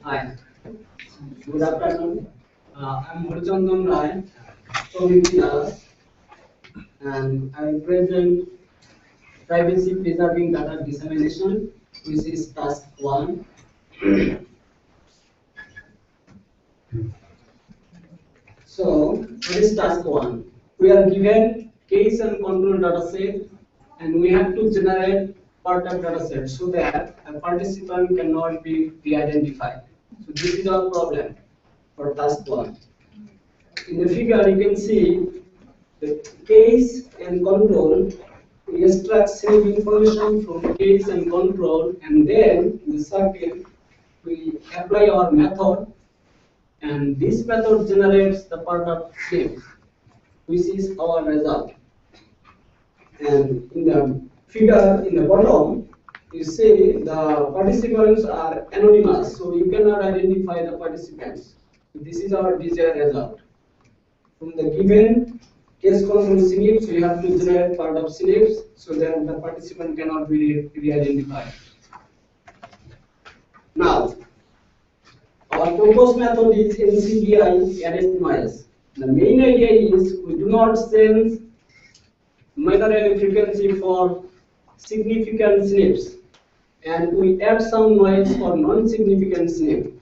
Hi, good afternoon. I'm Harchandran Rai from iDASH, and I present privacy preserving data dissemination, which is task 1. So, what is task 1? We are given case and control data set, and we have to generate part of data set so that a participant cannot be de-identified. So, this is our problem for task 1. In the figure, you can see the case and control. We extract same information from case and control, and then in the circuit we apply our method, and this method generates the part of slip, which is our result. And in the figure in the bottom, you see the participants are anonymous, so you cannot identify the participants. This is our desired result. From the given case control slips, we have to generate part of slips so that the participant cannot be re-identified. Now, our proposed method is NCBI added noise. The main idea is we do not sense minor allele frequency for significant SNPs, and we add some noise for non-significant SNP.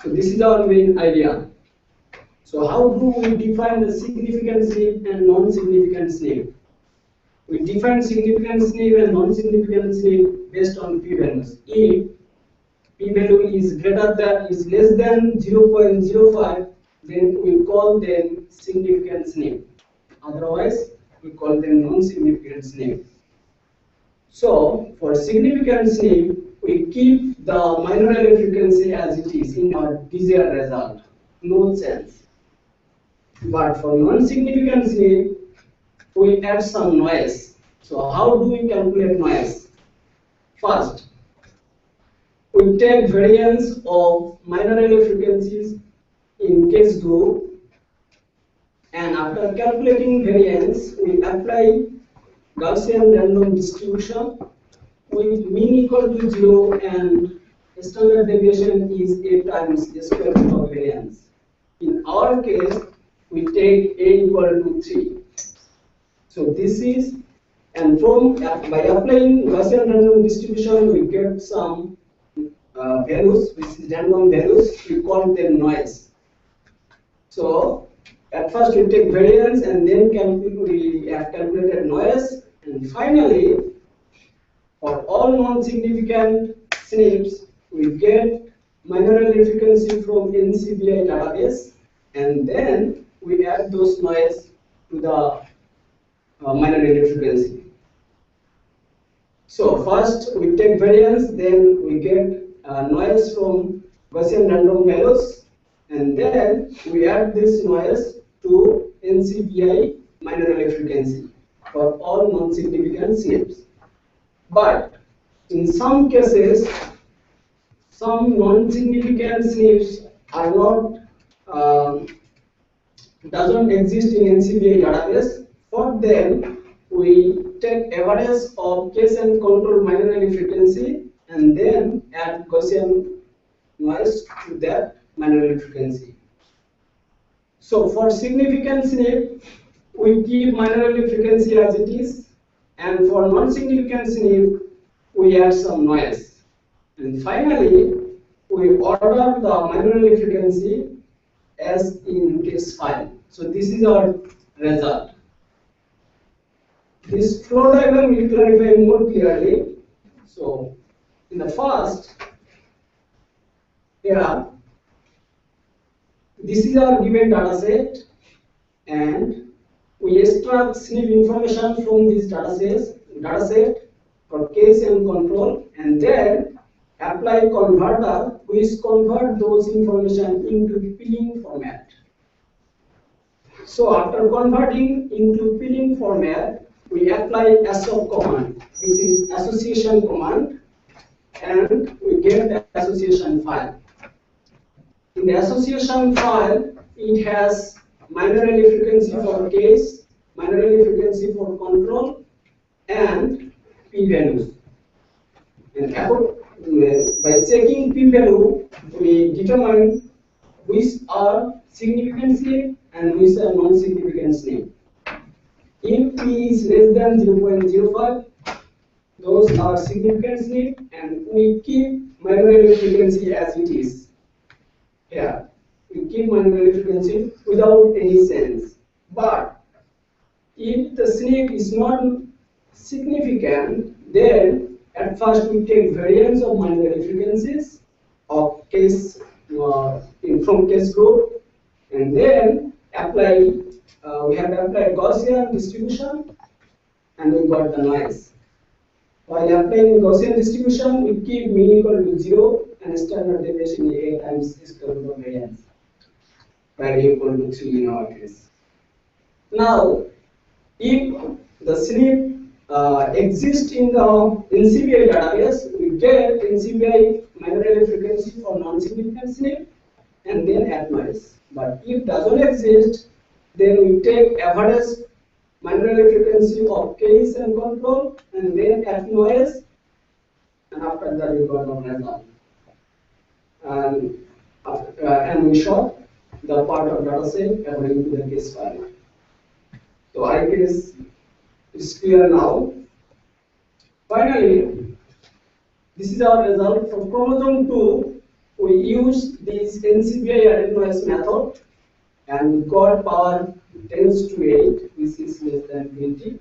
So this is our main idea. So how do we define the significant SNP and non-significant SNP? We define significant SNP and non-significant SNP based on p-values. If p-value is less than 0.05, then we call them significant SNP. Otherwise, we call them non-significant SNP. So for significant SNP, we keep the minor allele frequency as it is in our desired result. No change. But for non-significant SNP, we add some noise. So how do we calculate noise? First, we take variance of minor allele frequencies in case group, and after calculating variance, we apply Gaussian random distribution with mean equal to 0 and standard deviation is a times the square root of variance. In our case, we take a equal to 3. So this is, and by applying Gaussian random distribution, we get some values, which is random values. We call them noise. So at first we take variance, and then we have calculated noise, and finally, for all non-significant SNPs, we get minor allele frequency from NCBI database, and then we add those noise to the minor allele frequency. So first we take variance, then we get noise from Gaussian random values, and then we add this noise to NCBI minor allele frequency for all non-significant SNPs. But in some cases, some non-significant SNPs are not doesn't exist in NCBI database. For them, we take average of case and control minor allele frequency and then add Gaussian noise to that minor allele frequency. So for significant SNP, we keep minor allele frequency as it is, and for non-significant SNP, we add some noise. And finally, we order the minor allele frequency as in this file. So this is our result. This flow diagram will clarify more clearly. So in the first here, this is our given data set, and we extract SNP information from this data set for case and control, and then apply converter which convert those information into peeling format. So after converting into peeling format, we apply ASSOC command. This is association command, and we get the association file. In the association file, it has minor allele frequency for case, minor allele frequency for control, and p-values. And by checking p-value, we determine which are significant SNP and which are non-significant SNP. If p is less than 0.05, those are significant SNP, and we keep minor allele frequency as it is. Here, we keep minor allele frequency without any sense. But if the SNP is not significant, then at first we take variance of minor allele frequencies of case from case group, and then apply. We have applied Gaussian distribution, and we got the noise. While applying Gaussian distribution, we keep mean equal to 0 and standard deviation A times the square root of variance, value equal to 3 in our case. Now, if the SNP exists in the NCBI database, we get NCBI minor allele frequency for non-significant SNP and then add noise. But if it doesn't exist, then we take average minor allele frequency of case and control and then add noise, and after that we got the result. And we show the part of data set according to the case file. So I guess it's clear now. Finally, this is our result for chromosome 2. We used this NCBI added noise method and we got power tends to 8, which is less than 20.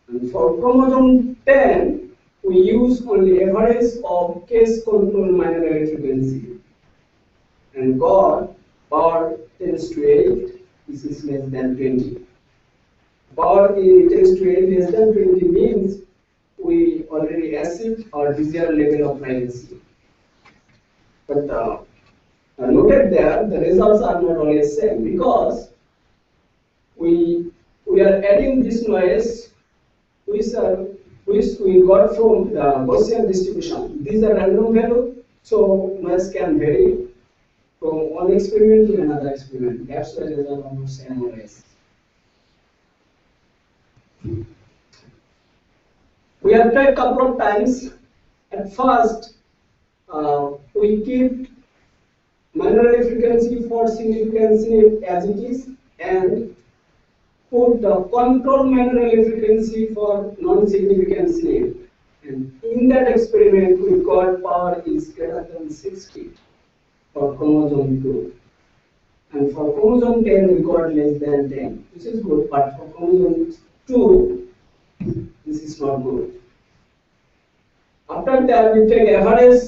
And for chromosome 10, we use only average of case control minor allele frequency and got power tends to 8, which is less than 20. Power tends to 8 less than 20 means we already achieved our desired level of privacy. But noted there, the results are not always same because we are adding this noise which we got from the Gaussian distribution. These are random values, so noise can vary from one experiment to another experiment. That's why the result are not same always. We have tried a couple of times. At first, we keep minor allele frequency for significant SNP as it is and put the control minor allele frequency for non-significant SNP. And in that experiment, we got power is greater than 60 for chromosome 2. And for chromosome 10, we got less than 10, which is good, but for chromosome 2, this is not good. After that, we take average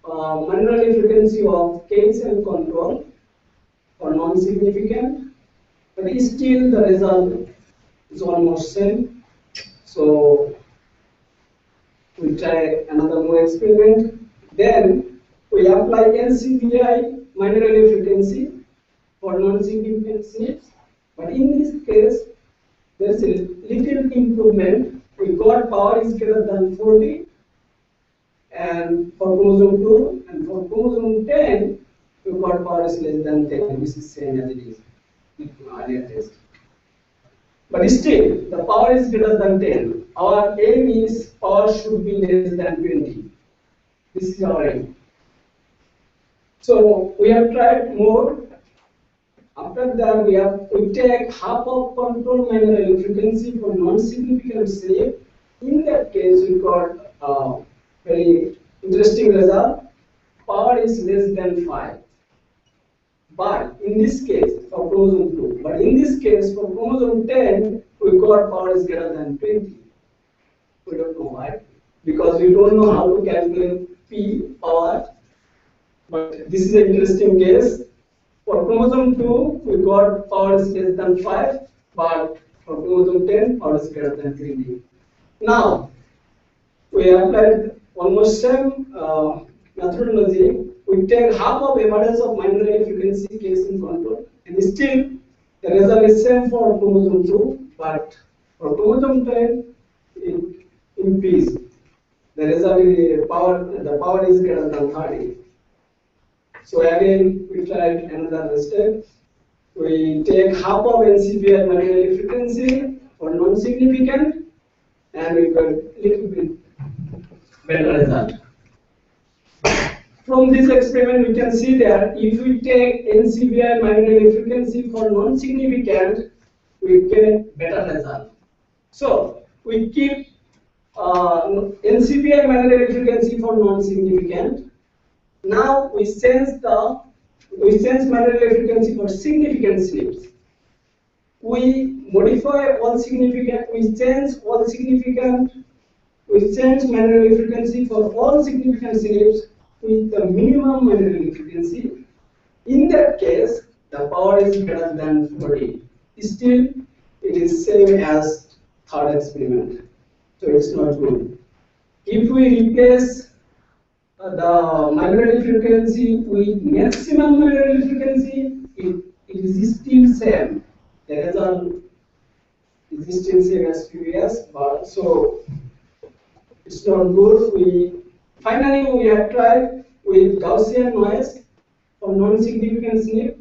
minor allele frequency of case and control for non-significant, but still the result is almost same. So we try another more experiment. Then we apply NCBI minor allele frequency for non-significant SNPs, but in this case there is a little improvement. We got power is greater than 40. And for chromosome 2 and for chromosome 10, we got power is less than 10, which is same as it is in earlier test. But still, the power is greater than 10. Our aim is power should be less than 20. This is our aim. So we have tried more. After that, we take half of control minor allele frequency for non-significant SNP. In that case, we got very interesting result. Power is less than 5. But in this case, for chromosome 2, but in this case, for chromosome 10, we got power is greater than 20. We don't know why. Because we don't know how to calculate P power. But this is an interesting case. For chromosome 2, we got power is less than 5. But for chromosome 10, power is greater than 20. Now, we applied almost same methodology. We take half of average of minor high frequency case in control, and still the result is same for chromosome 2, but for chromosome 10, it increase. The result is the power is greater than 30. So again, we tried another step. We take half of NCBI minor frequency for non-significant, and we got a little bit better result. From this experiment, we can see that if we take NCBI minor frequency for non-significant, we get better result. So we keep NCBI minor frequency for non-significant. Now we sense minor frequency for significant SNPs. We modify all significant. We change all significant. We change minor frequency for all significant SNPs with the minimum minor frequency. In that case, the power is greater than 40. Still, it is same as third experiment. So it's not good. If we replace the minor frequency with maximum minor frequency, it is still same. The result is still same as previous, but so it's not good. Finally we have tried with Gaussian noise for non-significant SNP.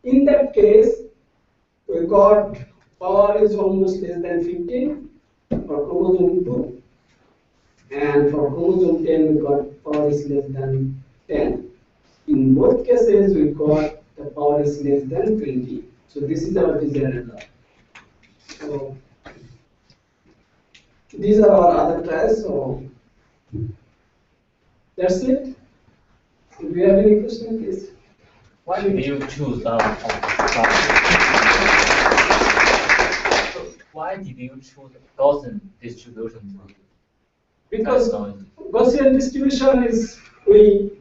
In that case, we got power is almost less than 15 for chromosome 2, and for chromosome 10 we got power is less than 10. In both cases we got the power is less than 20. So this is our desired result. So these are our other trials. So that's it. If you have any question, please. Why did you choose why did you choose Gaussian distribution? Because Gaussian distribution is in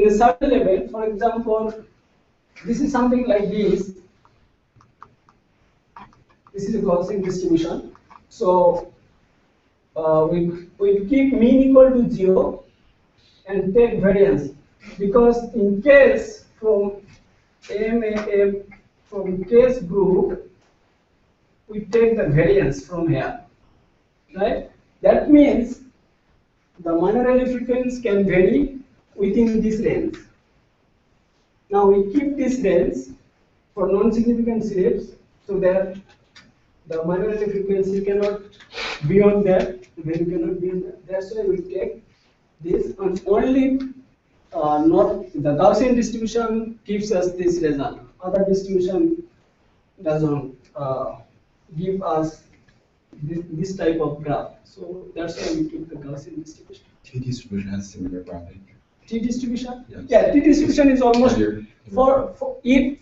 a certain level. For example, this is something like this. This is a Gaussian distribution. So we keep mean equal to 0 and take variance, because in case from from case group we take the variance from here, right? That means the minor frequency can vary within this range. Now we keep this range for non-significant SNPs so that the minor frequency cannot beyond that, the value cannot beyond that. That's why we take this, and only not the Gaussian distribution gives us this result. Other distribution doesn't give us this type of graph. So that's why we took the Gaussian distribution. T distribution has similar graphing. T distribution? Yes. Yeah, T distribution is almost for if,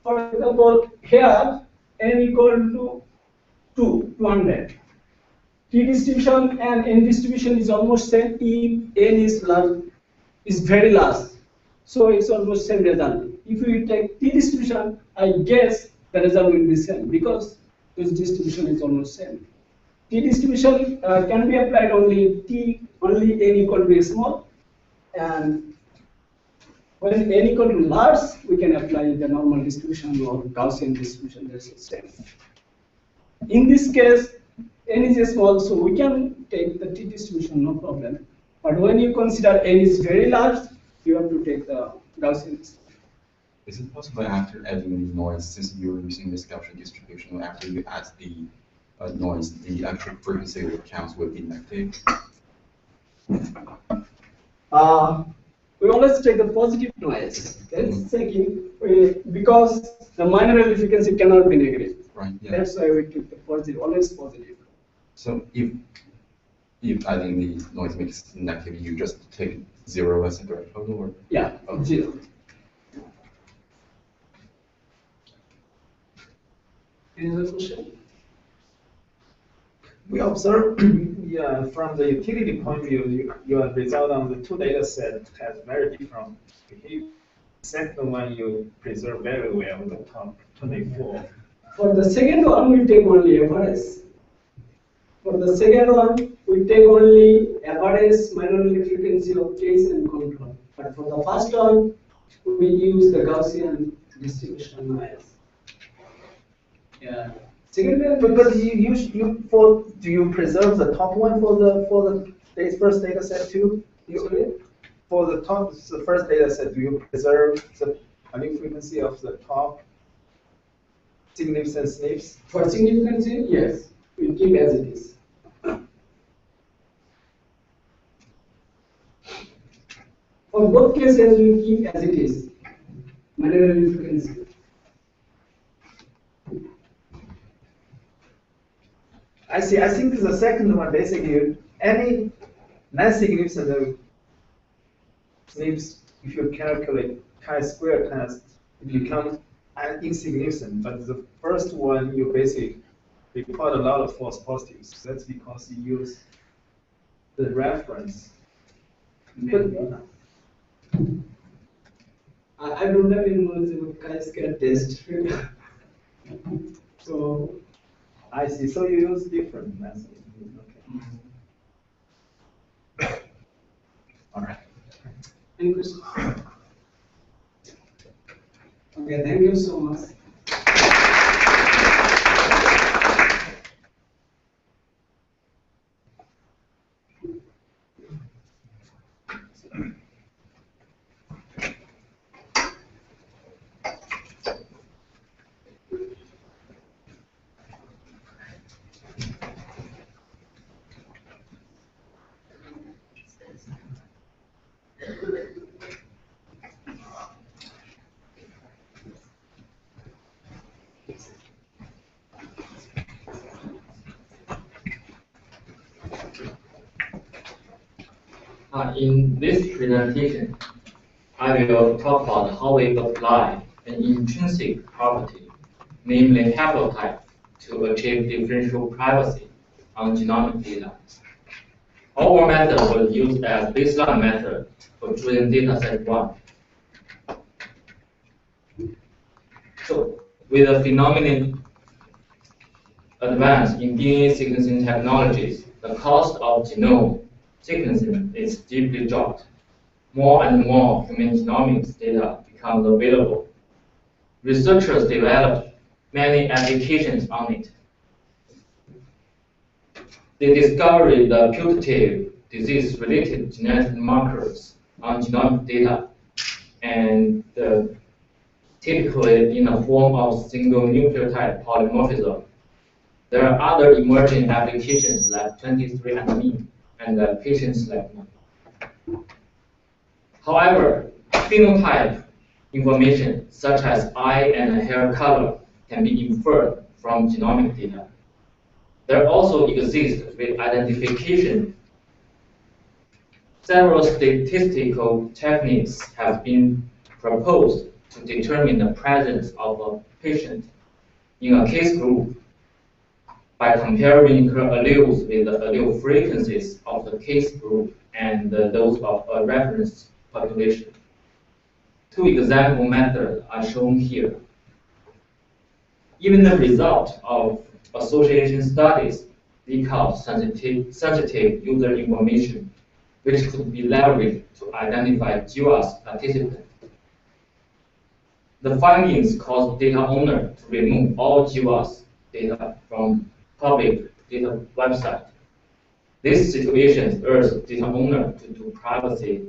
for example, here n equal to 200. T distribution and n distribution is almost same if n is large, is very large. So it's almost same result. If we take T distribution, I guess the result will be same because this distribution is almost same. T distribution can be applied only n equal to small, and when n equal to large, we can apply the normal distribution or Gaussian distribution. That's the same. In this case, n is small, so we can take the T distribution, no problem. But when you consider n is very large, you have to take the Gaussian distribution. Is it possible after adding the noise, since you're using this Gaussian distribution, after you add the noise, the actual frequency counts would be negative? We always take the positive noise. That's checking because the minor frequency cannot be negative. Right. Yeah. That's why we keep the positive, always positive. So if adding the noise makes it negative, you just take 0 as a threshold, or? Yeah, 0. Any other question? We observe from the utility point of view, your result on the 2 data sets has very different behavior. Second one, you preserve very well the top 24. For the second one, we take only average. For the second one, we take only average minority frequency of case and control. But for the first one, we use the Gaussian distribution noise. Yeah. Second one, But do you preserve the top one for the first data set too? For the first data set, do you preserve the allele frequency of the top SNPs and SNPs? for significancy, yes, we keep as it is. For both cases, we keep as it is. Minority frequency. I see. I think the second one basically any non-significant SNPs, if you calculate chi-square times, it becomes insignificant. But the first one, you basically report a lot of false positives. That's because you use the reference. But, I don't have any knowledge about chi-square test. So I see. So you use different methods. Okay. All right. any questions? Okay, thank you so much. In this presentation, I will talk about how we apply an intrinsic property, namely haplotype, to achieve differential privacy on genomic data. Our method was used as baseline method for choosing dataset 1. So, with a phenomenal advance in DNA sequencing technologies, the cost of genome sequencing is deeply dropped. More and more human genomics data becomes available. Researchers developed many applications on it. They discovered the putative disease-related genetic markers on genomic data, and typically in the form of single nucleotide polymorphism. There are other emerging applications like 23andMe and patient selection. However, phenotype information such as eye and hair color can be inferred from genomic data. There also exists with identification. Several statistical techniques have been proposed to determine the presence of a patient in a case group by comparing her alleles with the allele frequencies of the case group and those of a reference population. Two example methods are shown here. Even the result of association studies leak out sensitive user information, which could be leveraged to identify GWAS participants. The findings caused data owner to remove all GWAS data from public data website. This situation urges data owner to do privacy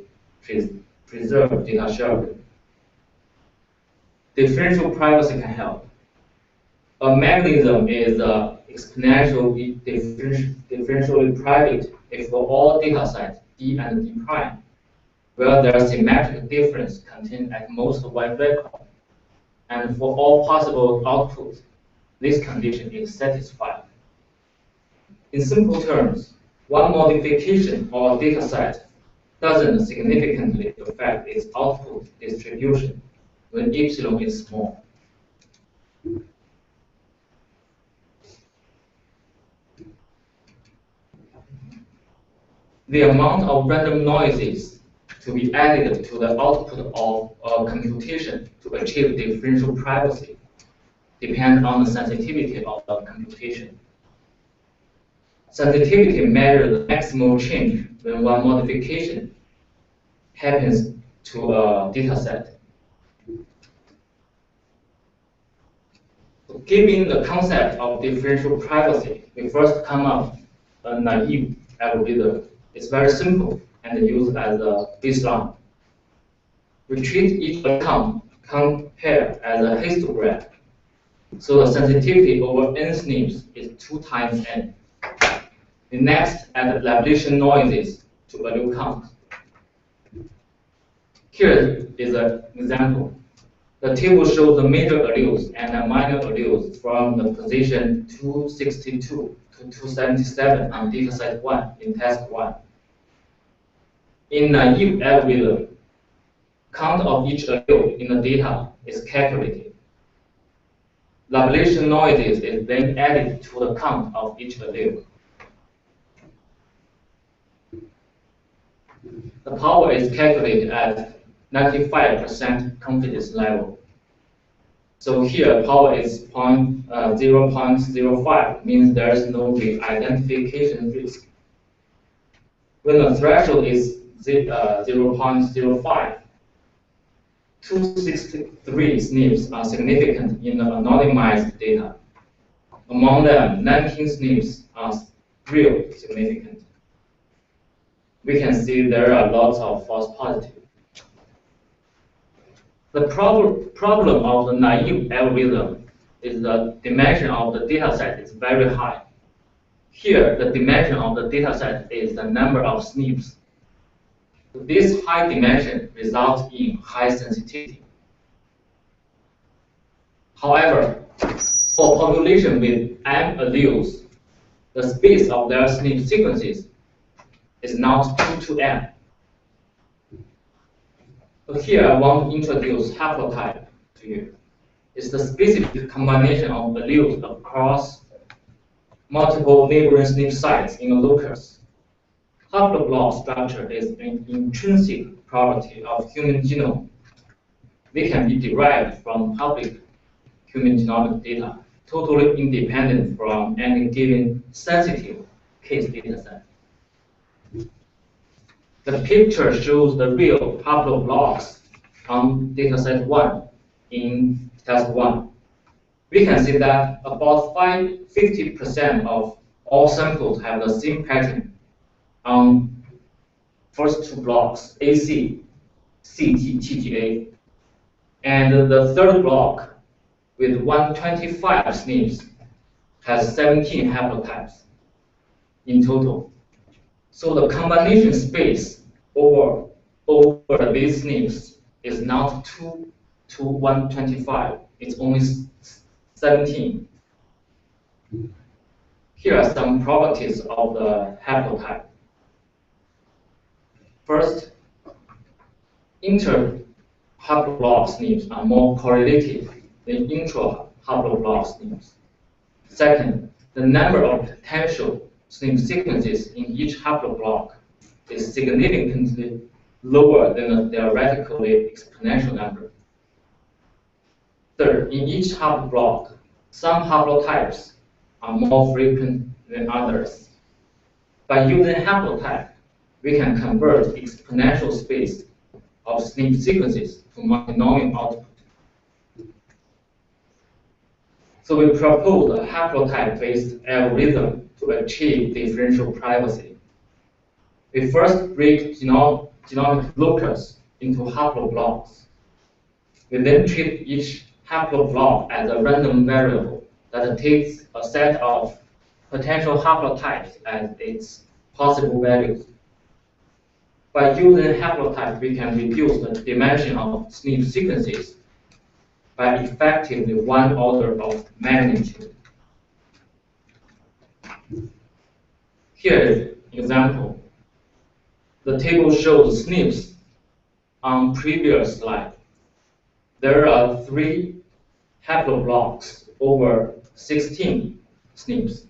preserve data sharing. Differential privacy can help. A mechanism is exponentially differentially private if for all data sets D and D prime, where there is symmetric difference contained at most one record, and for all possible outputs, this condition is satisfied. In simple terms, one modification of a data set doesn't significantly affect its output distribution when epsilon is small. The amount of random noises to be added to the output of a computation to achieve differential privacy depends on the sensitivity of the computation. Sensitivity measures the maximal change when one modification happens to a data set. Given the concept of differential privacy, we first come up a naive algorithm. It's very simple and used as a baseline. We treat each account pair as a histogram. So the sensitivity over n SNPs is 2 times n. We next add labelation noises to allele count. Here is an example. The table shows the major alleles and the minor alleles from the position 262 to 277 on dataset 1 in test 1. In naive algorithm, count of each allele in the data is calculated. Labelation noises is then added to the count of each allele. The power is calculated at 95% confidence level. So here, power is 0.05, means there is no identification risk. When the threshold is 0.05, 263 SNPs are significant in the anonymized data. Among them, 19 SNPs are real significant. We can see there are lots of false positives. The problem of the naive algorithm is the dimension of the dataset is very high. Here, the dimension of the dataset is the number of SNPs. This high dimension results in high sensitivity. However, for population with M alleles, the space of their SNP sequences is not 2 to M. So here I want to introduce haplotype to you. It's the specific combination of alleles across multiple neighboring SNP sites in a locus. Haploblock structure is an intrinsic property of human genome. They can be derived from public human genomic data, totally independent from any given sensitive case dataset. The picture shows the real haploblocks on dataset 1 in test 1. We can see that about 50% of all samples have the same pattern on first 2 blocks, AC, CT, TTA, and the third block with 125 SNPs has 17 haplotypes in total. So the combination space over these SNPs is not 2 to 125, it's only 17. Here are some properties of the haplotype. First, inter-haploblock SNPs are more correlated than intra-haploblock SNPs. Second, the number of potential SNP sequences in each haploblock is significantly lower than the theoretically exponential number. Third, in each haploblock, some haplotypes are more frequent than others. By using haplotype, we can convert exponential space of SNP sequences to multinomial output. So we propose a haplotype-based algorithm to achieve differential privacy. We first break genomic locus into haploblocks. We then treat each haploblock as a random variable that takes a set of potential haplotypes as its possible values. By using haplotype, we can reduce the dimension of SNP sequences by effectively 1 order of magnitude. Here is an example. The table shows SNPs on previous slide. There are 3 haploblocks over 16 SNPs.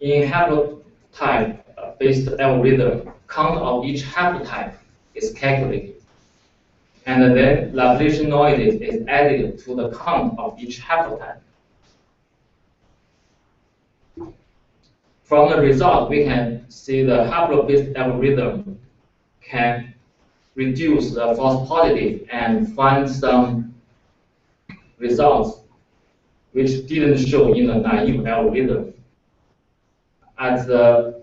In haplotype-based algorithm, count of each haplotype is calculated. And then labelation noises is added to the count of each haplotype. From the result, we can see the haplo-based algorithm can reduce the false positive and find some results which didn't show in the naive algorithm. As the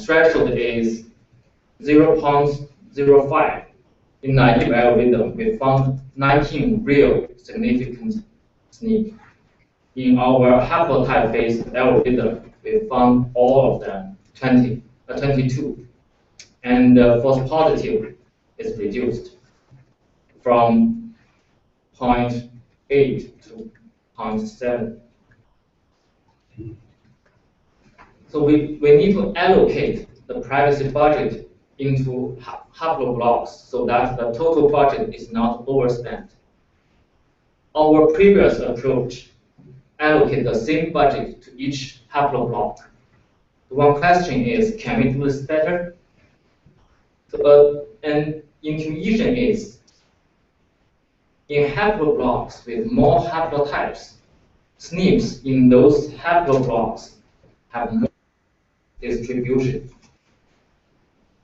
threshold is 0.05 in naive algorithm, we found 19 real significant SNP. In our haplotype-based algorithm, we found all of them, 22. And the false positive is reduced from 0.8 to 0.7. So we need to allocate the privacy budget into haploblocks so that the total budget is not overspent. Our previous approach allocate the same budget to each haploblock. The one question is, can we do this better? So, an intuition is, in haploblocks with more haplotypes, SNPs in those haploblocks have more distribution,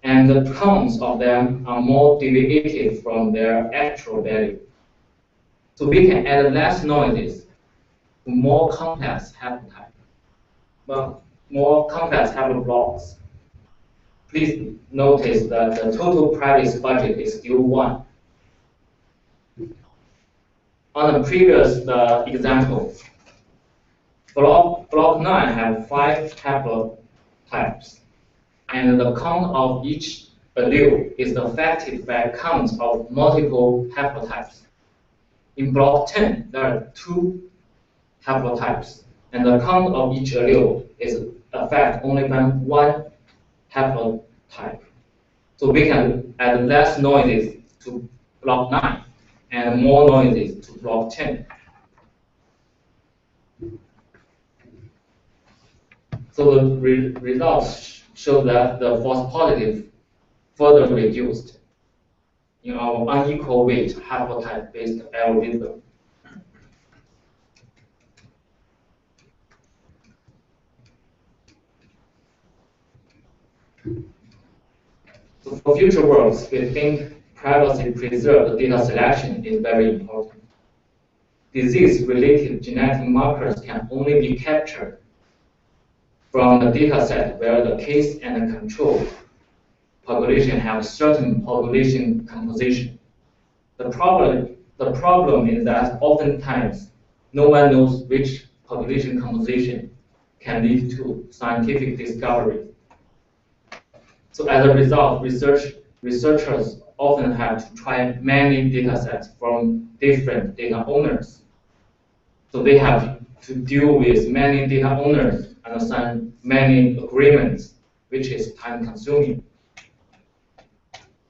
and the counts of them are more deviated from their actual value. So we can add less noises to more complex haplotypes, but more complex haploblocks. Please notice that the total privacy budget is still 1. On the previous example, block 9 have 5 haplotypes, and the count of each allele is affected by counts of multiple haplotypes. In block 10, there are 2 haplotypes, and the count of each allele is affected only by 1 haplotype. So we can add less noises to block 9 and more noises to block 10. So the results show that the false positive further reduced in our unequal weight haplotype-based algorithm. So for future works, we think privacy-preserved data selection is very important. Disease-related genetic markers can only be captured from the data set where the case and the control population have certain population composition. The problem is that oftentimes no one knows which population composition can lead to scientific discovery. So as a result, researchers often have to try many data sets from different data owners. So they have to deal with many data owners and sign many agreements, which is time consuming.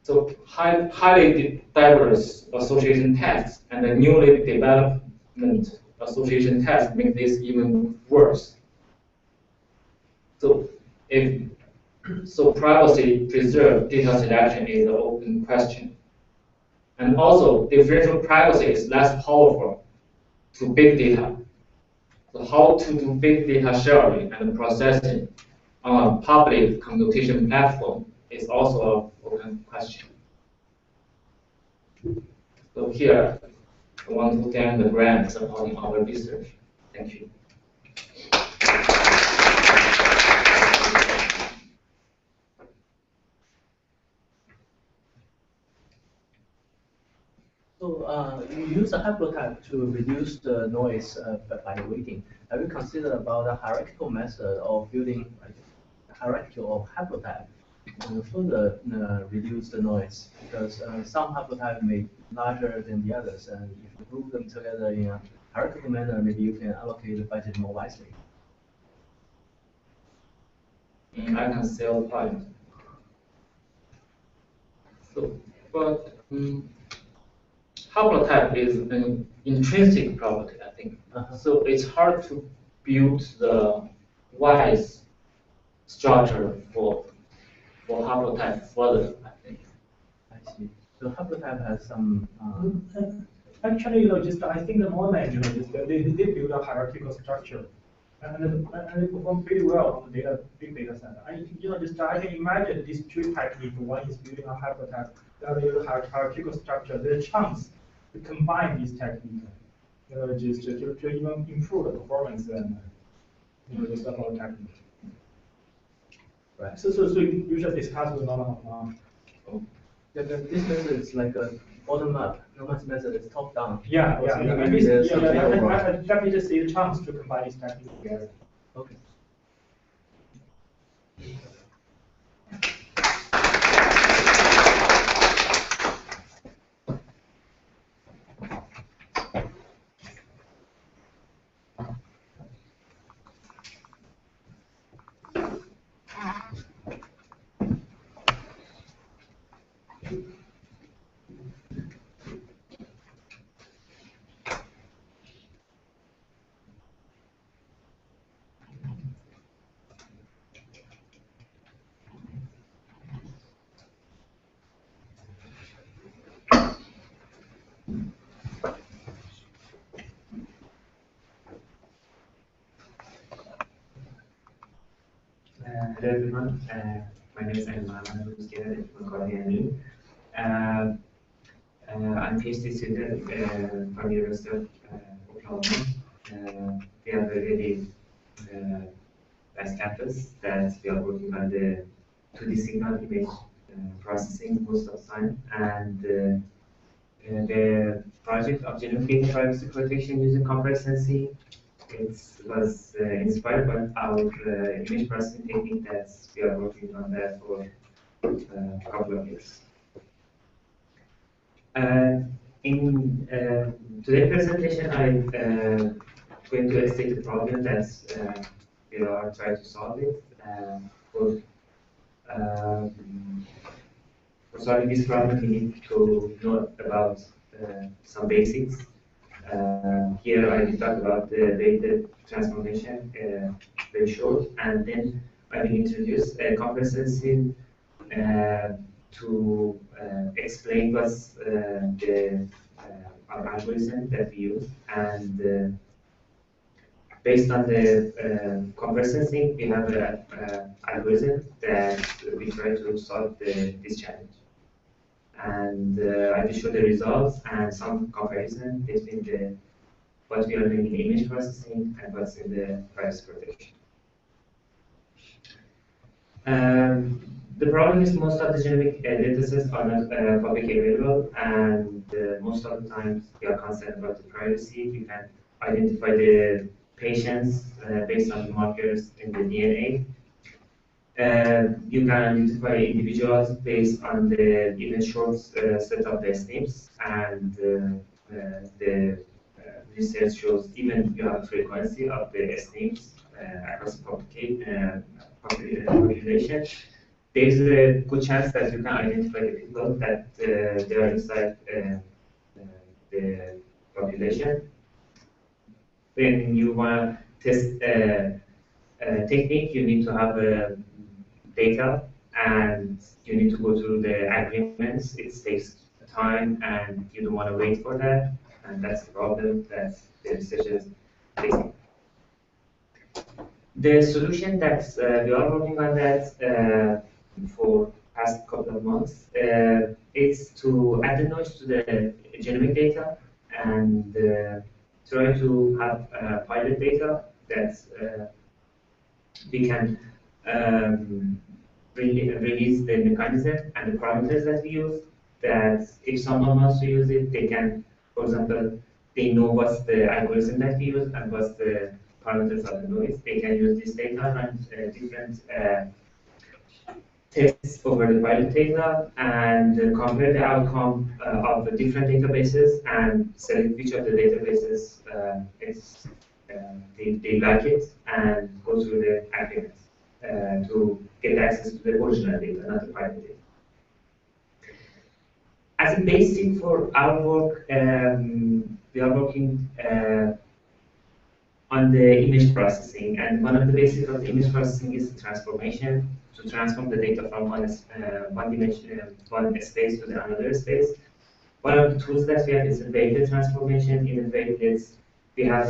So highly diverse association tests and the newly development association tests make this even worse. So privacy-preserved data selection is an open question. And also, differential privacy is less powerful to big data. So how to do big data sharing and processing on a public computation platform is also an open question. So here, I want to thank the grant supporting our research. Thank you. So you use a haplotype to reduce the noise by the weighting. Have you considered about a hierarchical method of building a hierarchy of haplotype and further reduce the noise? Because some haplotype may be larger than the others, and if you group them together in a hierarchical manner, maybe you can allocate the budget more wisely. I can say a point. So, but haplotype is an intrinsic property, I think. So it's hard to build the wise structure for haplotype further, I think. I see. So haplotype has some. Actually, I think the modern engineers they did build a hierarchical structure and it performed pretty well on the big data set. I can imagine these two techniques. One is building a hypertext, the other is hierarchical structure. There's a chance to combine these techniques, just to even improve the performance and the stuff of technique. Right. So you should discuss with Norman. This method is like a bottom up. Norman's method is top down. Yeah. I definitely just see a chance to combine these techniques together. Okay. Hello everyone, my name is Elman. I'm a student at Macquarie. I'm a PhD student from University of Oklahoma. We have a really nice campus that we are working on the 2D signal image processing most of the time, and the project of genomic data privacy protection using compressed sensing. It was inspired by our image processing technique that we are working on that for a couple of years. In today's presentation, I'm going to state the problem that we are trying to solve it. For solving this problem, we need to know about some basics. Here I will talk about the data transformation very short, and then I will introduce a compressed sensing to explain what's our algorithm that we use, and based on the compressed sensing, we have an algorithm that we try to solve this challenge. And I will show the results and some comparison between what we are doing in image processing and what's in the privacy protection. The problem is most of the genomic datasets are not publicly available, and most of the times we are concerned about the privacy. We can identify the patients based on the markers in the DNA. You can identify individuals based on the even short set of their names, and the research shows even you have frequency of the names across the population. There's a good chance that you can identify the people that they are inside the population. When you want to test a technique, you need to have data, and you need to go through the agreements. It takes time, and you don't want to wait for that, and that's the problem that the researchers facing. The solution that we are working on that for past couple of months is to add the noise to the genomic data and try to have pilot data that we can release the mechanism and the parameters that we use, that if someone wants to use it, they can, for example, they know what's the algorithm that we use and what's the parameters of the noise. They can use this data, run different tests over the pilot data, and compare the outcome of the different databases and select which of the databases they like it, and go through the agreements to get access to the original data, not the private data. As a basic for our work, we are working on the image processing, and one of the basics of the image processing is the transformation, to transform the data from one space to the another space. One of the tools that we have is the data transformation. In the Wavelets, we have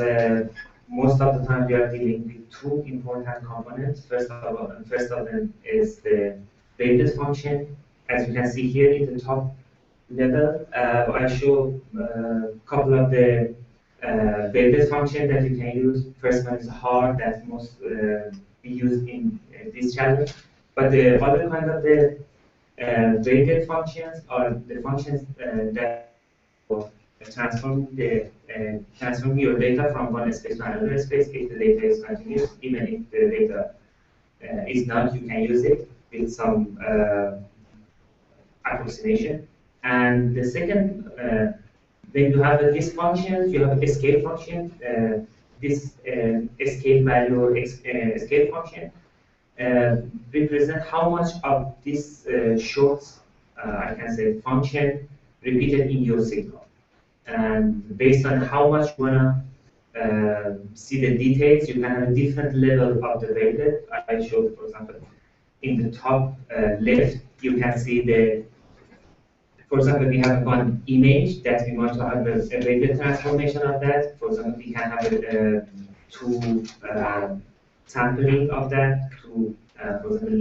most of the time we are dealing with two important components. First of them is the wavelet function. As you can see here in the top level, I show a couple of the wavelet function that you can use. First one is hard, that most be used in this challenge. But the other kind of the wavelet functions are the functions that transform your data from one space to another space if the data is continuous. Even if the data is not, you can use it with some approximation. And the second, when you have this function, you have a scale function. This scale value or scale function represent how much of this short, I can say, function repeated in your signal. And based on how much you wanna see the details, you can have a different level of the wavelet. I showed, for example, in the top left, you can see the, for example, we have one image that we want to have a wavelet transformation of that. For example, we can have a two sampling of that, two, for example,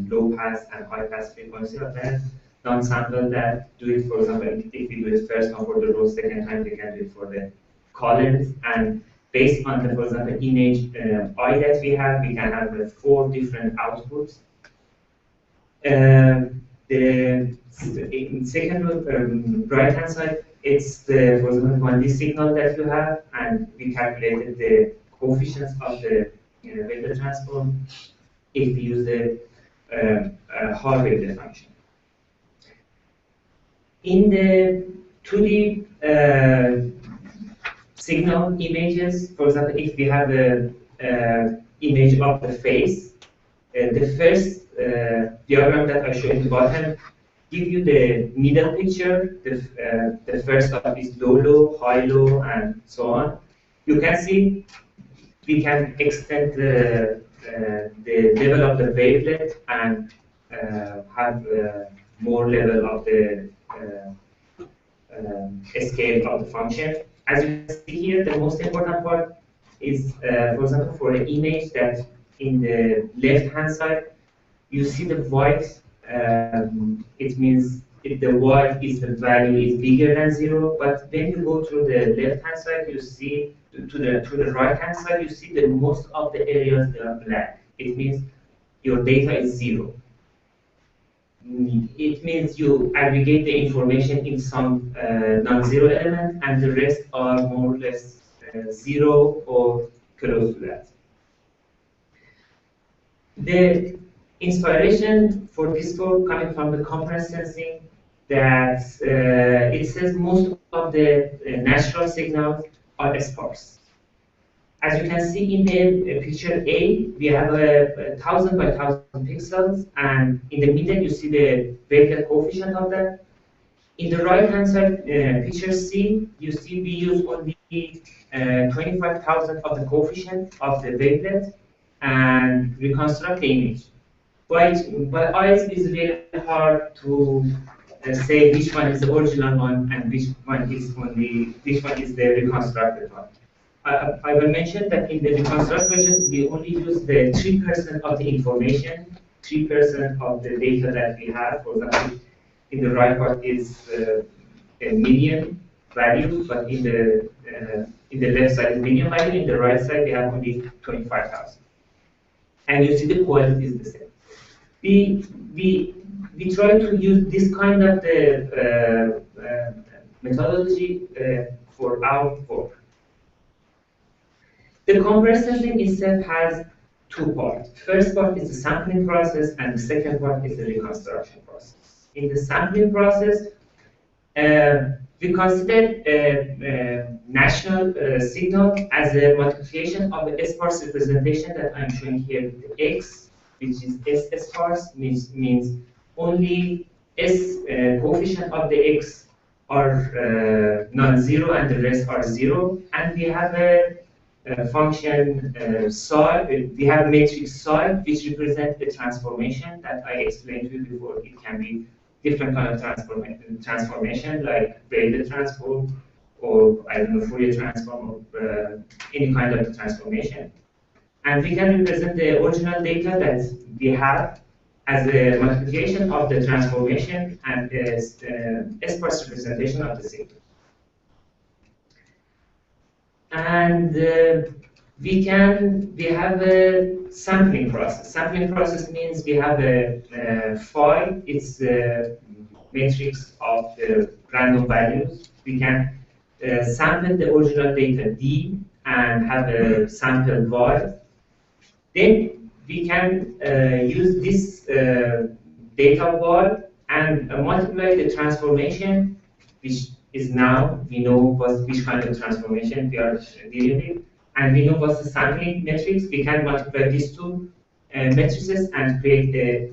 low pass and high pass frequency of that. Non-sample that, do it, for example, if we do it first time for the row, second time we can do it for the columns. And based on the, for example, image I that we can have 4 different outputs. The second right hand side, it's the, for example, 1D signal that you have, and we calculated the coefficients of the wavelet transform if we use the hard wavelet function. In the 2D signal images, for example, if we have a image of the face, the first diagram that I show in the bottom give you the middle picture. The first step is low, high, low, and so on. You can see we can extend the level of the wavelet and have more level of the scale of the function. As you can see here, the most important part is, for example, for the image that in the left-hand side, you see the white. It means if the white is the value is bigger than 0. But when you go to the left-hand side, you see to the right-hand side, you see that most of the areas they are black. It means your data is 0. It means you aggregate the information in some non-zero element, and the rest are more or less 0 or close to that. The inspiration for this book coming from the conference sensing, that it says most of the natural signals are sparse. As you can see in the picture A, we have 1,000 by 1,000 pixels, and in the middle you see the wavelet coefficient of that. In the right-hand side, picture C, you see we use only 25,000 of the coefficient of the wavelet and reconstruct the image. By eyes, it's very hard to say which one is the original one and which one is the reconstructed one. I will mention that in the reconstruct version, we only use the 3% of the information, 3% of the data that we have. For example, in the right part is a median value, but in the left side is median value. In the right side, we have only 25,000. And you see the quality is the same. We try to use this kind of the methodology for our work. The converse sensing itself has 2 parts. First part is the sampling process, and the second part is the reconstruction process. In the sampling process, we consider national signal as a multiplication of the sparse representation that I'm showing here with the X, which is S sparse, means only S coefficient of the X are non-zero and the rest are 0. And we have a function psi, we have a matrix psi, which represents the transformation that I explained to you before. It can be different kind of transformation, like wavelet transform, or I don't know, Fourier transform, or any kind of transformation. And we can represent the original data that we have as a multiplication of the transformation and the sparse representation of the signal. And we have a sampling process. Sampling process means we have a file. It's a matrix of random values. We can sample the original data D and have a sample Y. Then we can use this data Y and multiply the transformation, which is now we know which kind of transformation we are dealing with, and we know what's the sampling matrix. We can multiply these two matrices and create a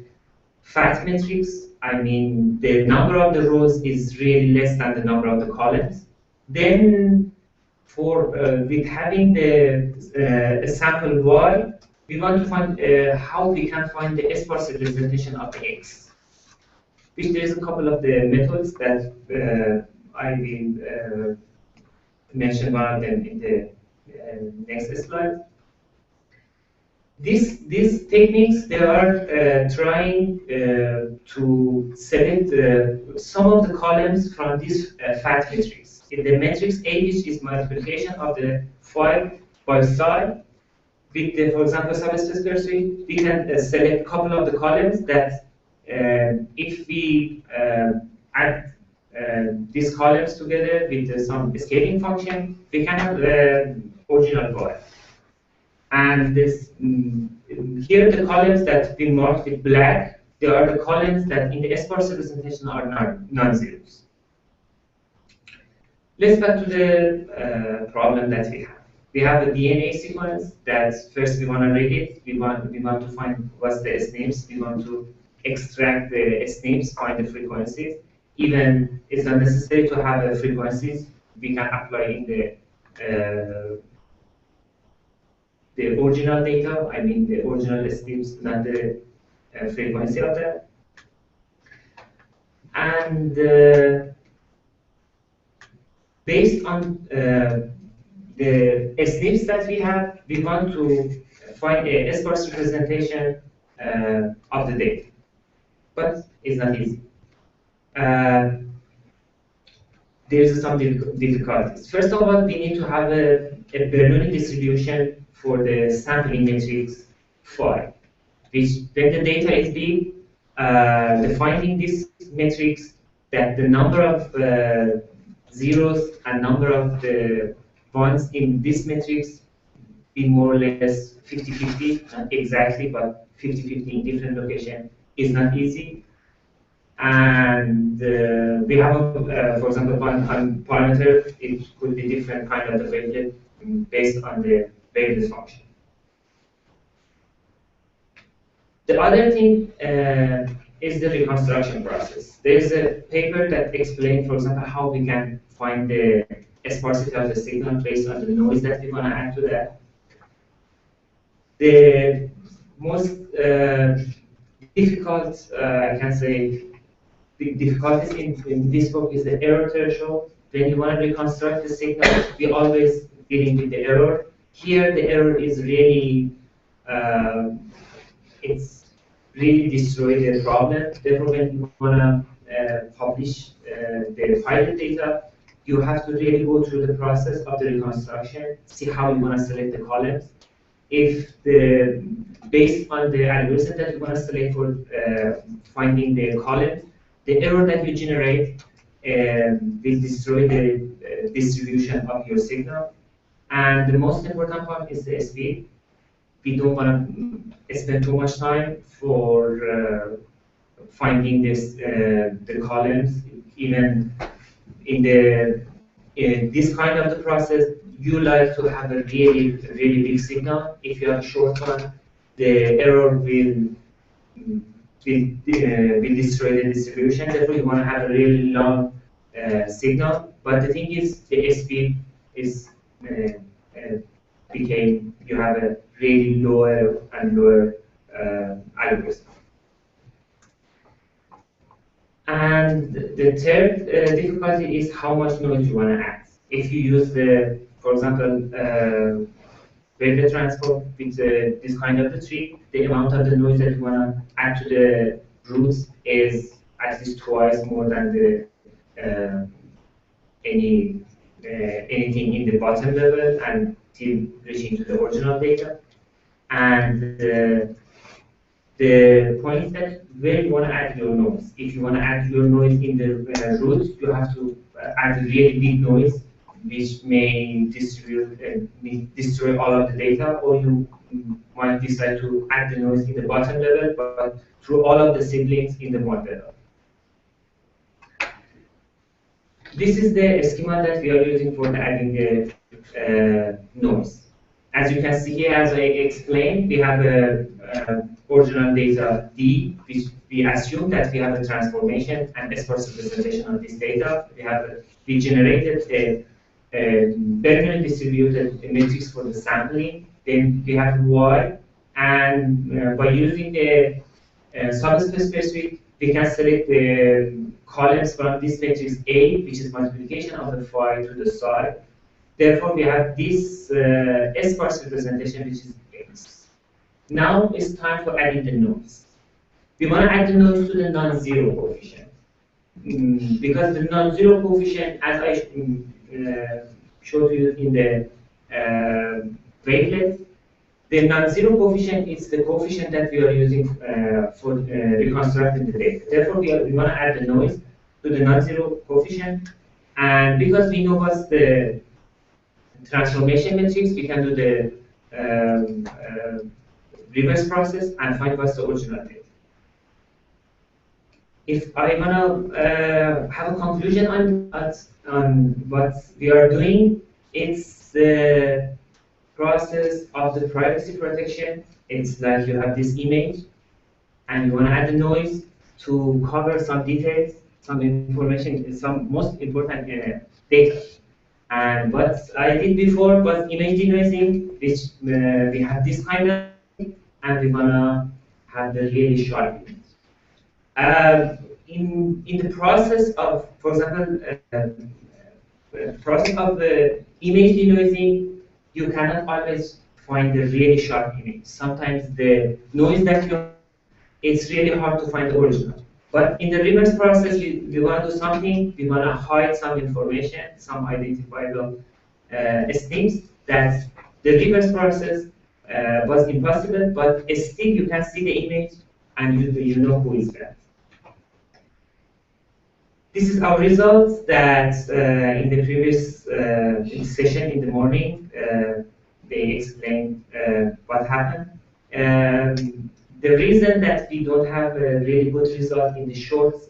fat matrix. I mean, the number of the rows is really less than the number of the columns. Then, for with having the sample Y, we want to find how we can find the sparse representation of the X. Which there is a couple of the methods that I will mention one of them in the next slide. These techniques, they are trying to select some of the columns from this fat matrix. In the matrix A, which is multiplication of the file by side, with the, for example, subspace pursuit, we can select a couple of the columns that if we add these columns together with some scaling function, we can have the original file. And this here the columns that we marked with black, they are the columns that in the sparse representation are non-zeros. Let's back to the problem that we have. We have a DNA sequence that first we want to read it. We want to find what's the S names. We want to extract the S names, find the frequencies. Even it's not necessary to have the frequencies. We can apply in the original data. I mean the original S names, not the frequency of that. And based on the SNPs that we have, we want to find a sparse representation of the data, but it's not easy. There's some difficulties. First of all, we need to have a Bernoulli distribution for the sampling matrix phi, which when the data is big, defining this matrix, that the number of zeros and number of the ones in this matrix be more or less 50-50, not exactly, but 50-50 in different locations is not easy. And we have, for example, one parameter, it could be different kind of the wavelet based on the wavelet function. The other thing is the reconstruction process. There is a paper that explains, for example, how we can find the sparsity of the signal based on the noise that we want to add to that. The most difficult, I can say, difficulties in this book is the error threshold. When you want to reconstruct the signal, we always dealing with the error. Here, the error is really, it's really destroyed the problem. Therefore, when you want to publish the pilot data, you have to really go through the process of the reconstruction, see how you want to select the columns. If based on the algorithm that you want to select for finding the columns, the error that you generate will destroy the distribution of your signal. And the most important part is the speed. We don't want to spend too much time for finding the columns. Even in this kind of the process, you like to have a really big signal. If you have a short one, the error will destroy the distribution. Therefore, you want to have a really long signal. But the thing is, the speed is you have a really lower and lower algorithm. And the third difficulty is how much noise you want to add. if you use for example, Weber transform with this kind of a tree, the amount of the noise that you want to add to the roots is at least twice more than the anything in the bottom level until reaching to the original data. And the point is that where you want to add your noise. If you want to add your noise in the roots, you have to add a really big noise, which may destroy all of the data, or you might decide to add the noise in the bottom level, but through all of the siblings in the mode level. This is the schema that we are using for adding the noise. As you can see here, as I explained, we have a original data D, which we assume that we have a transformation and sparse representation of this data. We generated a Bernoulli distributed matrix for the sampling. Then we have Y, and by using the subspace suite, we can select the columns from this matrix A, which is multiplication of the phi to the psi. Therefore, we have this sparse representation, which is X. Now it's time for adding the noise. We want to add the noise to the non-zero coefficient. Because the non-zero coefficient, as I showed you in the wavelet, the non-zero coefficient is the coefficient that we are using for reconstructing the data. Therefore, we want to add the noise to the non-zero coefficient. And because we know what's the transformation matrix, we can do the reverse process and find what's the original data. If I want to have a conclusion on what we are doing, it's the process of the privacy protection. It's like you have this image, and you want to add the noise to cover some details, some information, some most important data. And what I did before was image denoising, which we have this kind of, and we want to have the really sharp image. In the process of, for example, process of the image denoising, you cannot always find the really sharp image. Sometimes the noise that you, it's really hard to find the original. But in the reverse process, we want to do something. We want to hide some information, some identifiable streams that the reverse process was impossible. But still, you can see the image, and you know who is that. This is our results that in the previous session in the morning, they explained what happened. The reason that we don't have a really good result in the short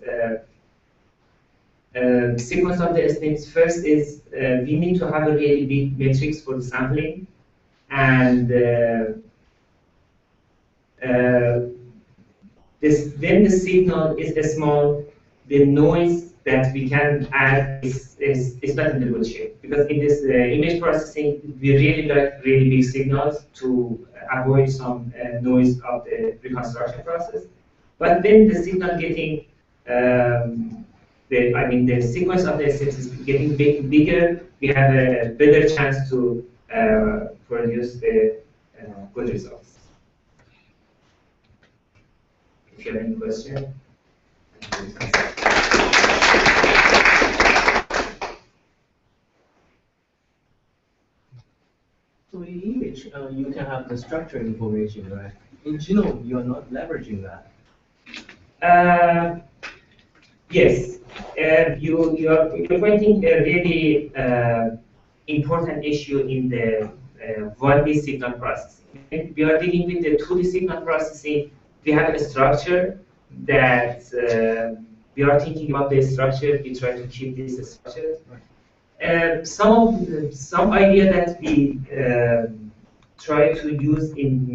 sequence of the estimates, first is we need to have a really big matrix for the sampling, and when the signal is small, the noise that we can add is not in the good shape. Because in this image processing, we really like really big signals to avoid some noise of the reconstruction process. But then the signal getting, the sequence of the steps is getting bigger, we have a better chance to produce the good results. If you have any question. So in image, you can have the structure information, right? In genome, you are not leveraging that. Yes, you're pointing a really important issue in the 1D signal processing. We are dealing with the 2D signal processing. We have a structure that we are thinking about the structure. We try to keep this structure. Some idea that we try to use in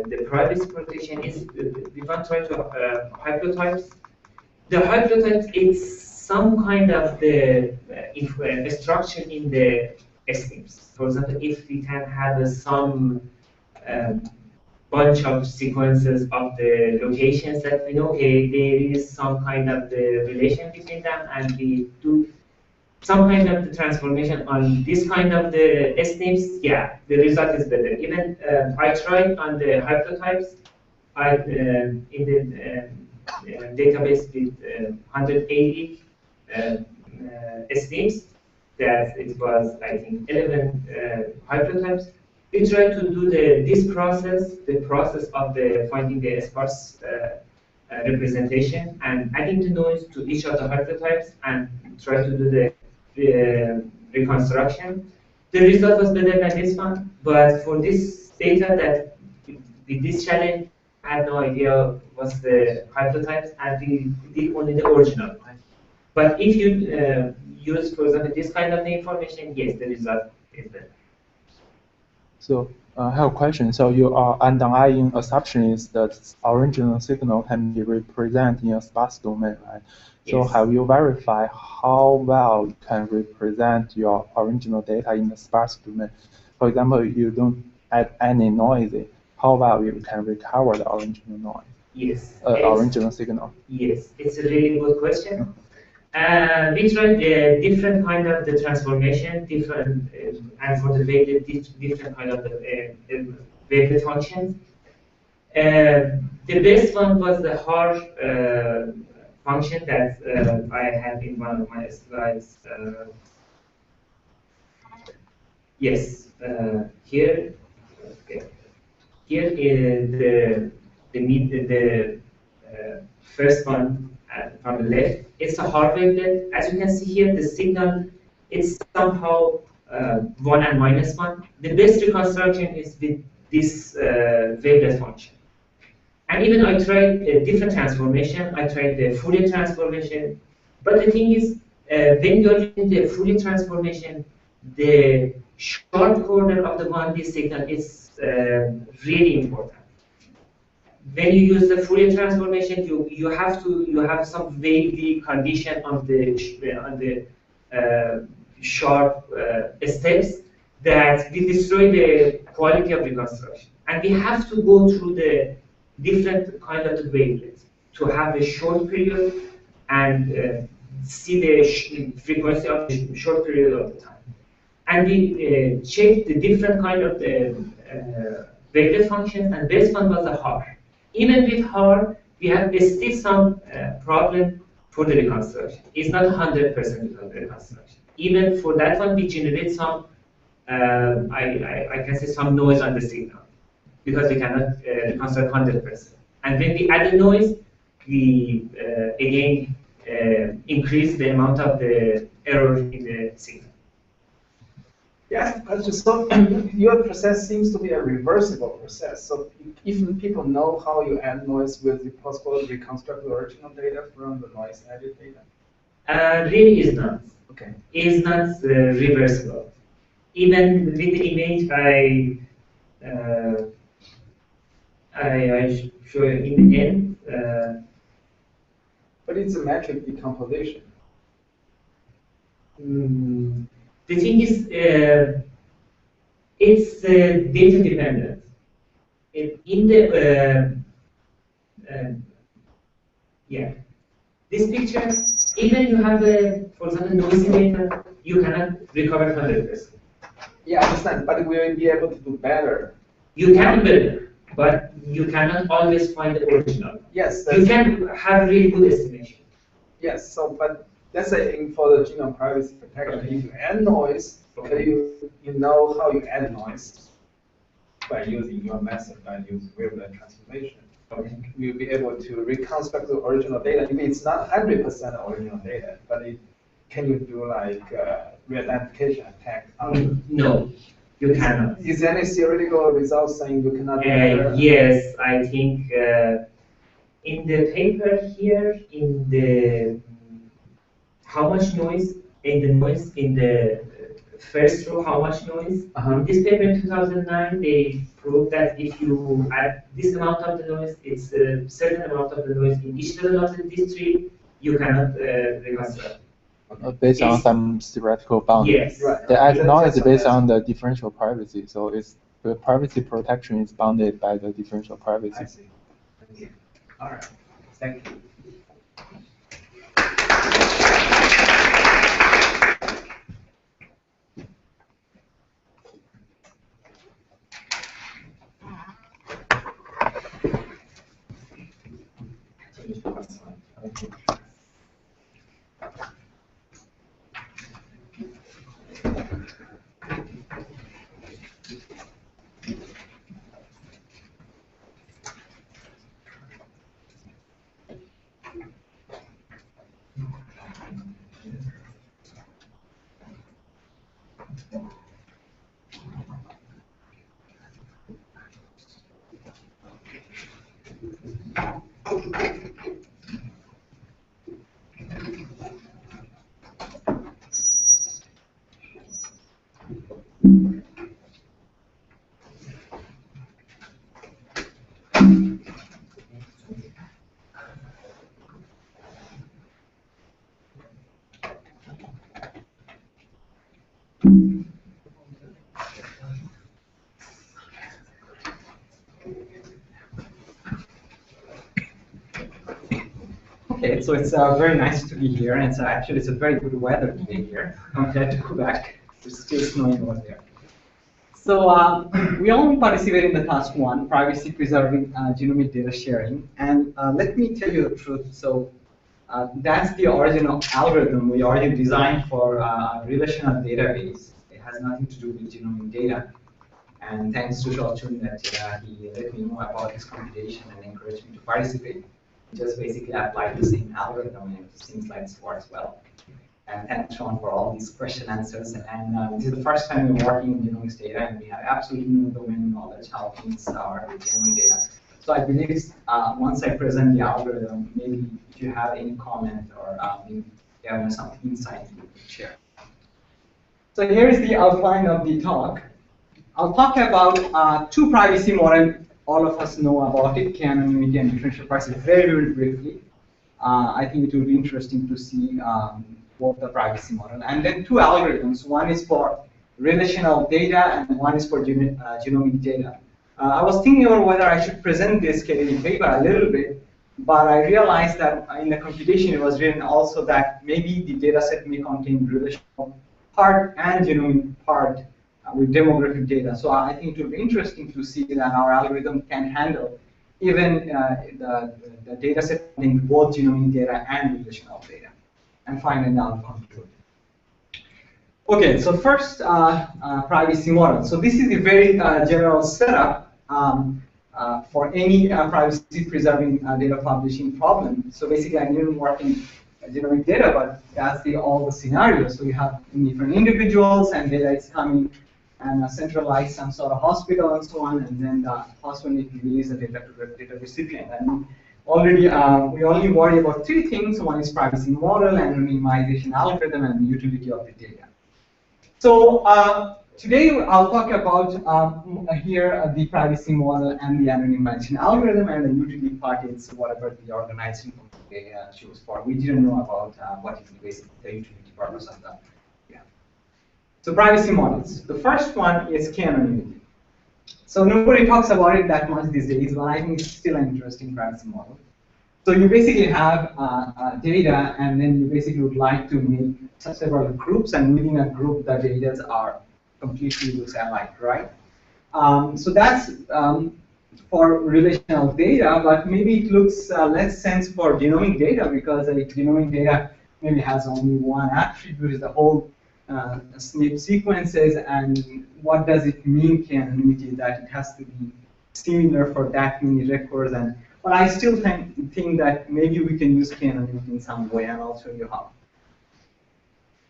the privacy protection is we want to try to haplotypes. The haplotypes is some kind of the structure in the estimates. For example, if we can have some bunch of sequences of the locations that we know, okay, there is some kind of the relation between them, and we do some kind of the transformation on this kind of the SNPs, yeah, the result is better. Even I tried on the haplotypes, in the database with 180 SNPs, that it was, I think, 11 haplotypes. We tried to do this process, the process of the finding the sparse representation and adding the noise to each of the haplotypes and try to do the reconstruction. The result was better than this one, but for this data that with this challenge, I had no idea what's the haplotypes, and we did only the original one. But if you use, for example, this kind of information, yes, the result is better. So I have a question. So your underlying assumption is that original signal can be represented in a sparse domain, right? So Yes. have you verified how well you can represent your original data in the sparse domain? For example, you don't add any noise, how well you can recover the original noise? Yes. Original signal. Yes, it's a really good question. We tried different kind of the transformation, different, and for the wavelet, different kind of the wavelet functions. The best one was the Haar function that I had in one of my slides. Yes, here. Okay. Here is the first one from the left. It's a Haar wavelet. As you can see here, the signal is somehow 1 and -1. The best reconstruction is with this wavelet function. And even I tried a different transformation. I tried the Fourier transformation. But the thing is, when you're using the Fourier transformation, the short corner of the 1D signal is really important. When you use the Fourier transformation, you have some wavy condition on the sharp steps that will destroy the quality of reconstruction. And we have to go through the different kind of the wavelets to have a short period and see the frequency of the short period of the time. And we checked the different kind of the wavelet functions, and best one was the Haar. Even with Haar, we have still some problem for the reconstruction. It's not 100% of the reconstruction. Even for that one, we generate some, I can say some noise on the signal, because we cannot reconstruct 100%. And when we add the noise, we again increase the amount of the error in the signal. Yeah, so your process seems to be a reversible process. So if people know how you add noise, will it possible to reconstruct the original data from the noise added data? Really is not. Okay. Is not reversible. Even with the image I show you in the end. But it's a metric decomposition. The thing is, it's data dependent. In the yeah, this picture, even you have for example, noisy data, you cannot recover 100%. Yeah, I understand. But we will be able to do better. You can do better, but you cannot always find the original. Yes. You can have really good estimation. Yes. So, but let's say for the genome privacy protection, if you add noise, you know how you add noise by using your method, by using wavelet transformation. You'll be able to reconstruct the original data. If it's not 100% original data, but can you do like re-identification attack? No, you cannot. Is there any theoretical results saying you cannot do better? Yes, I think in the paper here, in the how much noise in the first row, how much noise. In this paper in 2009, they proved that if you add this amount of the noise, it's a certain amount of the noise in each level of the district, you cannot reconstruct. Based on some theoretical boundary. Yes. Right. The add noise is based on the differential privacy, so the privacy protection is bounded by the differential privacy. I see. Thank you. All right. Thank you. Okay, so it's very nice to be here, and so actually it's a very good weather today here compared to Quebec. It's still snowing over there. So we only participate in the task 1, privacy preserving genomic data sharing, and let me tell you the truth. So that's the original algorithm we already designed for a relational database. It has nothing to do with genomic data. And thanks to Shortun that he let me know about this computation and encouraged me to participate. Just basically applied the same algorithm, and it seems like it works well. And thanks, Sean, for all these question answers. And this is the first time we're working in genomics data, and we have absolutely no domain knowledge how things are with genomic data. So I believe once I present the algorithm, maybe if you have any comment or maybe you have some insight you can share. So here is the outline of the talk. I'll talk about 2 privacy models. All of us know about it, K-anonymity and differential privacy, very, very briefly. I think it will be interesting to see both the privacy model. And then 2 algorithms. One is for relational data, and one is for genomic data. I was thinking about whether I should present this KDP paper a little bit, but I realized that in the computation it was written also that maybe the data set may contain relational part and genomic part with demographic data. So I think it will be interesting to see that our algorithm can handle even the data set containing both genomic data and relational data. And finally, I'll conclude. Okay, so first, privacy model. So this is a very general setup for any privacy-preserving data publishing problem. So basically, I didn't work in genomic data, but that's all the scenarios. So you have different individuals, and data is coming and centralize some sort of hospital and so on, and then the hospital needs to release the data to the data recipient. And already, we only worry about 3 things. One is privacy model, anonymization algorithm, and the utility of the data. So today I'll talk about here the privacy model and the anonymization algorithm, and the utility part is whatever the organization choose for. We didn't know about what is the utility purpose of that. So privacy models. The first one is K-anonymity. So nobody talks about it that much these days, but I think it's still an interesting privacy model. So you basically have data, and then you basically would like to make several groups, and within a group, the data are completely looks alike, right? So that's for relational data, but maybe it looks less sense for genomic data, because genomic data maybe has only one attribute, is the whole SNP sequences, and what does it mean, K-anonymity, that it has to be similar for that many records. And but I still think that maybe we can use K-anonymity in some way, and I'll show you how.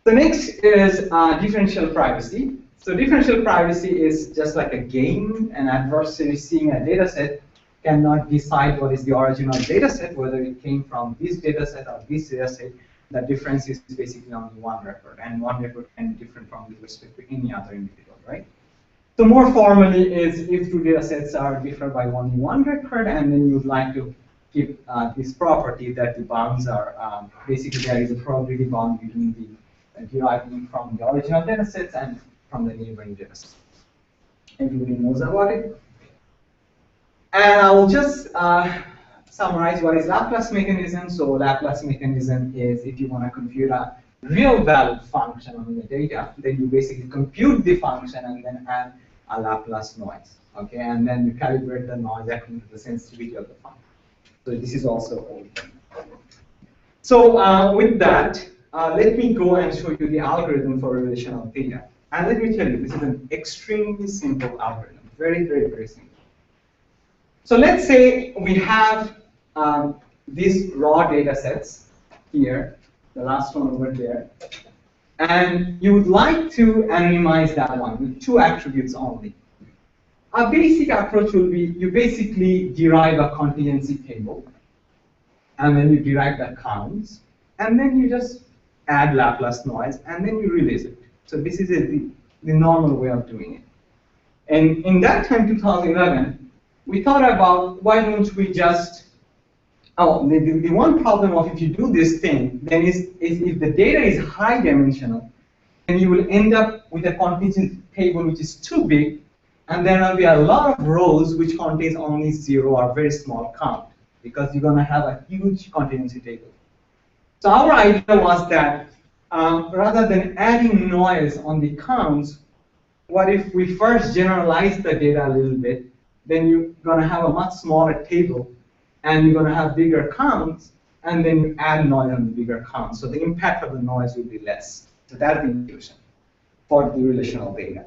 The next is differential privacy. So differential privacy is just like a game. An adversary seeing a data set cannot decide what is the original data set, whether it came from this data set or this data set. The difference is basically only one record, and one record can be different from with respect to any other individual, right? So more formally is if 2 data sets are different by only one record, and then you'd like to keep this property that the bounds are basically there is a probability bound between the deriving from the original data sets and from the neighboring data sets. Everybody knows about it. And I will just summarize what is Laplace mechanism. So Laplace mechanism is if you want to compute a real valid function on the data, then you basically compute the function and then add a Laplace noise. Okay, and then you calibrate the noise according to the sensitivity of the function. So this is also open. So with that, let me go and show you the algorithm for relational data. And let me tell you, this is an extremely simple algorithm. Very, very, very simple. So let's say we have these raw data sets here, the last one over there, and you would like to anonymize that one with 2 attributes only. A basic approach will be you basically derive a contingency table, and then you derive the counts, and then you just add Laplace noise, and then you release it. So this is the normal way of doing it. And in that time, 2011, we thought about why don't we just, the one problem of if you do this thing, then is if the data is high dimensional, then you will end up with a contingency table which is too big, and there will be a lot of rows which contains only 0 or very small count, because you're going to have a huge contingency table. So our idea was that rather than adding noise on the counts, what if we first generalize the data a little bit, then you're going to have a much smaller table, and you're going to have bigger counts, and then you add noise on the bigger counts. So the impact of the noise will be less. So that's the intuition for the relational data.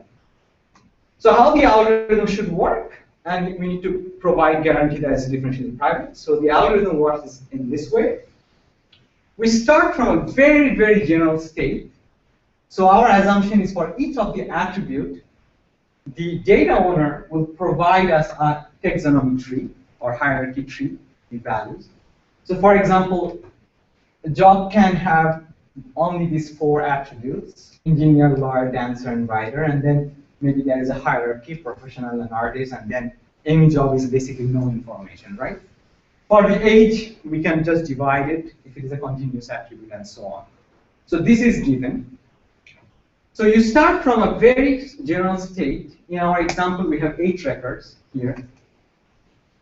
So how the algorithm should work, and we need to provide guarantee that it's differentially private. So the algorithm works in this way. We start from a very, very general state. So our assumption is for each of the attribute, the data owner will provide us a taxonomy tree or hierarchy tree, the values. So for example, a job can have only these 4 attributes: engineer, lawyer, dancer, and writer, and then maybe there is a hierarchy, professional and artist, and then any job is basically no information, right? For the age, we can just divide it if it is a continuous attribute and so on. So this is given. So you start from a very general state. In our example, we have 8 records here.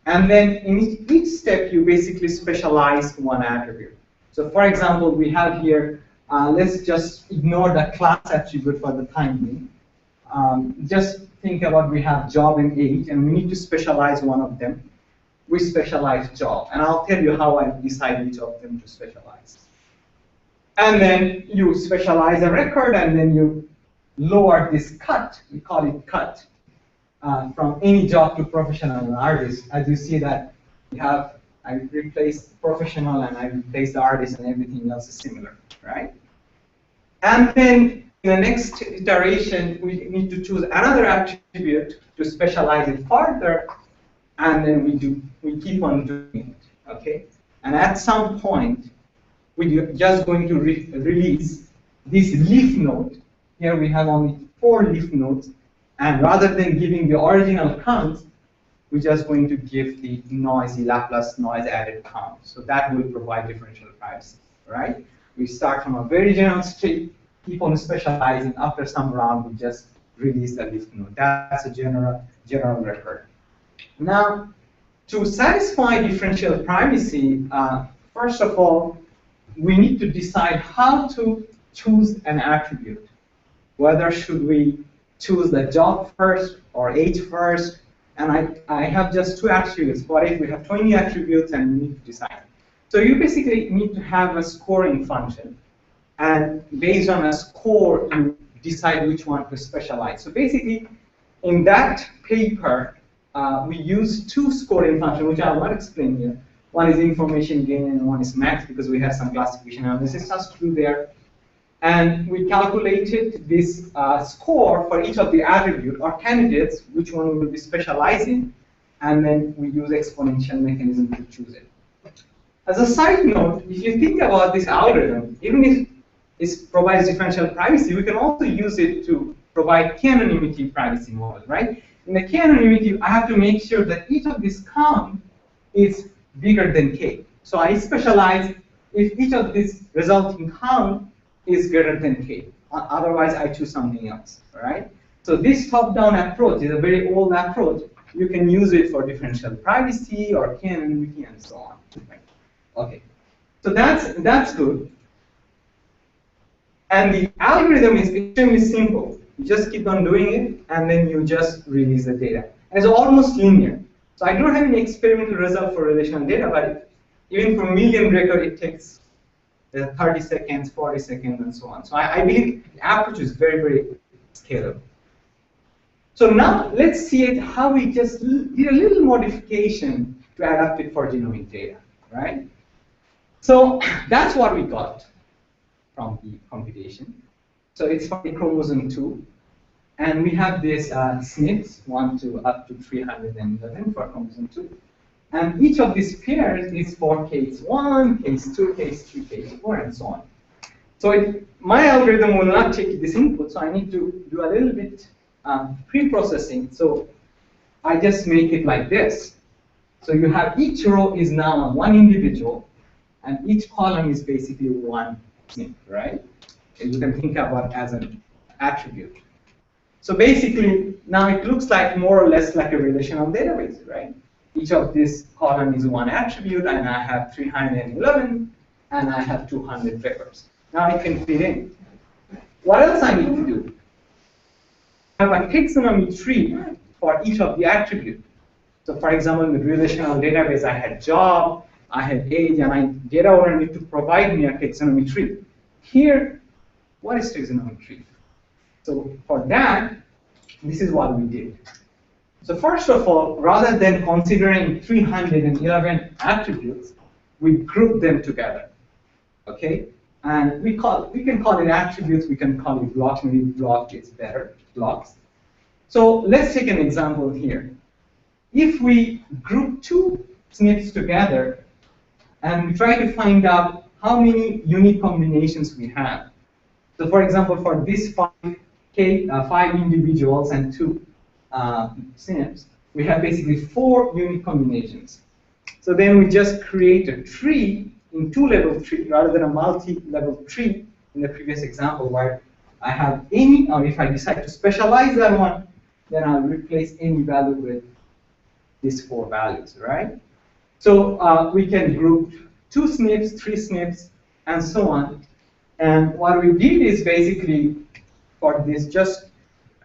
And then in each step, you basically specialize one attribute. So for example, we have here, let's just ignore the class attribute for the time being. Just think about we have job and age, and we need to specialize one of them. We specialize job, and I'll tell you how I decide which of them to specialize. And then you specialize a record, and then you lower this cut, we call it cut, from any job to professional and artist. As you see that we have, I replaced professional and I replaced the artist, and everything else is similar, right? And then in the next iteration, we need to choose another attribute to specialize it further, and then we keep on doing it, okay? And at some point, we're just going to release this leaf node. Here we have only 4 leaf nodes, and rather than giving the original count, we're just going to give the noisy Laplace noise added count. So that will provide differential privacy, right? We start from a very general state, keep on specializing. After some round, we just release the leaf node. That's a general record. Now, to satisfy differential privacy, first of all, we need to decide how to choose an attribute. Whether should we choose the job first or age first? And I have just 2 attributes. What if we have 20 attributes and we need to decide? So you basically need to have a scoring function. And based on a score, you decide which one to specialize. So basically, in that paper, we use 2 scoring functions, which I will not explain here. One is information gain and one is max, because we have some classification analysis just through there. And we calculated this score for each of the attribute or candidates, which one we will be specializing, and then we use exponential mechanism to choose it. As a side note, if you think about this algorithm, even if it provides differential privacy, we can also use it to provide k-anonymity privacy model, right? In the k-anonymity, I have to make sure that each of these count is bigger than k. So I specialize if each of these resulting count is greater than k. Otherwise, I choose something else, all right? So this top-down approach is a very old approach. You can use it for differential privacy or k-anonymity and so on. Right? Okay, so that's good. And the algorithm is extremely simple. You just keep on doing it, and then you just release the data. And it's almost linear. So I don't have any experimental result for relational data, but even for million record, it takes 30 seconds, 40 seconds, and so on. So I believe the approach is very, very scalable. So now let's see it how we just did a little modification to adapt it for genomic data, right? So that's what we got from the computation. So it's for the chromosome 2. And we have this SNPs, 1 to up to 311 for chromosome 2. And each of these pairs is for case 1, case 2, case 3, case 4, and so on. So my algorithm will not take this input, so I need to do a little bit pre-processing. So I just make it like this. So you have each row is now one individual, and each column is basically one SNP, right? And you can think about it as an attribute. So basically, now it looks like more or less like a relational database, right? Each of this column is one attribute, and I have 311. and I have 200 records. Now I can fit in. What else I need to do? I have a taxonomy tree for each of the attributes. So for example, in the relational database, I had job, I had age, and data owner need to provide me a taxonomy tree. Here, what is taxonomy tree? So for that, this is what we did. So first of all, rather than considering 311 attributes, we grouped them together. Okay? And we can call it attributes, we can call it blocks, maybe block is better, blocks. So let's take an example here. If we group two SNPs together and we try to find out how many unique combinations we have. So for example, for this 5 individuals and 2 SNPs, we have basically 4 unique combinations. So then we just create a tree in 2-level tree rather than a multi-level tree in the previous example where I have any, or if I decide to specialize that one, then I'll replace any value with these 4 values, right? So we can group 2 SNPs, 3 SNPs, and so on. And what we did is basically, for this just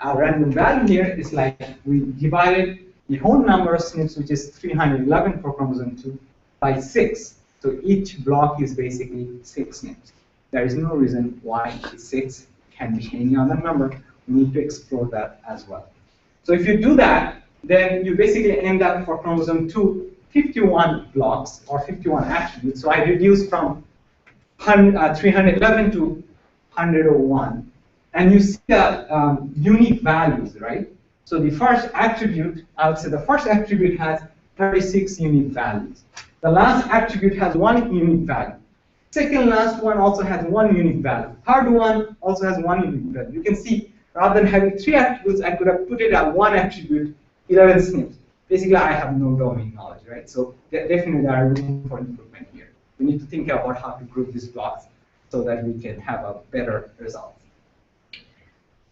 a random value here, is like we divided the whole number of SNPs, which is 311 for chromosome 2, by 6. So each block is basically 6 SNPs. There is no reason why it's 6. Can be any other number. We need to explore that as well. So if you do that, then you basically end up for chromosome 2, 51 blocks or 51 attributes. So I reduced from 311 to 101. And you see the unique values, right? So the first attribute, I would say the first attribute has 36 unique values. The last attribute has 1 unique value. Second last one also has 1 unique value. Third one also has 1 unique value. You can see, rather than having 3 attributes, I could have put it at 1 attribute, 11 SNPs. Basically, I have no domain knowledge, right? So definitely there are room for improvement here. We need to think about how to group these blocks so that we can have a better result.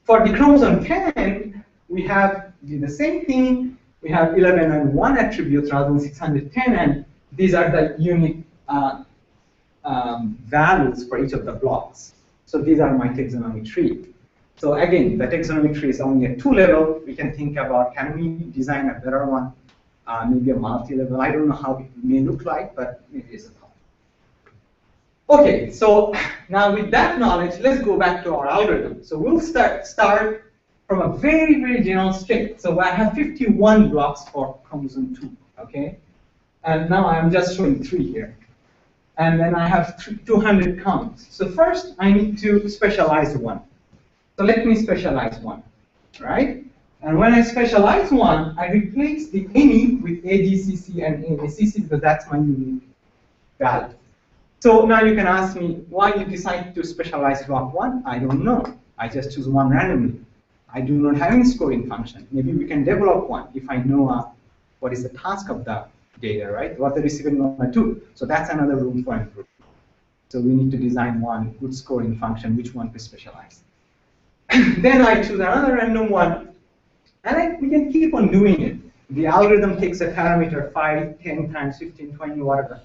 For the chromosome 10, we have the same thing. We have 11 and 1 attributes rather than 610, and these are the unique values for each of the blocks. So these are my taxonomy tree. So again, the taxonomy tree is only at 2 level. We can think about, can we design a better one? Maybe a multi-level. I don't know how it may look like, but maybe it's a thought. Okay, so now with that knowledge, let's go back to our algorithm. So we'll start from a very, very general state. So I have 51 blocks for chromosome 2, okay? And now I'm just showing 3 here. And then I have 200 counts. So first, I need to specialize one. So let me specialize one, right? And when I specialize one, I replace the any with AGCC and AACC because that's my unique value. So now you can ask me why you decide to specialize block 1. I don't know. I just choose one randomly. I do not have any scoring function. Maybe we can develop one if I know what is the task of the data, right? What the receiver going to do. So that's another room for improvement. So we need to design one good scoring function, which one to specialize. Then I choose another random one, and we can keep on doing it. The algorithm takes a parameter 5, 10 times 15, 20, whatever.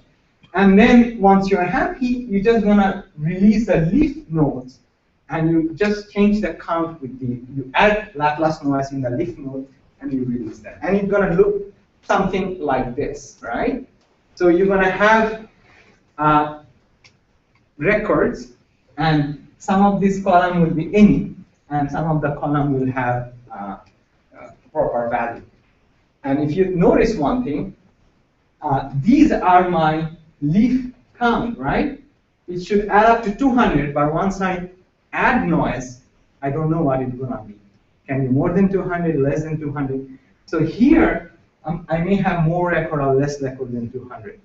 And then once you're happy, you're just going to release the leaf nodes, and you just change the count with you add Laplace noise in the leaf node, and you release that. And it's going to look something like this, right? So you're going to have records, and some of this column will be any, and some of the column will have proper value. And if you notice one thing, these are my leaf count, right? It should add up to 200, but once I add noise, I don't know what it's going to be. Can be more than 200, less than 200. So here, I may have more record or less record than 200,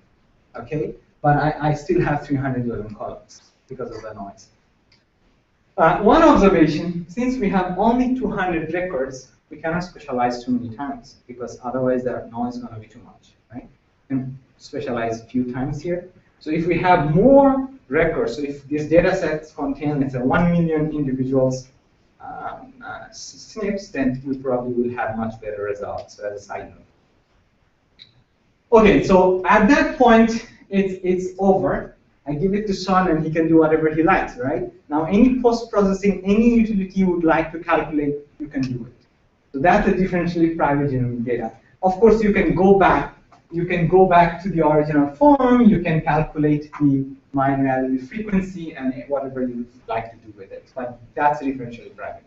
okay? But I still have 311 columns because of the noise. One observation, since we have only 200 records, we cannot specialize too many times because otherwise the noise is going to be too much, right? And specialize a few times here. So if we have more records, so if this data set contains, let's say, 1 million individuals SNPs, then we probably will have much better results as a side note. Okay, so at that point, it's over. I give it to Sean and he can do whatever he likes, right? Now any post-processing, any utility you would like to calculate, you can do it. So that's the differentially private genomic data. Of course, you can go back to the original form, you can calculate the minor allele frequency and whatever you would like to do with it. But that's differentially private.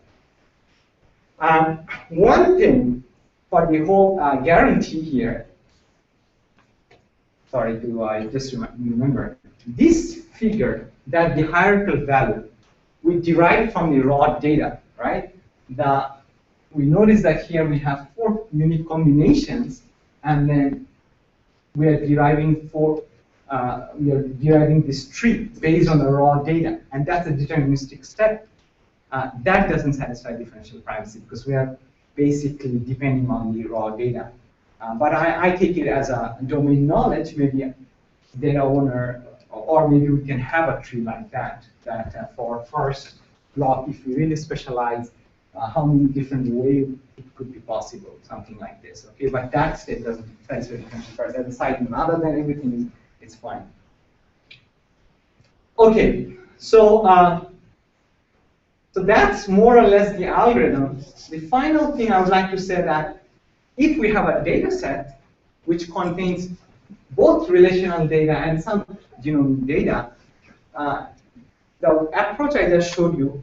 One thing for the whole guarantee here, sorry, do I just remember, this figure that the hierarchical value we derive from the raw data, right? We notice that here we have 4 unique combinations, and then we are deriving this tree based on the raw data, and that's a deterministic step. That doesn't satisfy differential privacy because we are basically depending on the raw data. But I take it as a domain knowledge, maybe a data owner, or maybe we can have a tree like that for first block, if we really specialize, how many different ways it could be possible, something like this. Okay, but that state doesn't satisfy differential privacy. As a side note, other than everything, it's fine. Okay, so that's more or less the algorithm. The final thing I would like to say that if we have a data set which contains both relational data and some genomic data, the approach I just showed you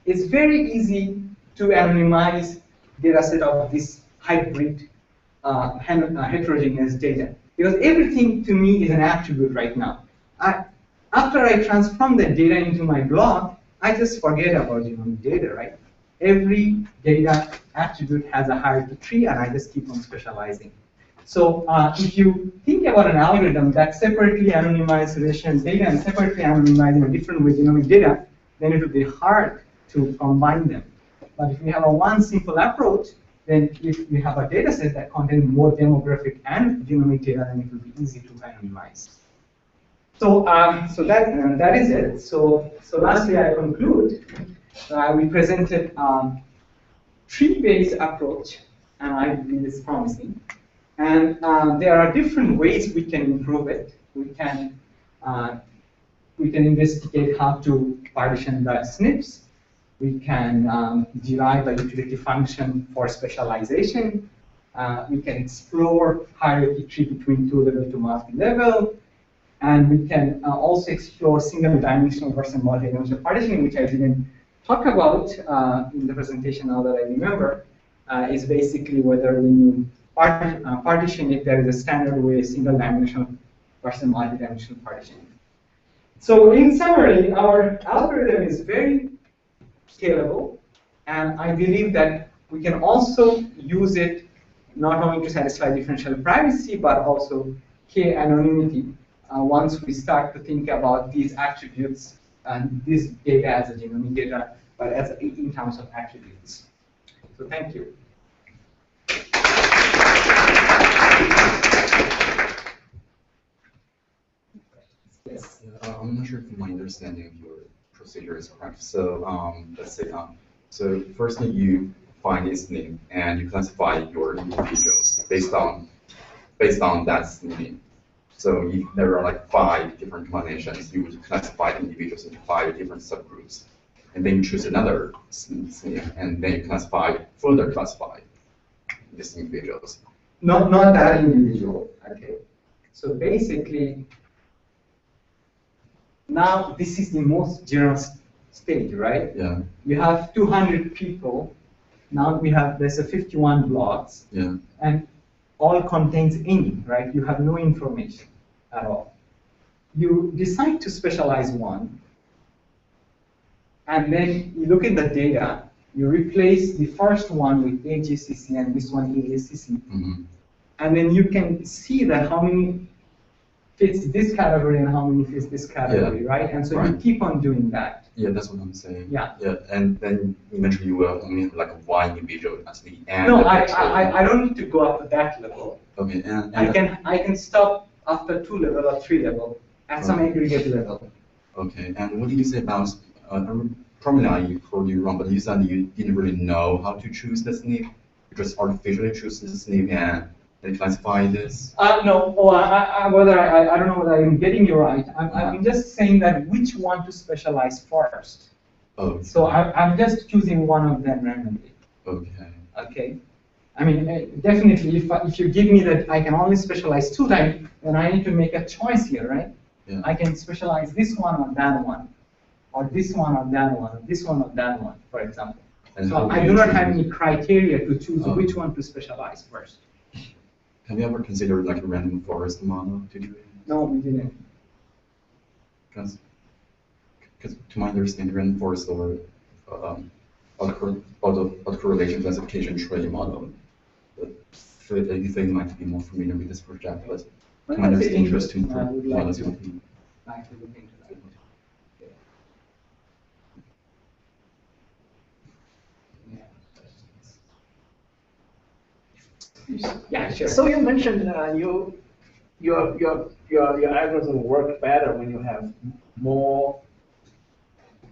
is very easy to anonymize data set of this hybrid heterogeneous data. Because everything to me is an attribute right now. After I transform the data into my block, I just forget about genomic data, right? Every data attribute has a hierarchy tree, and I just keep on specializing. So if you think about an algorithm that separately anonymizes relational data and separately anonymizes in a different way genomic data, then it will be hard to combine them. But if we have a one simple approach, then if we have a data set that contains more demographic and genomic data, then it will be easy to anonymize. So, that is it. So lastly, I conclude. We presented tree-based approach, and I believe it's promising. And there are different ways we can improve it. We can investigate how to partition the SNPs. We can derive a utility function for specialization. We can explore hierarchy tree between 2-level to multi-level. And we can also explore single-dimensional versus multi-dimensional partitioning, which I didn't talk about in the presentation now that I remember, is basically whether when you partition it, there is a standard way single-dimensional versus multi-dimensional partitioning. So in summary, our algorithm is very scalable, and I believe that we can also use it not only to satisfy differential privacy, but also k-anonymity once we start to think about these attributes and this data as a genomic data, but as in terms of attributes. So thank you. Yes. I'm not sure if my understanding of your procedure is correct. So let's say, so firstly you find its name and you classify your individuals based on that name. So if there are like 5 different combinations, you would classify the individuals into 5 different subgroups. And then you choose another SNP, and then you further classify these individuals. Not that individual. Okay. So basically, now this is the most general stage, right? Yeah. You have 200 people. Now there's a 51 blocks. Yeah. And all contains any, right? You have no information at all. You decide to specialize one, and then you look at the data, you replace the first one with AGCC and this one AACC, and then you can see that how many fits this category and how many fits this category, right? And so you keep on doing that. Yeah, that's what I'm saying. Yeah. Yeah, and then you mentioned you will only have like one individual at the end. No, I don't need to go up to that level. Okay, and I can stop after 2 level or 3 level at some aggregate level. Okay, and what did you say about? Probably I heard you wrong, but you said you didn't really know how to choose the SNP. You just artificially choose the SNP, and They classify this. No, I don't know whether I'm getting you right. I'm just saying that which one to specialize first. Oh. So I'm just choosing one of them randomly. Okay. Okay. I mean, definitely, if you give me that I can only specialize 2 times, then I need to make a choice here, right? Yeah. I can specialize this one or that one, or this one or that one, or this one or that one, for example. And so I do do you not choose? have any criteria to choose which one to specialize first. Have you ever considered like a random forest model to do it? No, we didn't. Because to my understanding, random forest or autocorrelation classification tree model. But I think you might be more familiar with this project, but to my understanding, interesting models would be. Like to look into that. Yeah, sure. So you mentioned your algorithm work better when you have more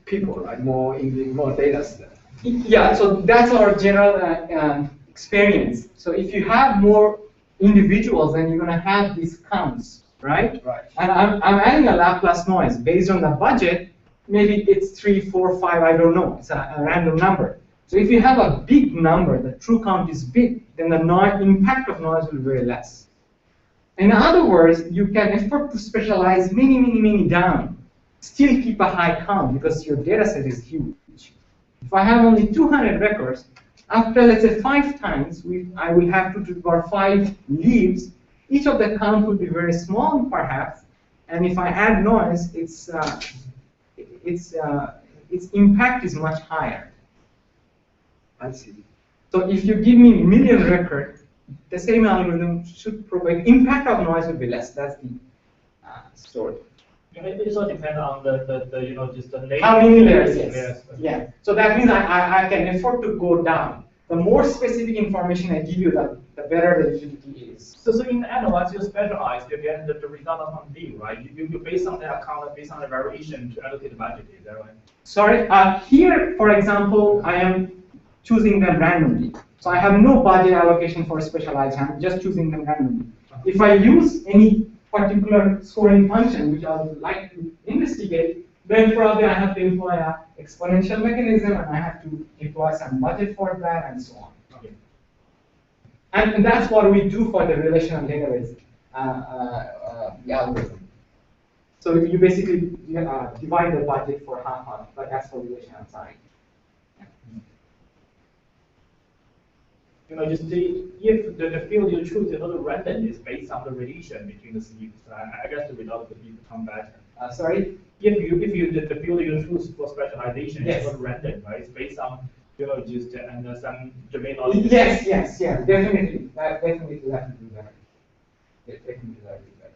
people, right? More data set. Yeah, so that's our general experience. So if you have more individuals, then you're going to have these counts, right? Right. And I'm adding a Laplace noise based on the budget. Maybe it's 3, 4, 5, I don't know. It's a random number. So if you have a big number, the true count is big, then the impact of noise will be very less. In other words, you can afford to specialize many down, still keep a high count because your data set is huge. If I have only 200 records, after let's say 5 times, I will have to do about 5 leaves. Each of the count would be very small, perhaps, and if I add noise, its impact is much higher. I see. So if you give me million record, the same algorithm should provide impact of noise will be less. That's the story. It all depends on the just the nature. How many layers? Yes. Yes. Yeah. So that means I can afford to go down. The more specific information I give you, the better the utility is. So in the end, once you specialize, you get the result on D, right? You base on the account, based on the variation to allocate the budget. Is that right? Sorry. Here, for example, I am choosing them randomly. So I have no budget allocation for specialized. I'm just choosing them randomly. If I use any particular scoring function, which I would like to investigate, then probably I have to employ an exponential mechanism, and I have to deploy some budget for that, and so on. Okay. And that's what we do for the relational database, the algorithm. So you basically divide the budget for half, but that's for relational side. Just if the field you choose is not random, is based on the relation between the sleeves. I guess the result would become better. Sorry? If the field you choose for specialization Yes. is not random, right? It's based on just and some domain knowledge. Yes, definitely. Definitely have to do that. Definitely have to do that.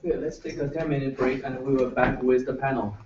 Okay, let's take a 10-minute break and we will back with the panel.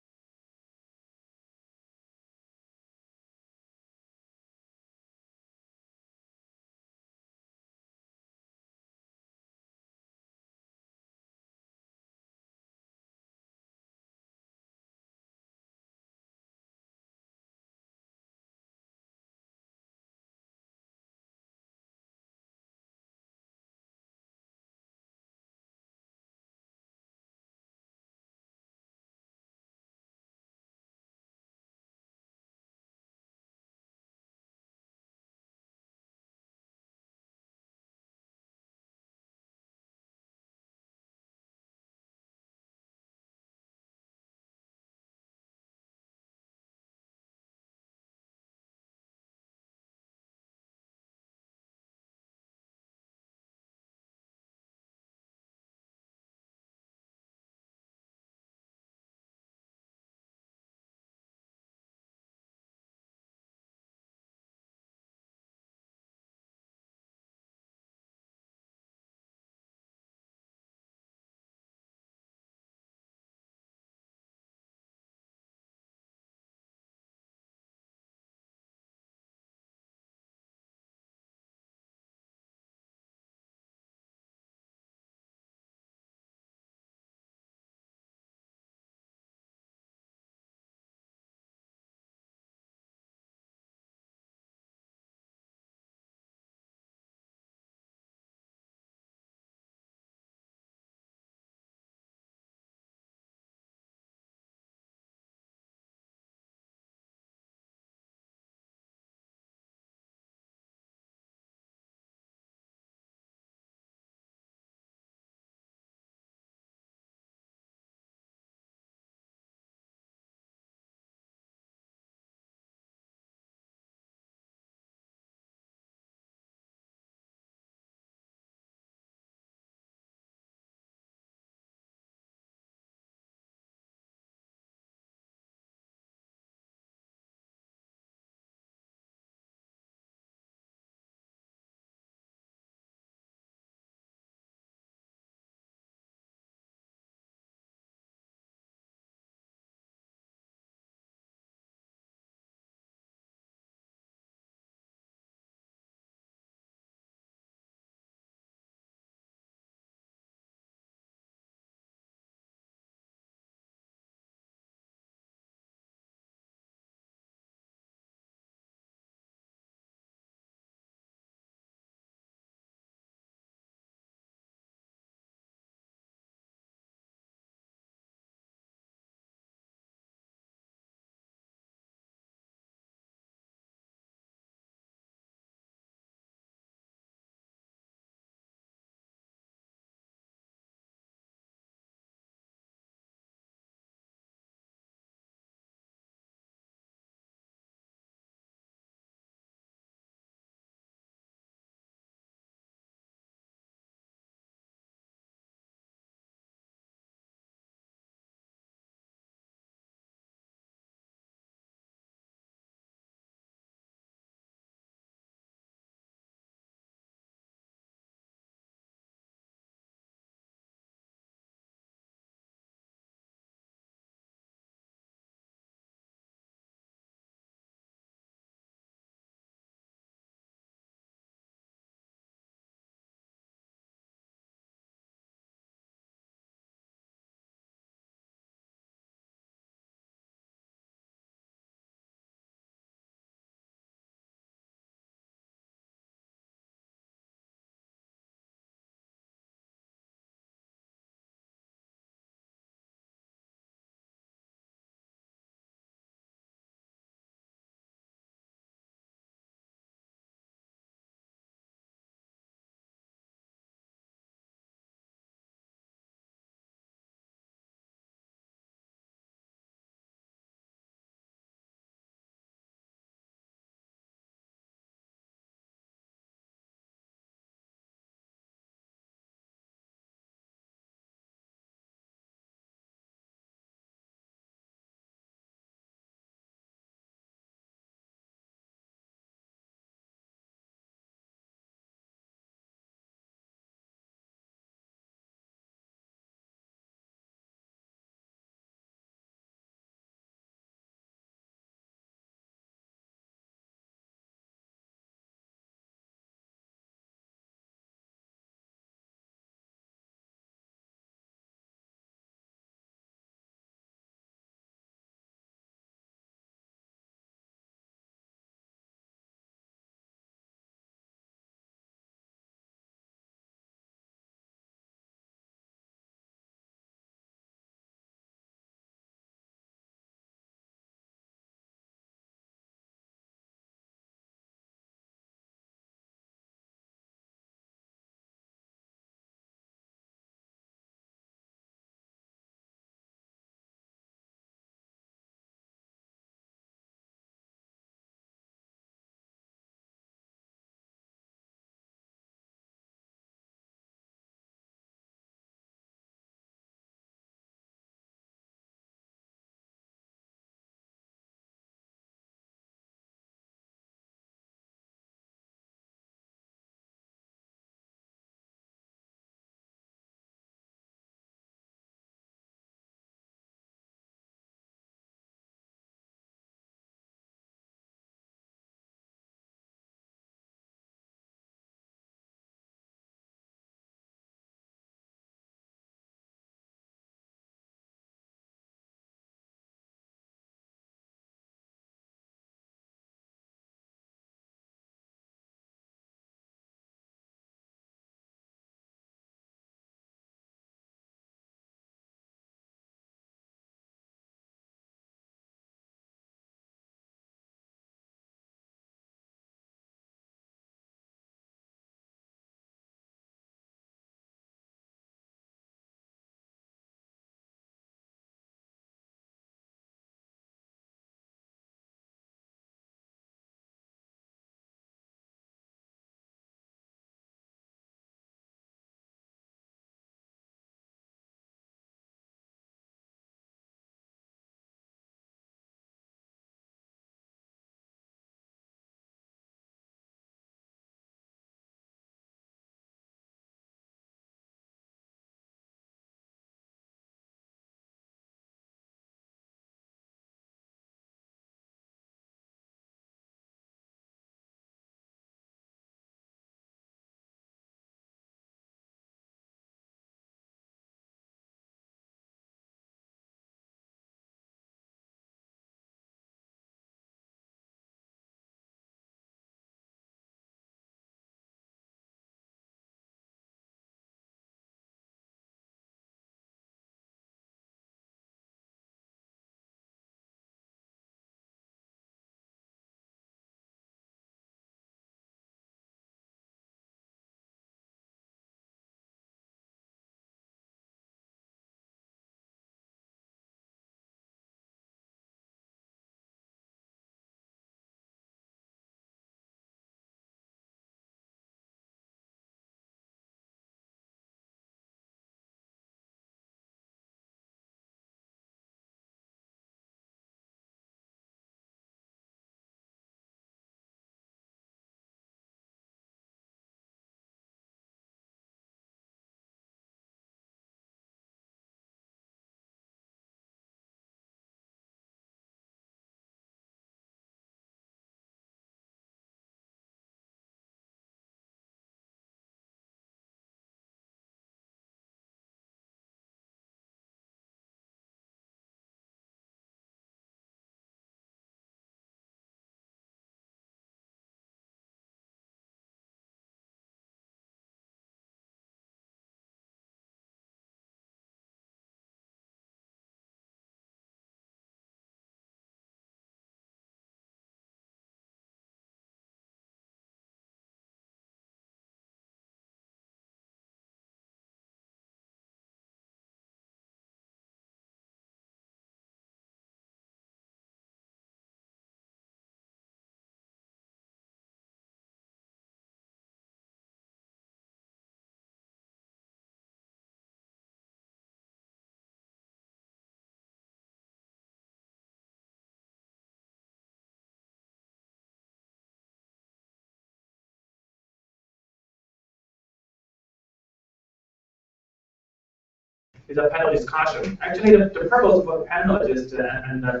is a panel discussion. Actually, the purpose for the panel is the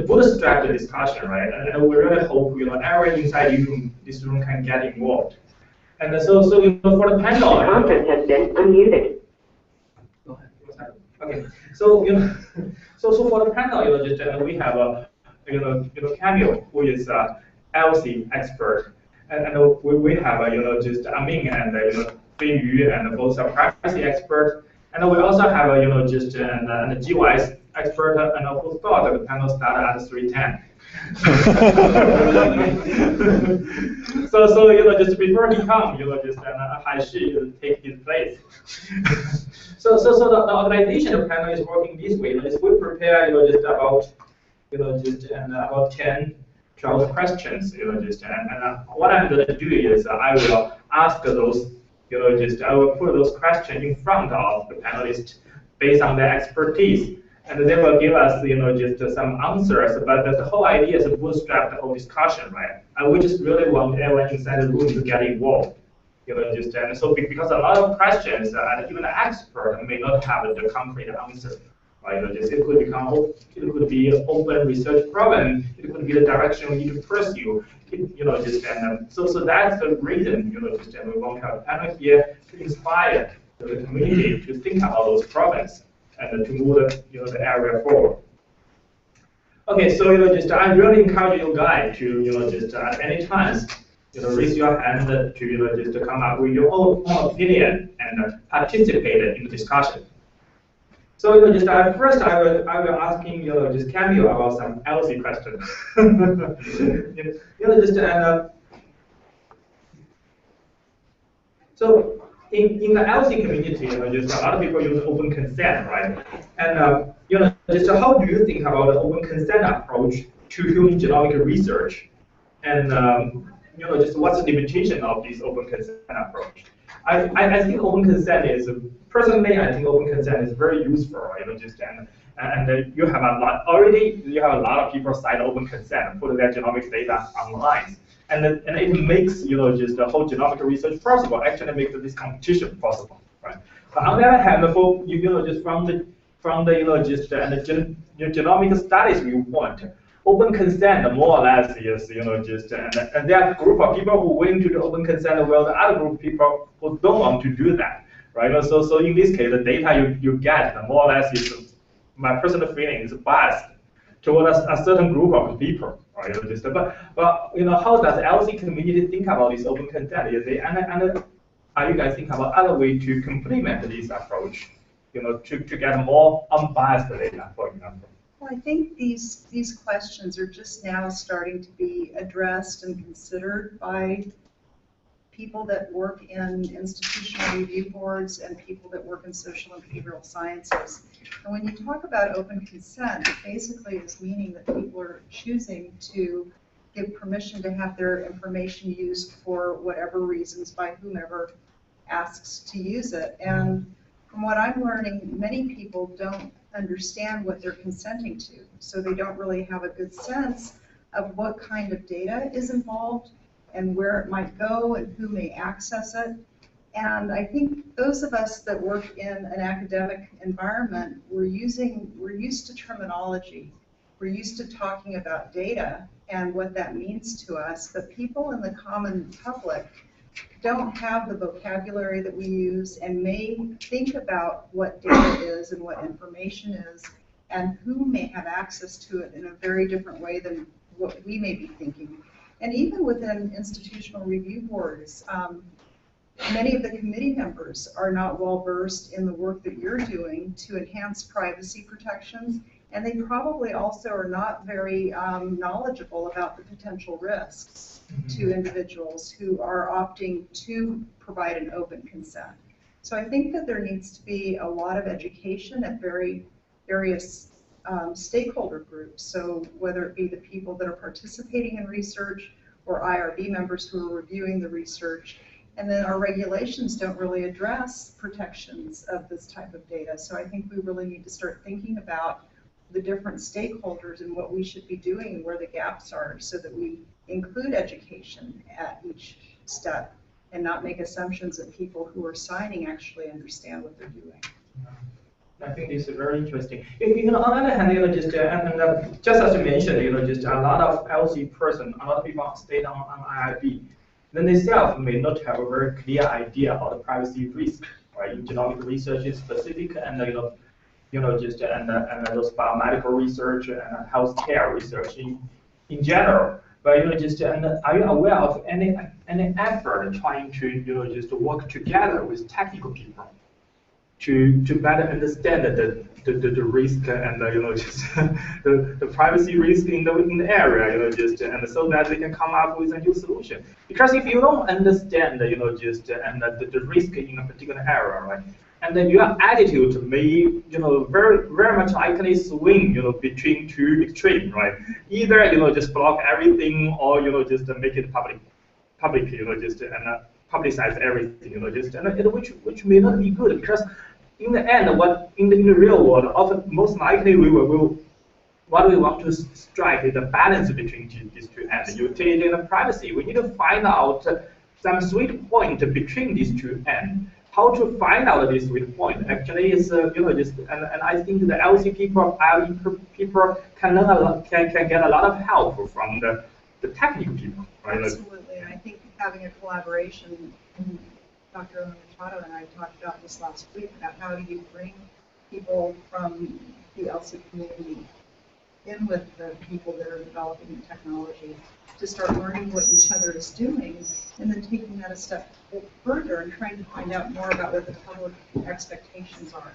bootstrap the discussion, right? And we really hope everyone inside this room can get involved. And so for the panel, Conference has been unmuted. Go ahead. Okay. So so for the panel, we have a Camille, who is a LC expert, and we have Amin and Fei and both are privacy expert, and we also have a GWise expert, and who thought that the panel started at 3:10. so just before he come, Haishi take his place. so the organization of panel is working this way. We prepare about 10, 12 questions. And what I'm going to do is I will ask those I will put those questions in front of the panelists based on their expertise. And they will give us, some answers. But the whole idea is to bootstrap the whole discussion, right? And we just really want everyone inside the room to get involved. And so because a lot of questions, and even the expert may not have the concrete answer, right? It could be an open research problem. It could be the direction we need to pursue. So that's the reason, we want to have a panel here to inspire the community to think about those problems and to move the area forward. Okay, so I really encourage you guys to at any time raise your hand to come up with your own opinion and participate in the discussion. So first I will asking Camille about some LC questions. So in the LC community, a lot of people use open consent, right? And how do you think about the open consent approach to human genomic research? And what's the limitation of this open consent approach? I think open consent is personally, I think open consent is very useful, and you have a lot of people sign open consent and put their genomics data online. And it makes the whole genomic research possible. Actually, makes this competition possible, right? But on the other hand, from the genomic studies we want, open consent more or less is and there are a group of people who went to the open consent, while the other group of people who don't want to do that, right? So in this case, the data you get more or less is, my personal feeling is biased towards a certain group of people. Right? But how does the LC community think about this open consent? And are you guys thinking about other ways to complement this approach, to get more unbiased data, for example? Well, I think these questions are just now starting to be addressed and considered by people that work in institutional review boards and people that work in social and behavioral sciences. And when you talk about open consent, it basically is meaning that people are choosing to give permission to have their information used for whatever reasons by whomever asks to use it. And from what I'm learning, many people don't understand what they're consenting to. So they don't really have a good sense of what kind of data is involved and where it might go and who may access it. And I think those of us that work in an academic environment, we're used to terminology. We're used to talking about data and what that means to us, but people in the common public don't have the vocabulary that we use and may think about what data is and what information is and who may have access to it in a very different way than what we may be thinking. And even within institutional review boards, many of the committee members are not well versed in the work that you're doing to enhance privacy protections, and they probably also are not very knowledgeable about the potential risks to individuals who are opting to provide an open consent. So I think that there needs to be a lot of education at various stakeholder groups. So whether it be the people that are participating in research or IRB members who are reviewing the research. And then our regulations don't really address protections of this type of data. So I think we really need to start thinking about the different stakeholders and what we should be doing and where the gaps are so that we include education at each step and not make assumptions that people who are signing actually understand what they're doing. I think this is very interesting. On the other hand, just as you mentioned, just a lot of LC person, a lot of people stayed on IIB, then themselves may not have a very clear idea about the privacy risk, right? In genomic research in specific, and just those biomedical research and healthcare research in general. But just are you aware of any effort trying to just work together with technical people to better understand the risk and just the privacy risk in the area, just and so that they can come up with a new solution. Because if you don't understand just the risk in a particular area, right, and then your attitude may very much likely swing between two extremes, right? Either just block everything, or just make it public, just publicize everything, just which may not be good, because in the end, what in the real world, often most likely what we want to strike is a balance between these two ends, utility and privacy. We need to find out some sweet point between these two ends. How to find out this sweet point actually is just and I think the LC people, people can learn a lot, can get a lot of help from the technical people, right? Absolutely, and I think having a collaboration. Dr. Machado and I talked about this last week about how do you bring people from the LC community in with the people that are developing the technology to start learning what each other is doing, and then taking that a step further and trying to find out more about what the public expectations are.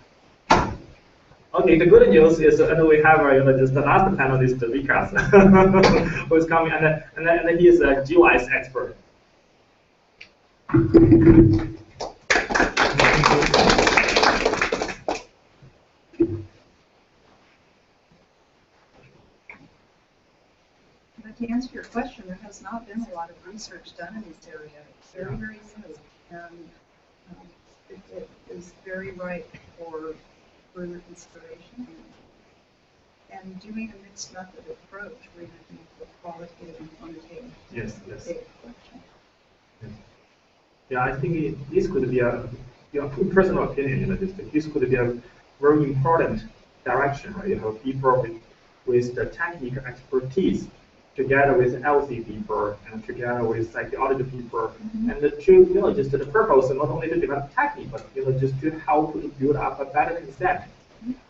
Okay, the good news is, and we have just the last panelist, Vikas, who is coming, and he is a GIS expert. But to answer your question, there has not been a lot of research done in this area. It's very, very new, and it is very ripe for further consideration. And doing a mixed method approach where you can put qualitative and quantitative data collection. Yeah, I think this could be a personal opinion. This could be a very important direction, right? You have people with the technical expertise together with LC people and together with psychology people, and to just the purpose not only to develop technique, but just to help to build up a better consent.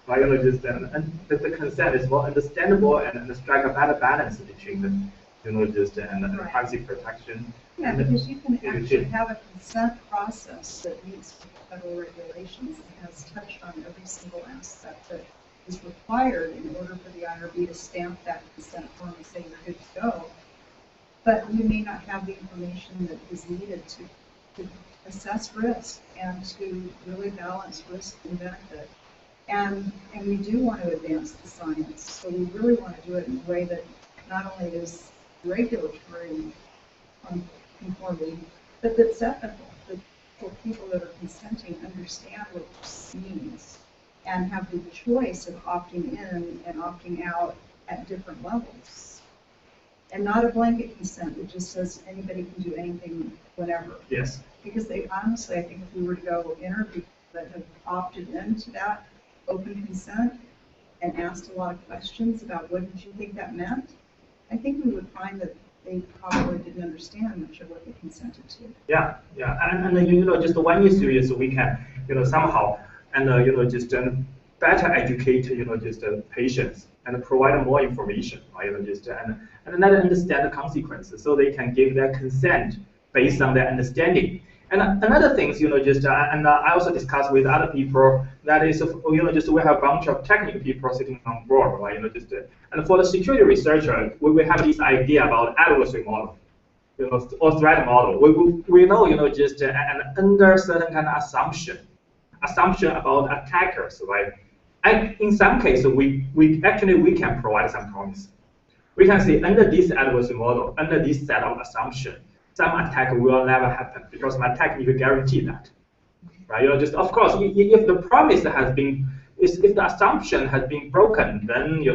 Right? Just and the consent is more understandable and strike a better balance between the just and privacy protection. Yeah, because you can actually have a consent process that meets federal regulations and has touched on every single aspect that is required in order for the IRB to stamp that consent form and say you're good to go. But you may not have the information that is needed to assess risk and to really balance risk and benefit. And we do want to advance the science, so we really want to do it in a way that not only is regulatory conformity, but that's ethical, that for people that are consenting understand what this means and have the choice of opting in and opting out at different levels. And not a blanket consent that just says anybody can do anything whenever. Yes. Because they honestly, I think if we were to go interview people that have opted into that open consent and asked a lot of questions about what did you think that meant, I think we would find that they probably didn't understand much of what they consented to. Yeah, and just one issue is we can somehow and just better educate just patients and provide more information, right? Just and let them understand the consequences so they can give their consent based on their understanding. And another thing, just and I also discussed with other people that is, just we have a bunch of technical people sitting on board, right? Just and for the security researcher, we have this idea about adversary model, or threat model. We know, just and under certain kind of assumption about attackers, right? And in some cases, we can provide some promise. We can say under this adversary model, under this set of assumption, some attack will never happen because my technique guarantee that, right? Just of course, if the promise has been, if the assumption has been broken, then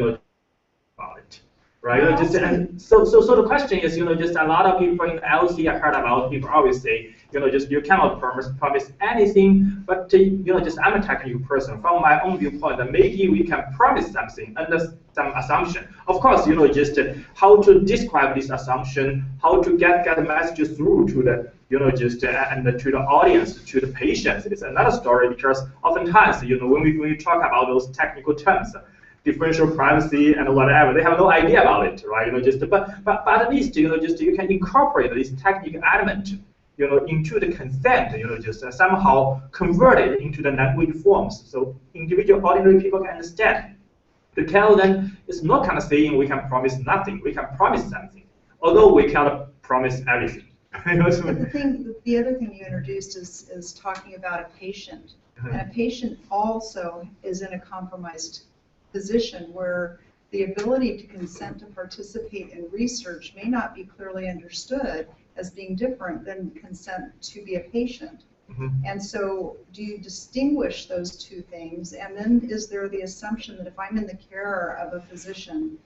about it, right? And so the question is, just a lot of people in LC, I heard about people always say, just you cannot promise anything, but just I'm a technical person. From my own viewpoint, maybe we can promise something under some assumption. Of course, just how to describe this assumption, how to get the message through to the, and to the audience, to the patients. It's another story, because oftentimes, when we talk about those technical terms, differential privacy and whatever, they have no idea about it, right? But at least, just you can incorporate this technical element, into the consent, just somehow convert it into the language forms, so individual ordinary people can understand. To tell them, it's not kind of saying we can promise nothing, we can promise something, although we cannot promise everything. But the other thing you introduced is talking about a patient. And a patient also is in a compromised position where the ability to consent to participate in research may not be clearly understood as being different than consent to be a patient. And so do you distinguish those two things? And then is there the assumption that if I'm in the care of a physician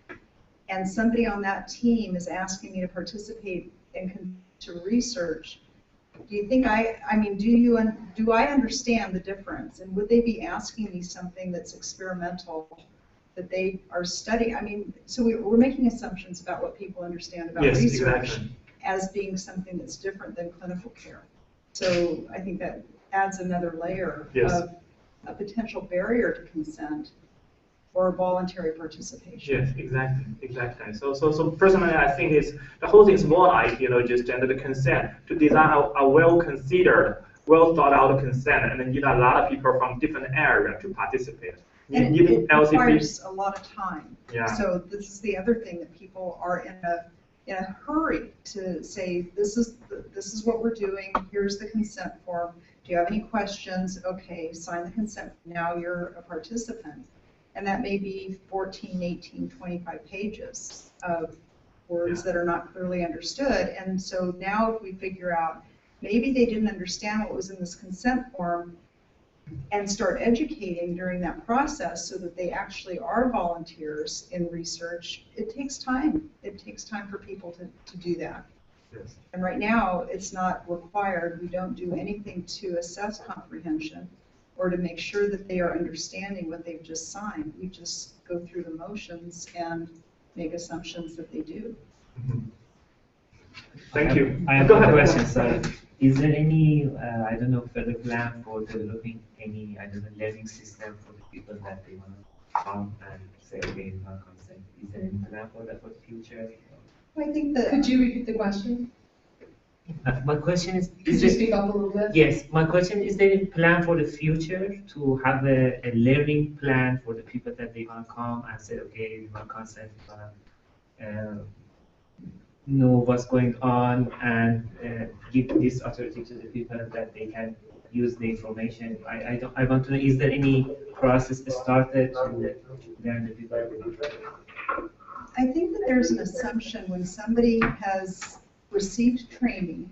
and somebody on that team is asking me to participate in research, do you think do I understand the difference? And would they be asking me something that's experimental that they are studying? So we're making assumptions about what people understand about research as being something that's different than clinical care. So I think that adds another layer of a potential barrier to consent or voluntary participation. Yes, exactly. So personally, I think the whole thing is more like, just under the consent to design a well-considered, well-thought-out consent, and then need a lot of people from different areas to participate. And it requires a lot of time. Yeah. So this is the other thing, that people are in a hurry to say, this is what we're doing, here's the consent form, do you have any questions? Okay, sign the consent, now you're a participant. And that may be 14, 18, 25 pages of words that are not clearly understood. And so now if we figure out, maybe they didn't understand what was in this consent form, and start educating during that process so that they actually are volunteers in research, it takes time. It takes time for people to do that. Yes. And right now, it's not required. We don't do anything to assess comprehension or to make sure that they are understanding what they've just signed. We just go through the motions and make assumptions that they do. Thank you. I have a question, sorry. Is there any, further plan for developing any, learning system for the people that they want to come and say, okay, we want consent? Is there any plan for that for the future? I think that. Could you repeat the question? My question is. Could you speak up a little bit? Yes, my question is: there a plan for the future to have a learning plan for the people that they want to come and say, okay, we want consent, we want to know what's going on and give this authority to the people that they can use the information. I want to know, is there any process started to learn the people? I think that there's an assumption when somebody has received training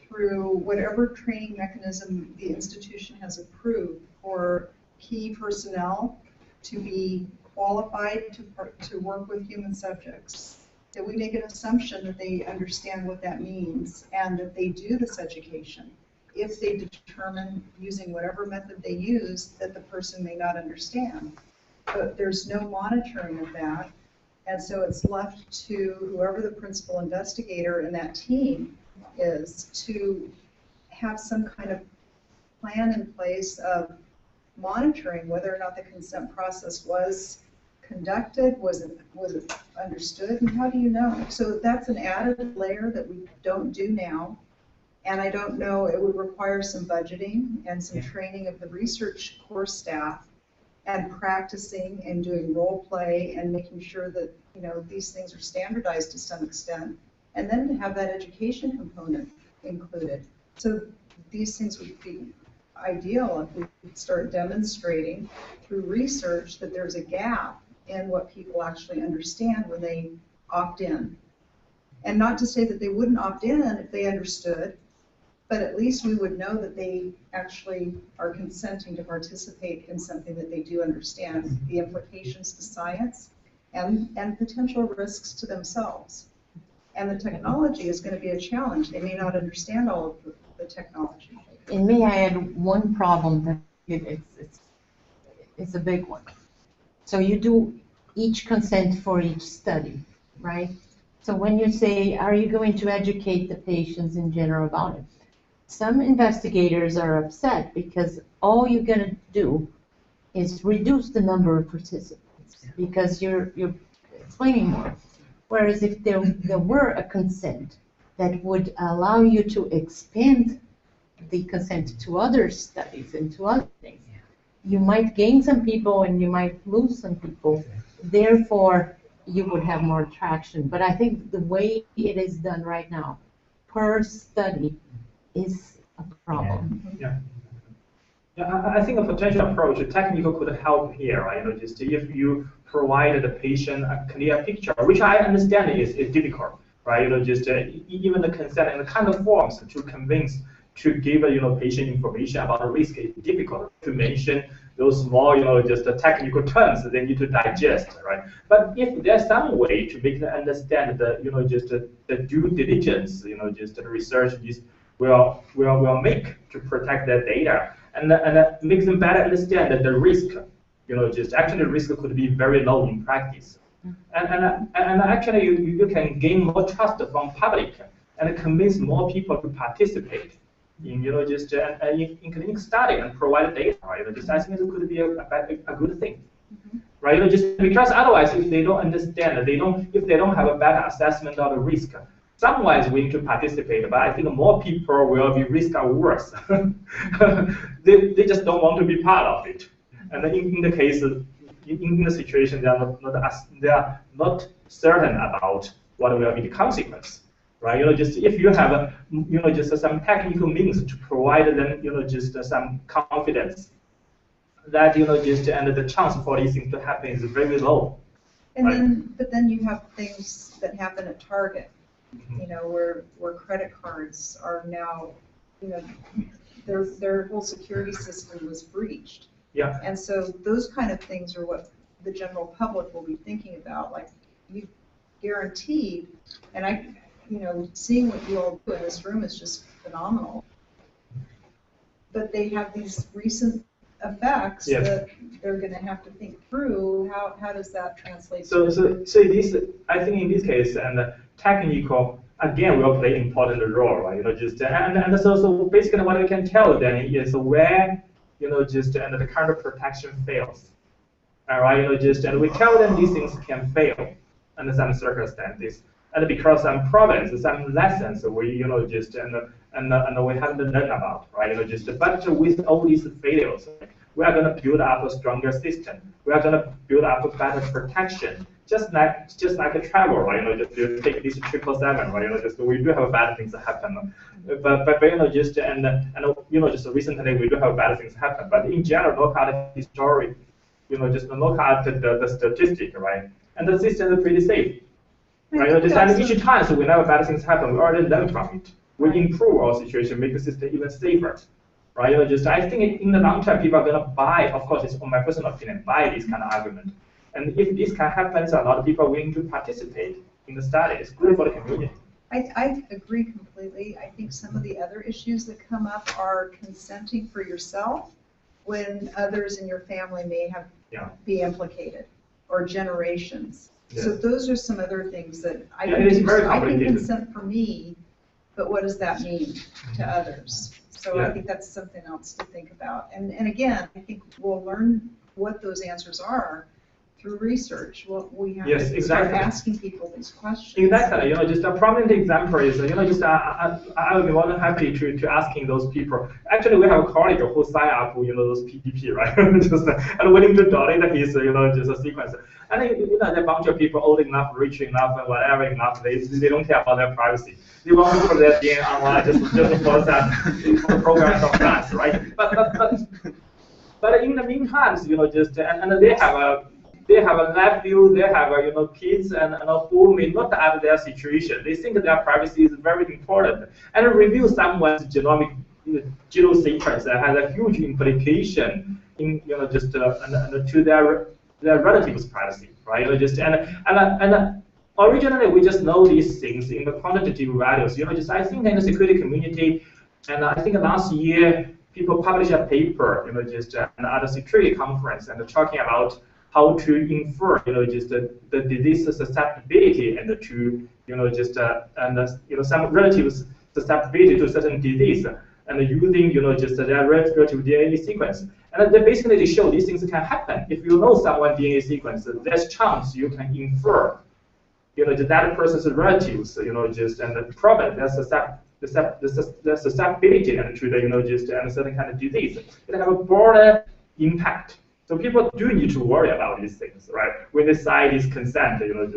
through whatever training mechanism the institution has approved for key personnel to be qualified to work with human subjects, that we make an assumption that they understand what that means and that they do this education. If they determine, using whatever method they use, that the person may not understand. But there's no monitoring of that. And so it's left to whoever the principal investigator in that team is to have some kind of plan in place of monitoring whether or not the consent process was conducted, was it understood, and how do you know? So that's an added layer that we don't do now. And I don't know, it would require some budgeting and some training of the research core staff and practicing and doing role play and making sure that, you know, these things are standardized to some extent, and then to have that education component included. So these things would be ideal if we could start demonstrating through research that there's a gap in what people actually understand when they opt in. And not to say that they wouldn't opt in if they understood, but at least we would know that they actually are consenting to participate in something that they do understand, the implications to science and potential risks to themselves. And the technology is going to be a challenge. They may not understand all of the technology. And may I add one problem that it's a big one. So you do each consent for each study, right? So when you say, are you going to educate the patients in general about it? Some investigators are upset because all you're going to do is reduce the number of participants because you're explaining more. Whereas if there were a consent that would allow you to expand the consent to other studies and to other things, you might gain some people and you might lose some people. Therefore, you would have more traction. But I think the way it is done right now, per study, is a problem. Yeah. Yeah, I think a potential approach, a technical could help here, right? Just if you provide the patient a clear picture, which I understand is difficult, right? Just even the consent and the kind of forms to convince, to give patient information about the risk is difficult. To mention those small, just the technical terms they need to digest, right? But if there's some way to make them understand the, just the due diligence, just the research is will make to protect their data, and makes them better understand that the risk, just actually the risk could be very low in practice, and actually you can gain more trust from public and convince more people to participate in just in clinical study and provide data, right? Just I think it could be a good thing, right? Just because otherwise, if they don't understand, if they don't have a better assessment of the risk, someone is willing to participate, but I think more people will be risk averse. they just don't want to be part of it. And in the case, in the situation, they are not certain about what will be the consequence, right? Just if you have just some technical means to provide them, just some confidence that just and the chance for these things to happen is very low. And right? but then you have things that happen at Target. Where credit cards are now, their whole security system was breached. Yeah. And so those kind of things are what the general public will be thinking about. Like, you guaranteed, and seeing what you all do in this room is just phenomenal. But they have these recent effects that they're going to have to think through. How does that translate? So this, I think in this case, and technical again will play important role, right? Just and so basically what we can tell them is where just and the kind of protection fails. All right, just and we tell them these things can fail under some circumstances, and because some problems, some lessons we just and we haven't learned about, right? But with all these failures, we are going to build up a stronger system. We are going to build up a better protection. Just like a travel, right? Just you take this 777, right? Just we do have bad things happen, but just just recently we do have bad things happen. But in general, look at the history, just look at the statistic, right? And the system is pretty safe, right? And each time so whenever bad things happen, we already learn from it. We improve our situation, make the system even safer. Right? Just I think in the long term, people are going to buy. Of course, it's on my personal opinion, buy this kind of argument. And if this can happen, a lot of people are willing to participate in the study. It's good for the community. I agree completely. I think some of the other issues that come up are consenting for yourself when others in your family may have be implicated, or generations. Yeah. So those are some other things that I can consent for me, but what does that mean to others? So I think that's something else to think about. And again, I think we'll learn what those answers are through research. We have to start asking people these questions. Exactly. Just a prominent example is, just I would be more than happy to asking those people. Actually, we have a colleague who signed up, those PDP, right? And willing to donate his, just a sequence. And a bunch of people old enough, rich enough, and whatever enough, they don't care about their privacy. They want to put their DNA online just for the programs of class, right? But in the meantime, just and they have a nephew, they have kids, and who may not have their situation. They think their privacy is very important, and review someone's genomic genome sequence that has a huge implication in just to their relatives' privacy, right? And originally we just know these things in the quantitative values. Just I think in the security community, and I think last year people published a paper, just at a security conference and talking about how to infer, just the disease susceptibility and to, some relative susceptibility to certain disease, and using, just their relative DNA sequence. And they basically show these things can happen. If you know someone's DNA sequence, there's chance you can infer, that person's relatives, and the problem that's the susceptibility and to the, and a certain kind of disease. It have a broader impact. So people do need to worry about these things, right? When they decide this consent, and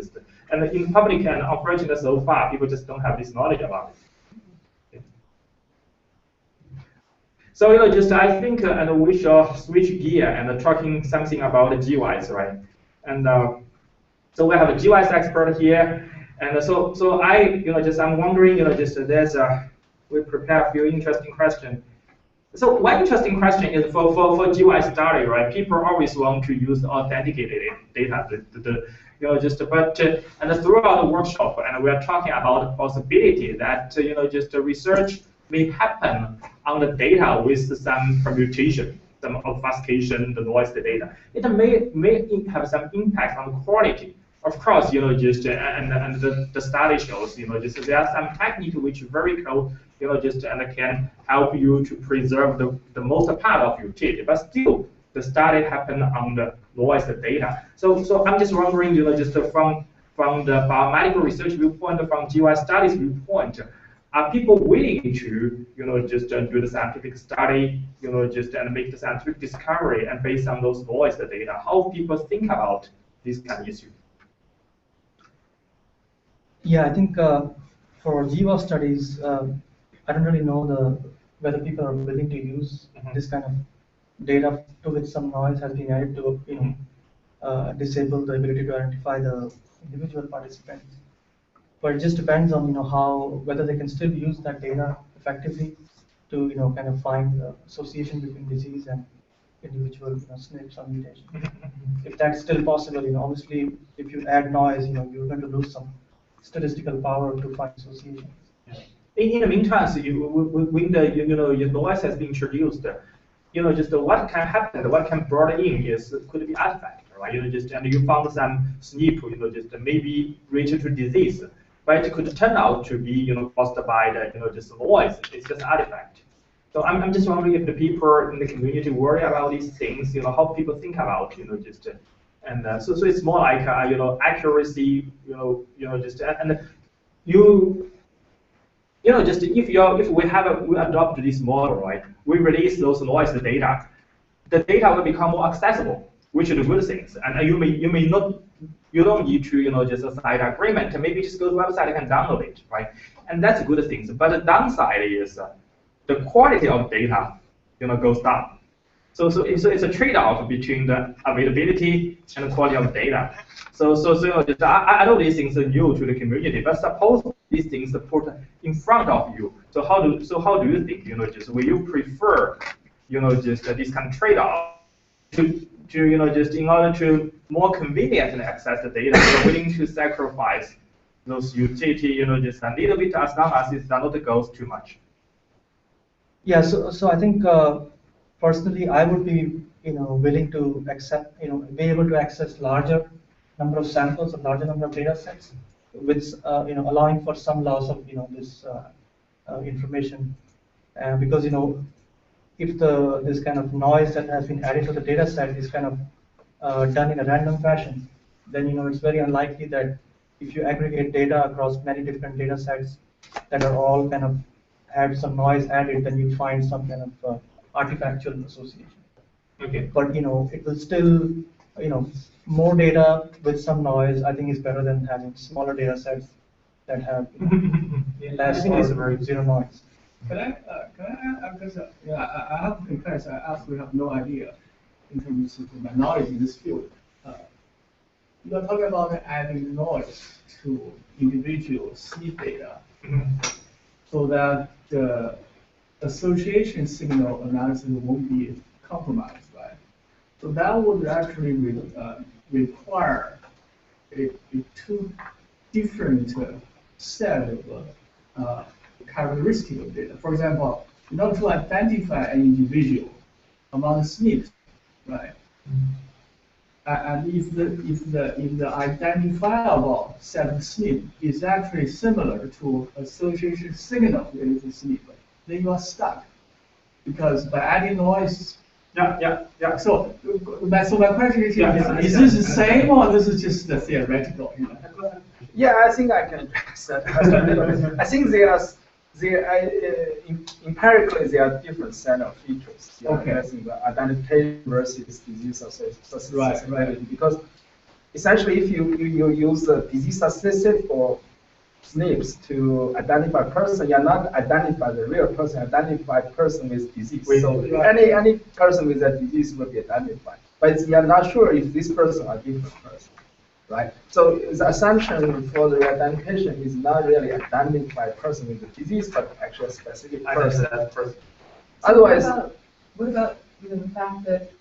in public and unfortunately so far, people just don't have this knowledge about it. So, I think, and we shall switch gear and talking something about the GWIS, right? And so we have a GWIS expert here. And so I, I'm wondering, we prepare a few interesting questions. So one interesting question is for GWIS study, right? People always want to use authenticated data, and throughout the workshop, and we are talking about the possibility that, research may happen on the data with some permutation, some obfuscation, the noise, the data. It may have some impact on the quality. Of course, and the study shows, there are some techniques which very close, and can help you to preserve the most part of your data, but still the study happen on the noise data. So I'm just wondering, from the biomedical research viewpoint, from GWIS studies viewpoint, are people willing to, do the scientific study, and make the scientific discovery, and based on those noise data, how people think about this kind of issue? Yeah, I think for GWAS studies, I don't really know whether people are willing to use this kind of data to which some noise has been added to, disable the ability to identify the individual participants. But it just depends on, whether they can still use that data effectively to, kind of find the association between disease and individual, SNPs or mutation. If that's still possible, obviously, if you add noise, you're going to lose some statistical power to find associations. In the meantime, when your noise has been introduced, what can happen, what can brought in could be artifact, right? And you found some SNP, maybe related to disease, but it could turn out to be, caused by the, just noise. It's just artifact. So I'm just wondering if the people in the community worry about these things, how people think about, and so it's more like, accuracy, if we adopt this model, right, we release those noise data, the data will become more accessible, which is a good thing. And you don't need to, just sign agreement. Maybe just go to the website and download it, right? And that's a good thing. But the downside is the quality of data, goes down. So it's a trade-off between the availability and the quality of data. So I know these things are new to the community, but suppose these things are put in front of you. So how do you think, will you prefer, just this kind of trade-off to just in order to more conveniently access the data, you're willing to sacrifice those utility, just a little bit as long as it not goes too much? Yeah, so I think personally I would be willing to accept be able to access larger number of samples, a larger number of data sets, with allowing for some loss of this information, because if this kind of noise that has been added to the data set is kind of done in a random fashion, then it's very unlikely that if you aggregate data across many different data sets that are all kind of had some noise added, then you find some kind of artifactual association. Okay. But it will still, more data with some noise, I think, is better than having smaller data sets that have less or zero noise. Can I because I have to confess, I absolutely have no idea in terms of my knowledge in this field. You are talking about adding noise to individual SNP data, so that the association signal analysis won't be compromised, right? So that would actually require two different set of characteristic of data. For example, in order to identify an individual among the SNPs, right? And if the identifiable set of SNP is actually similar to association signal with the SNP, then you are stuck. Because by adding noise. Yeah. So my question is, is this the same or this is just the theoretical? You know? Yeah, I think I can address that. I think empirically there are different set of features. Yeah, okay. I think the identification versus disease association. Right. Because essentially, if you use the disease associated for SNPs to identify person, you're not identify the real person, identify person with disease. So any person with that disease will be identified. But you're not sure if this person are different person. Right? So the assumption for the identification is not really identify a person with the disease, but actually a specific person. So Otherwise, what about the fact that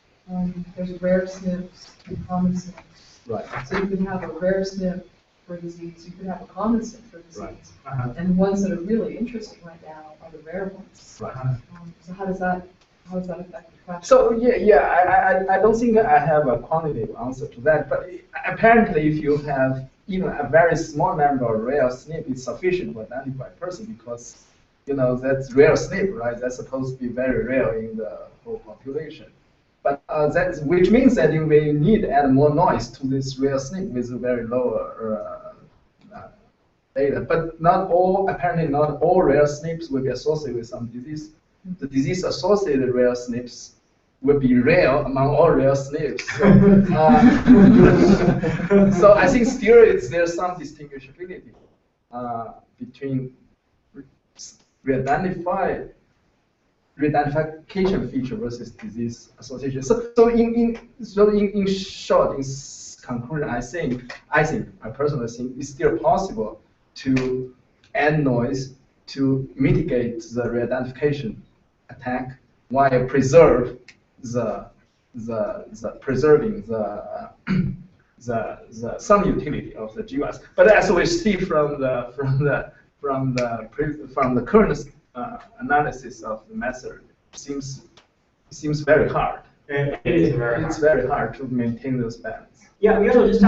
there's rare SNPs and common SNPs? Right. So you could have a rare SNP for disease, you could have a common SNP for disease, right. And the ones that are really interesting right now are the rare ones. Right. So how does that affect the question? So I don't think I have a quantitative answer to that, but apparently if you have even a very small number of rare SNP, it's sufficient to identify a person because, that's rare SNP, right? That's supposed to be very rare in the whole population. But which means that you may need to add more noise to this rare SNP with very lower data. But apparently not all rare SNPs will be associated with some disease. The disease-associated rare SNPs will be rare among all rare SNPs. So I think still there's some distinguishability between re-identification feature versus disease association. So in short, in conclusion, I personally think it's still possible to add noise to mitigate the re-identification attack while preserving some utility of the GWAS. But as we see from the current analysis of the method, it seems very hard. It is very hard. It's very hard to maintain those balance. Yeah, just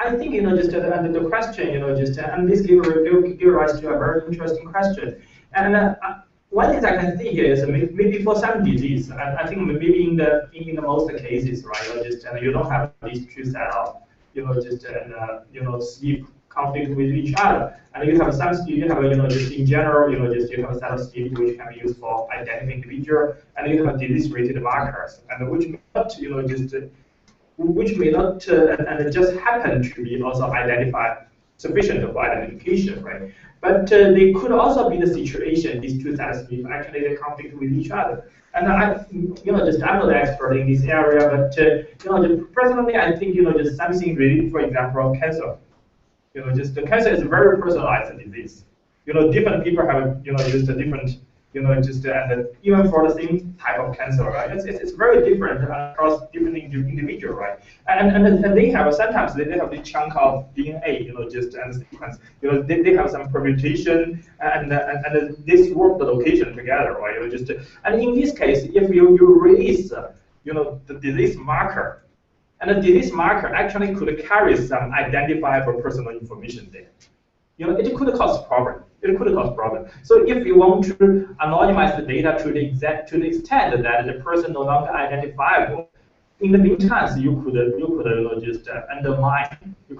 I think just the question, and this give rise to a very interesting question. And one thing I can see here is maybe for some disease, and I think maybe in the most cases, right, you don't have these two set up, sleep conflict with each other, and you have some sleep, just in general, you have a set of sleep which can be used for identifying individual, and you have disease-related markers, and which may not, which may not and just happen to be also identified sufficient for identification, right? But they could also be the situation, these two sets of actually they conflict with each other. And I'm not the expert in this area, but personally, I think just something related, for example, cancer. The cancer is a very personalized disease. Different people have just a different and even for the same type of cancer, right? It's very different across different individual, right? And they have sometimes they have this chunk of DNA, and sequence. They have some permutation and this work the location together, right? And in this case, if you release the disease marker, and the disease marker actually could carry some identifiable personal information there. It could cause problem. It could cause problem. So if you want to anonymize the data to the extent that the person no longer identifiable, in the meantime, you could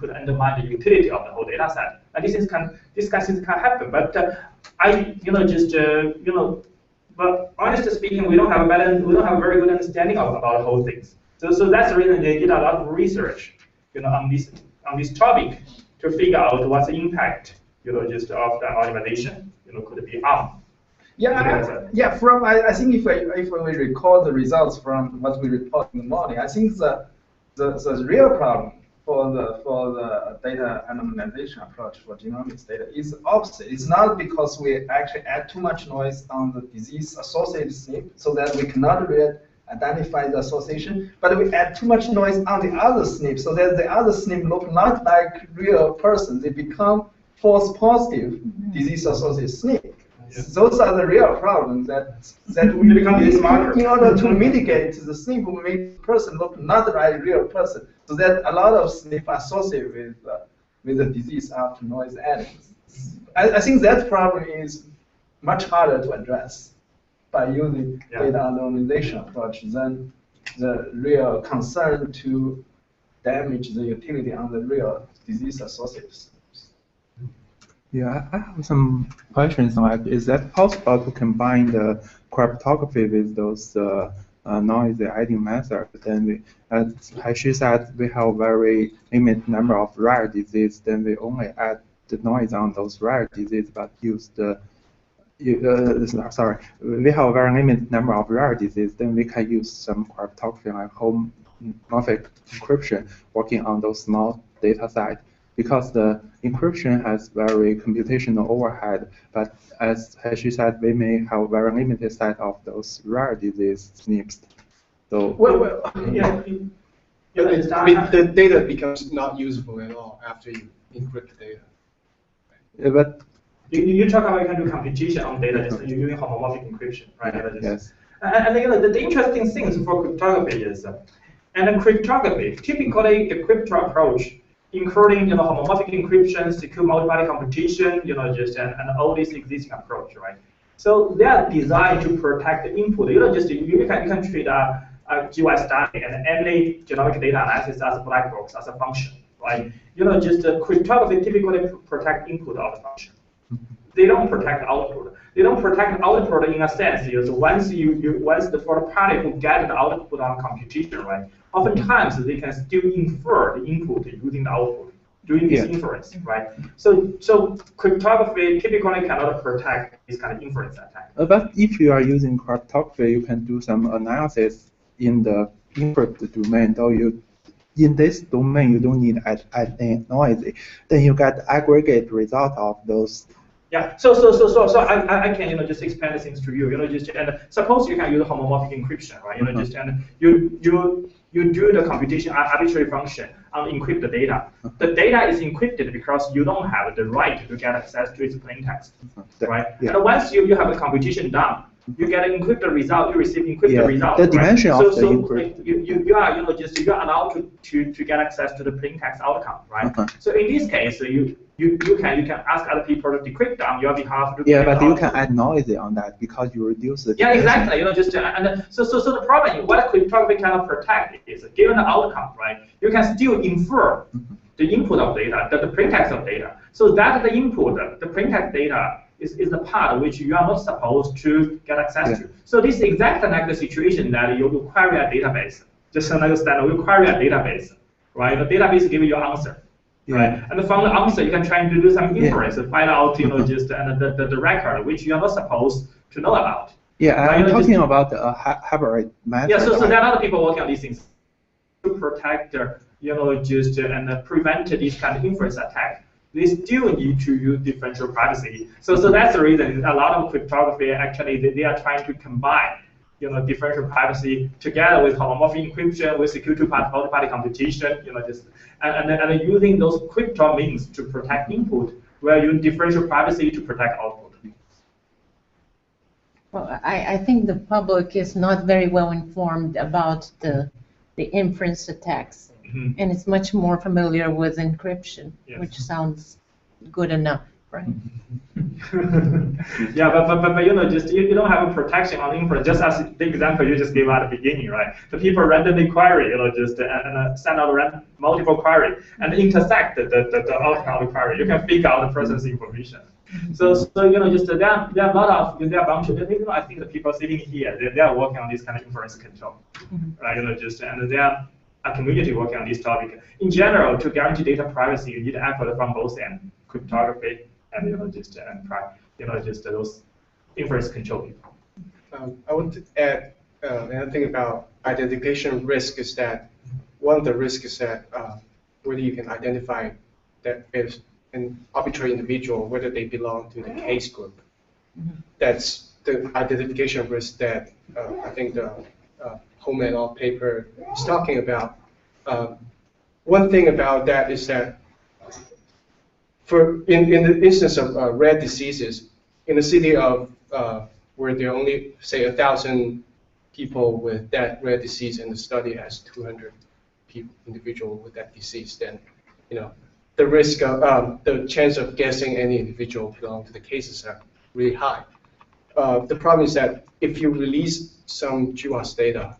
undermine the utility of the whole data set. And this kind of things can happen. But but honestly speaking, we don't have a very good understanding about the whole things. So that's the reason they did a lot of research, on this topic to figure out what's the impact, of the anonymization, could be on. Yeah. From I think if we recall the results from what we report in the morning, I think the real problem for the data anonymization approach for genomics data is opposite. It's not because we actually add too much noise on the disease-associated SNP so that we cannot identify the association, but we add too much noise on the other SNP, so that the other SNP look not like real person. They become false positive disease-associated SNP. Those are the real problems that we become this marker. In order to mitigate the SNP, we make the person look not like real person, so that a lot of SNP associated with the disease after noise adding. I think that problem is much harder to address by using data anonymization approach than the real concern to damage the utility on the real disease associates. Yeah, I have some questions. Like, is that possible to combine the cryptography with those noise adding methods? Then, as she said, we have very limited number of rare diseases. Then we only add the noise on those rare diseases, but use the sorry, we have a very limited number of rare diseases. Then we can use some cryptography like homomorphic encryption working on those small data sets. Because the encryption has very computational overhead, but as she said, we may have very limited set of those rare disease SNPs. So the data becomes not usable at all after you encrypt the data. Yeah, but you talk about you can do computation on data, just you're doing homomorphic encryption, right? Yes. And the interesting things for cryptography is, and cryptography, typically a crypto approach, including homomorphic encryption, secure multi-party computation, and all these existing approach, right? So they are designed to protect the input. You can treat a GY study and any genomic data analysis as a black box, as a function, right? Cryptography typically protect input of the function. They don't protect output. They don't protect output in a sense. Once the third party who get the output on computation, right? Oftentimes they can still infer the input using the output, doing this inference, right? So cryptography typically cannot protect this kind of inference attack. But if you are using cryptography, you can do some analysis in the encrypted domain. Though in this domain you don't need any noise, then you get aggregate result of those. Yeah, so I can just explain things to you. And suppose you can use homomorphic encryption, right? And you do the computation arbitrary function and encrypt the data. The data is encrypted because you don't have the right to get access to its plain text, right? Yeah. And once you have the computation done, you get an encrypted result. You receive encrypted result. The dimension right? of the encryption. You are allowed to get access to the plain text outcome, right? So in this case, you can ask other people to decrypt on your behalf. But you can add noise on that because you reduce the. Yeah, exactly. So the problem, what cryptography cannot protect is given the outcome, right? You can still infer the input of data, the plain text of data. So that the input, the plain text data is the part which you are not supposed to get access to. So this is exactly like the situation that you query a database. Just understand, you query a database, right? The database gives you an answer. Right, and from the answer you can try to do some inference, find out the record which you are not supposed to know about. Yeah, I'm talking about a hybrid method. Yeah, so there are other people working on these things to protect, and prevent this kind of inference attack. They still need to use differential privacy. So that's the reason a lot of cryptography actually they are trying to combine differential privacy together with homomorphic encryption, with secure multi-party computation, and using those crypto means to protect input, where you use differential privacy to protect output. Well, I think the public is not very well informed about the inference attacks, and it's much more familiar with encryption, which sounds good enough, right? Yeah, but you don't have a protection on inference. Just as the example you just gave at the beginning, right? The people randomly query, and send out multiple query and intersect the outcome of the query. You can figure out the person's information. So there are a lot of there are a bunch of I think the people sitting here they are working on this kind of inference control, right? And there are a community working on this topic. In general, to guarantee data privacy, you need effort from both ends, cryptography and those inference control people. I want to add another thing about identification risk is that one of the risks is that whether you can identify that if an arbitrary individual, whether they belong to the case group. That's the identification risk that I think the Home et al. Paper is talking about. One thing about that is that in the instance of rare diseases, in a city of where there are only, say, 1,000 people with that rare disease, and the study has 200 individuals with that disease, then the risk of the chance of guessing any individual belong to the cases are really high. The problem is that if you release some GWAS data,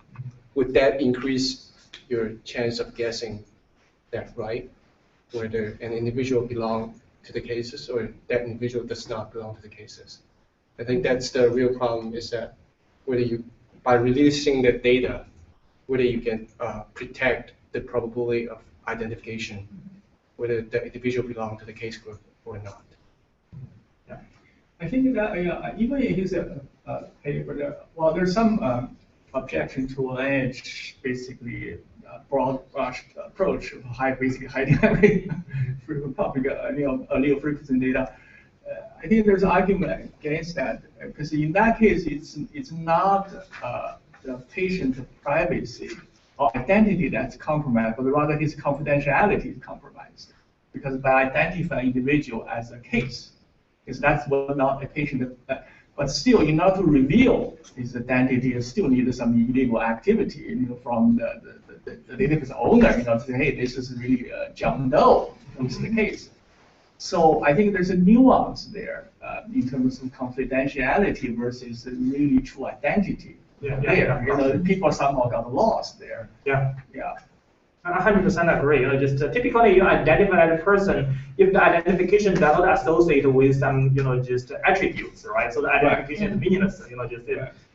would that increase your chance of guessing that right, whether an individual belong to the cases or that individual does not belong to the cases? I think that's the real problem, is that whether you, by releasing the data, whether you can protect the probability of identification, whether the individual belong to the case group or not. Yeah, I think that even in his paper, well, there's some objection to an edge, basically broad brush approach of basically high dynamic frequent public allele frequency data. I think there's an argument against that, because in that case, it's not the patient privacy or identity that's compromised, but rather his confidentiality is compromised. Because by identifying individual as a case, because that's what not a patient, but still, in order to reveal his identity, you still need some illegal activity, from the database owner, to say, hey, this is really John Doe, who's the case. So I think there's a nuance there in terms of confidentiality versus really true identity. People somehow got lost there. Yeah. Yeah. I 100% agree. Just typically you identify a person if the identification does not associate with some, just attributes, right? So the identification is meaningless.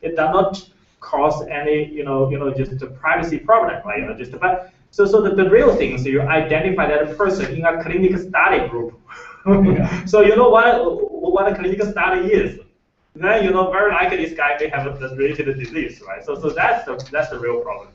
It does not cause any, just a privacy problem, right? But so the real thing is you identify that person in a clinical study group. So you know what a clinical study is. Then very likely this guy may have a related disease, right? So that's the real problem.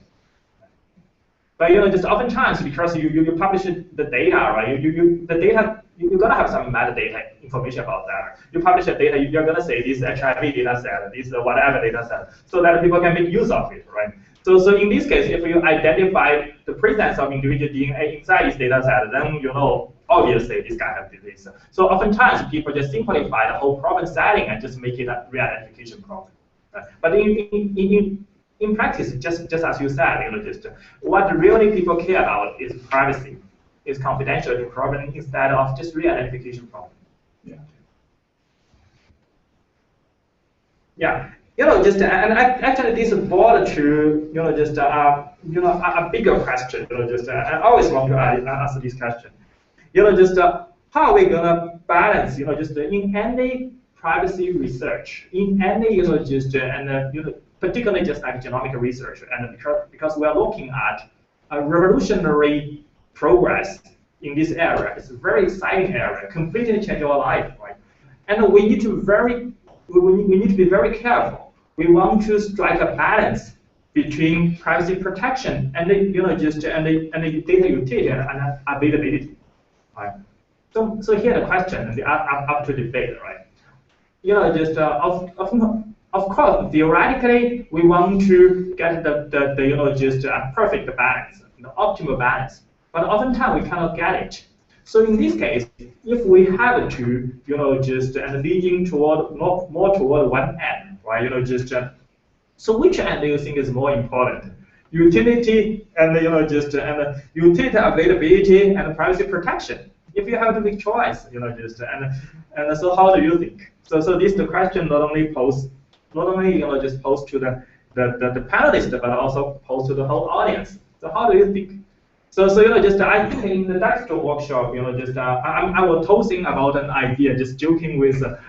But just oftentimes, because you publish the data, right? The data, you gotta have some metadata information about that. You publish the data, you're gonna say this HIV data set, this whatever data set, so that people can make use of it, right? So in this case, if you identify the presence of individual DNA inside this data set, then obviously this guy has disease. So oftentimes people just simplify the whole problem setting and just make it a re-identification problem. Right? But in practice, just as you said, just what really people care about is privacy, is confidentiality problem instead of just re-identification problem. Yeah. Yeah. And actually this brought to just a bigger question. I always want to answer this question. How are we gonna balance? Just in any privacy research, in any particularly just like genomic research, and because we are looking at a revolutionary progress in this area. It's a very exciting area, completely change our life, right? And we need to be very careful. We want to strike a balance between privacy protection and the data utility and availability, right? So here the question and up to debate, right? Of course, theoretically, we want to get a perfect balance, the optimal balance. But oftentimes we cannot get it. So in this case, if we have to, leaning toward more toward one end, right? So which end do you think is more important? Utility and and utility availability and privacy protection. If you have to make choice, and so how do you think? So this the question not only posed to the panelists, but also posed to the whole audience. So how do you think? So I think in the next workshop, I was tossing about an idea, just joking with the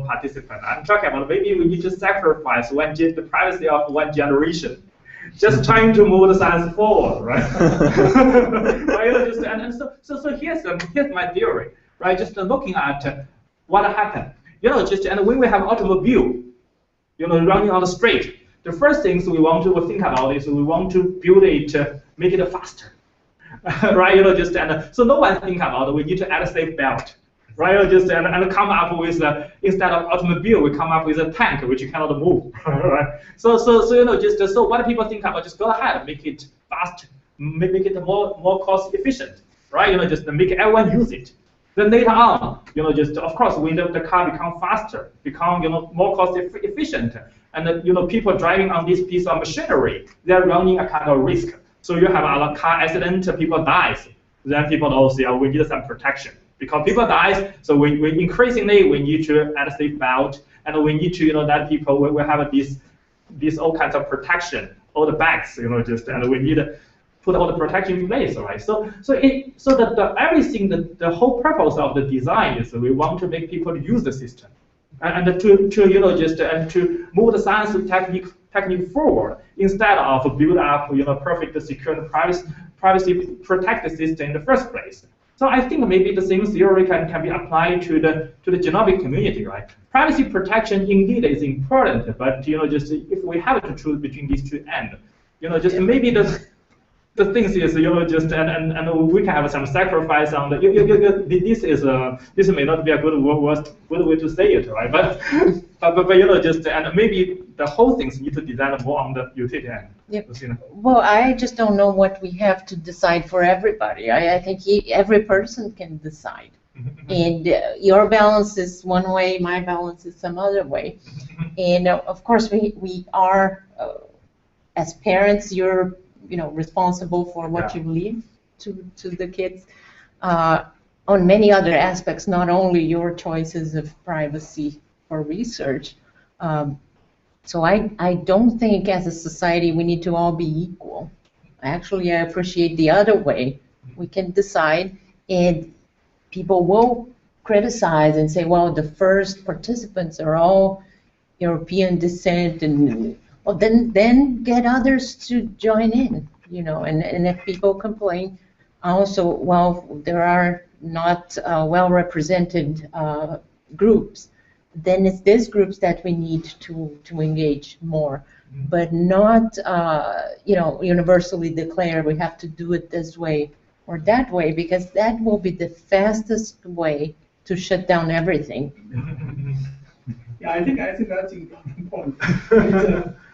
participant. I'm talking about maybe we need to sacrifice the privacy of one generation, just trying to move the science forward, right? So here's my theory, right? Just looking at what happened, and when we have automobile, running on the street, the first things we want to think about is we want to build it, make it faster, right? So no one think about we need to add a safe belt, right? Just and come up with instead of automobile, we come up with a tank which you cannot move, right? So just so what people think about, just go ahead, make it fast, make it more cost efficient, right? Just make everyone use it. Then later on, just of course when the car become faster, become more cost efficient, and people driving on this piece of machinery, they're running a kind of risk. So you have a car accident, people dies. Then people also say, oh, we need some protection. Because people dies, so we increasingly we need to add a safe belt, and we need to that people will have these all kinds of protection, all the bags, just and we need to put all the protection in place, right? So everything, the whole purpose of the design is we want to make people use the system, and to move the science technique forward instead of build up perfect secure privacy protected system in the first place. So I think maybe the same theory can be applied to the genomic community, right? Privacy protection indeed is important, but just if we have to choose between these two ends, just maybe the things is and we can have some sacrifice on the this may not be a good way to say it, right? But just and maybe the whole things need to design more on the utility end. Yep. Well, I just don't know what we have to decide for everybody. I think every person can decide. And your balance is one way, my balance is some other way. And of course, we are, as parents, you're responsible for what you leave to the kids. On many other aspects, not only your choices of privacy for research. So I don't think as a society we need to all be equal. Actually, I appreciate the other way. We can decide, and people will criticize and say, well, the first participants are all European descent, and well, then get others to join in, and if people complain, also, well, there are not well represented groups, then it's these groups that we need to engage more, but not universally declare we have to do it this way or that way, because that will be the fastest way to shut down everything. Yeah, I think that's important.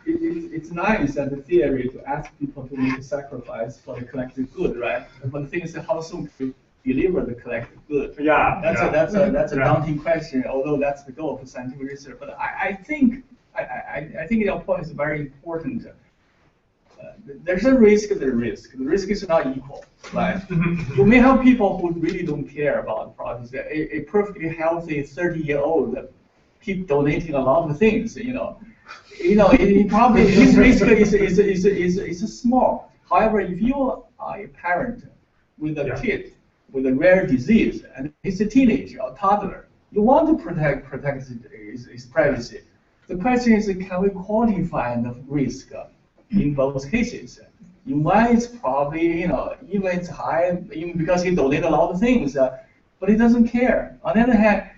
It's nice as a theory to ask people to make a sacrifice for the collective good, right? But the thing is, how soon to deliver the collective good? Yeah, that's a daunting question. Although that's the goal for scientific research, but I think your point is very important. There's a risk. The risk is not equal, right? You may have people who really don't care about privacy. A perfectly healthy 30-year-old keep donating a lot of things, it probably his risk is small. However, if you are a parent with a kid with a rare disease and he's a teenager or toddler, you want to protect his privacy. The question is, can we quantify the risk in both cases? In one, it's probably even it's high, even because he donated a lot of things, but he doesn't care. On the other hand,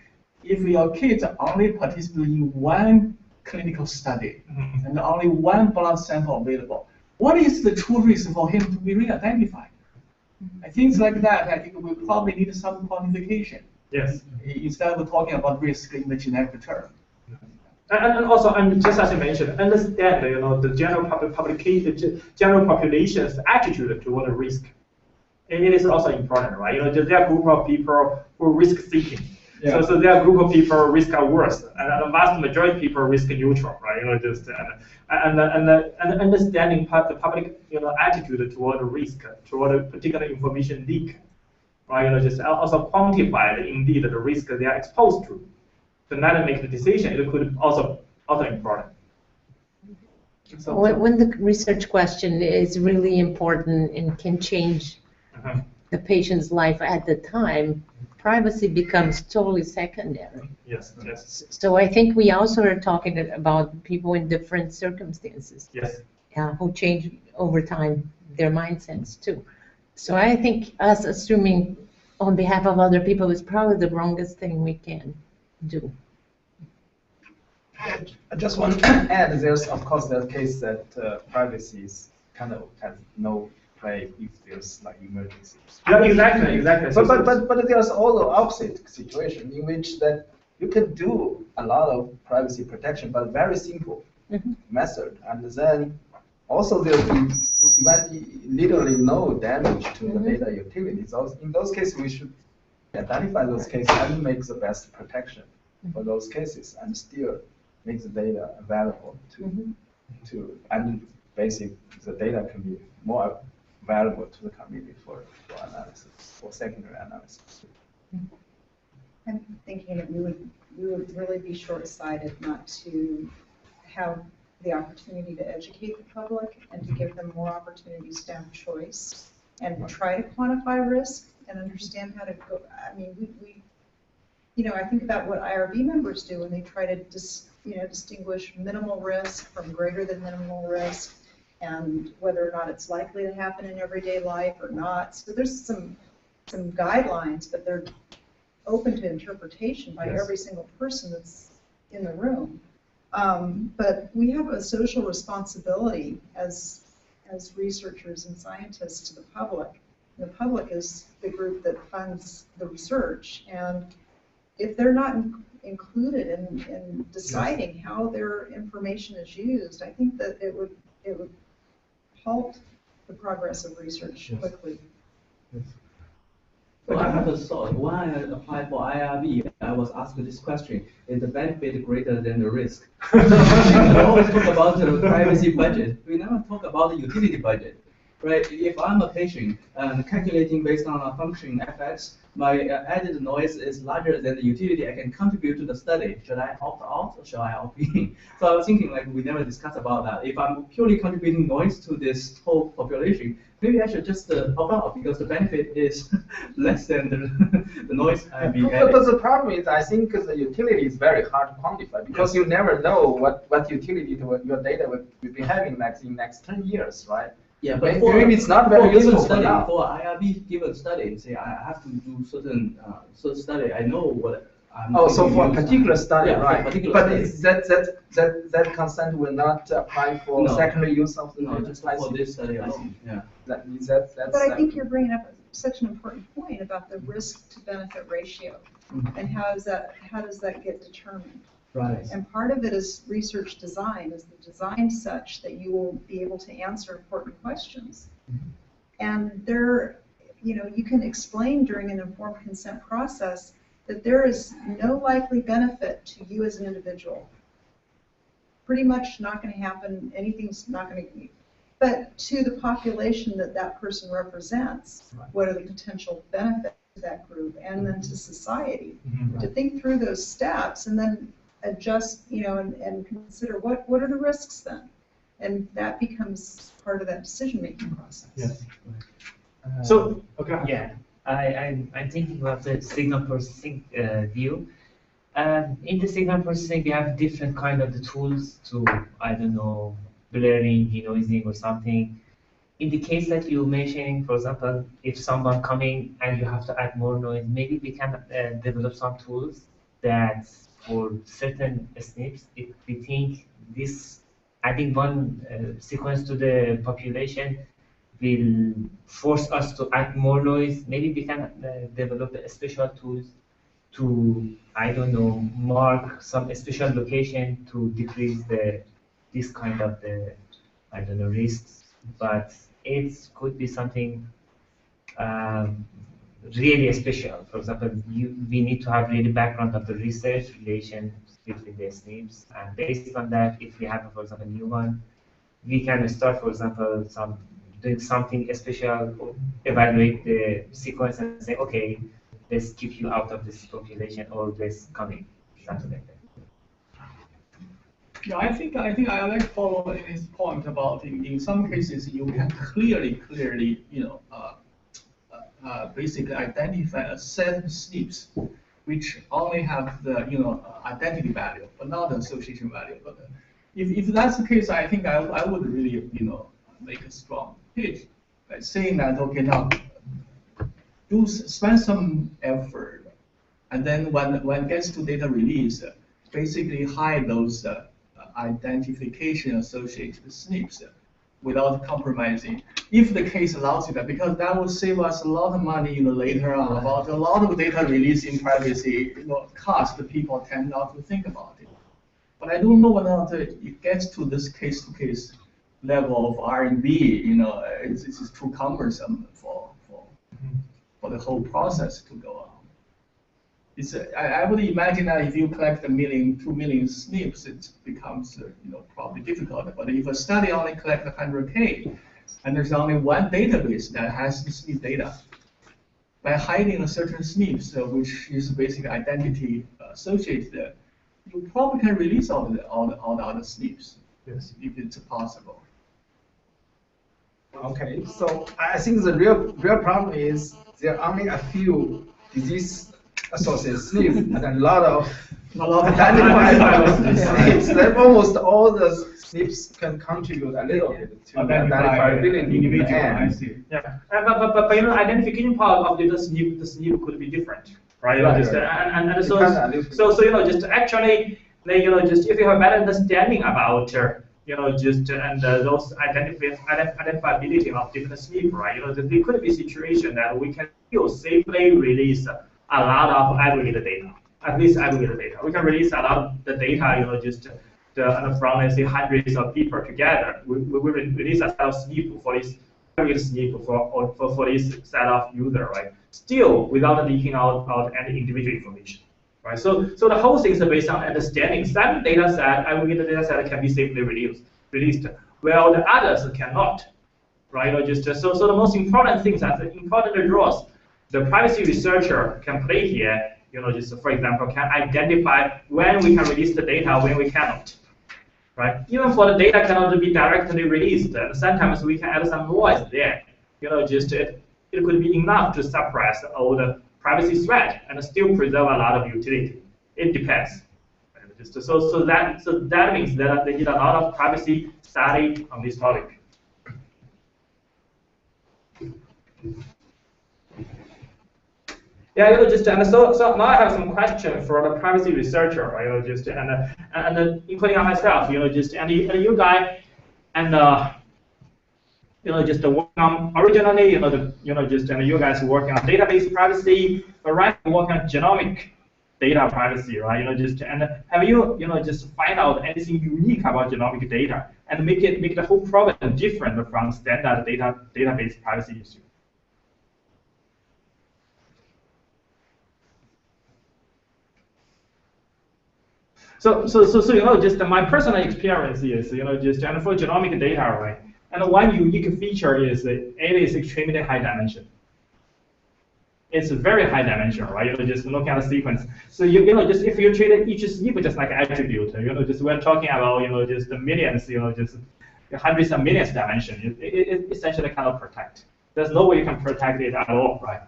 if your kids only participate in one clinical study and only one blood sample available, what is the true risk for him to be re-identified? Things like that, I think we probably need some quantification. Yes. Instead of talking about risk in the generic term. And also, just as you mentioned, understand the general population's attitude toward the risk. It is also important, right? There are a group of people who are risk-seeking. Yeah. So there are a group of people risk averse, and the vast majority of people risk neutral, right? And understanding the public attitude toward the risk, toward a particular information leak, right? Just also quantify indeed the risk they are exposed to. So then make the decision. It could also important. So when the research question is really important and can change the patient's life at the time, privacy becomes totally secondary. Yes, yes. So I think we also are talking about people in different circumstances. Yes. Who change over time their mindsets too. So I think us assuming on behalf of other people is probably the wrongest thing we can do. I just want to add, there's of course the case that privacy is kind of has no play if there's like emergency. Yeah, exactly. But there's also opposite situation in which that you can do a lot of privacy protection, but very simple method, and then also there might be literally no damage to the data utility. So in those cases, we should identify those cases and make the best protection for those cases, and still make the data available to and basically the data can be more valuable to the community for analysis, for secondary analysis. I'm thinking that we would really be short-sighted not to have the opportunity to educate the public and to give them more opportunities to have choice and try to quantify risk and understand how to go. I mean, I think about what IRB members do when they try to distinguish minimal risk from greater than minimal risk, and whether or not it's likely to happen in everyday life or not. So there's some guidelines, but they're open to interpretation by every single person that's in the room. But we have a social responsibility as researchers and scientists to the public. The public is the group that funds the research, and if they're not included in deciding how their information is used, I think that it would halt the progress of research quickly. Well, I have a thought. When I applied for IRB, I was asked this question: is the benefit greater than the risk? We always talk about the privacy budget. We never talk about the utility budget, right? If I'm a patient and calculating based on a function fx, my added noise is larger than the utility I can contribute to the study. Should I opt out or should I opt in? So I was thinking, like, we never discussed about that. If I'm purely contributing noise to this whole population, maybe I should just opt out because the benefit is less than the noise I'm being added. But the problem is, I think the utility is very hard to quantify because you never know what utility your data will be having in next 10 years, right? Yeah, but maybe it's not very useful for study, now. for IRB given study, say I have to do certain study, I know what I'm so for a particular study, yeah, right? Particular but study. that consent will not apply for secondary use of the data. Just for this study alone. Yeah. That means that's. But I think you're bringing up such an important point about the risk to benefit ratio, and how does that get determined? Right. And part of it is research design. Is the design such that you will be able to answer important questions? And you can explain during an informed consent process that there is no likely benefit to you as an individual. Pretty much not going to happen. Anything's not going to. But to the population that person represents, what are the potential benefits to that group, and then to society? To think through those steps and then adjust, and consider what are the risks then, and that becomes part of that decision-making process. Yes. So okay. Yeah, I'm thinking about the signal processing view. In the signal processing, we have different kind of the tools to, I don't know, blurring, denoising, or something. In the case that you're mentioning, for example, if someone coming and you have to add more noise, maybe we can develop some tools that for certain SNPs, if we think this adding one sequence to the population will force us to add more noise, maybe we can develop special tools to, I don't know, mark some special location to decrease this kind of I don't know, risks. But it could be something really special. For example, we need to have really background of the research relations between the SNPs, and based on that, if we have, for example, a new one, we can start, for example, doing something special, evaluate the sequence, and say, okay, let's keep you out of this population, or let's come in, something like that. Yeah, I think I like to follow his point about in some cases you can clearly, basically identify a set of SNPs which only have the identity value but not the association value. But if that's the case, I think I would really make a strong pitch by saying that, okay, now spend some effort, and then when it gets to data release, basically hide those identification associated SNPs, without compromising. If the case allows you that, because that will save us a lot of money, later on about a lot of data release in privacy, cost. People tend not to think about it. But I don't know whether or not it gets to this case-to-case level of R&D. It's too cumbersome for the whole process to go on. I would imagine that if you collect 2 million SNPs, it becomes probably difficult. But if a study only collects 100K, and there's only one database that has the SNP data, by hiding a certain SNPs, which is basically identity associated, you probably can release all the other SNPs, yes, if it's possible. Okay, so I think the real problem is there are only a few disease-associated SNPs and a lot of identified SNPs. Then almost all the SNPs can contribute a little bit to identifiability individual. I see. Yeah, but identification part of the SNP could be different, right? Right, just, right. And so just actually, just if you have a better understanding about those identifiability of different SNP, right? There could be a situation that we can still safely release a lot of aggregated data, at least aggregated data. We can release a lot of the data, from let's say hundreds of people together. We release a set of SNP for this aggregate SNP for this set of user, right? Still without leaking out any individual information. Right, so the whole thing is based on understanding. Some data set, aggregated data set, can be safely released, while the others cannot. Right, so the most important things, are the important roles the privacy researcher can play here. For example, can identify when we can release the data, when we cannot. Right, even for the data cannot be directly released, sometimes we can add some noise there. It could be enough to suppress all the privacy threat and still preserve a lot of utility. It depends. So that means that they need a lot of privacy study on this topic. Yeah, and so now I have some questions for the privacy researcher, right? And including myself, and you guys, and just working on originally, and you guys working on database privacy, but right now working on genomic data privacy, right? And have you, just find out anything unique about genomic data and make the whole problem different from standard database privacy issue? So just my personal experience is, and for genomic data, right? And one unique feature is it is extremely high dimension. It's a very high dimension, right? Just looking at the sequence. So just if you treat each SNP just like an attribute, we're talking about, just the millions, just hundreds of millions dimension. It essentially cannot protect. There's no way you can protect it at all, right?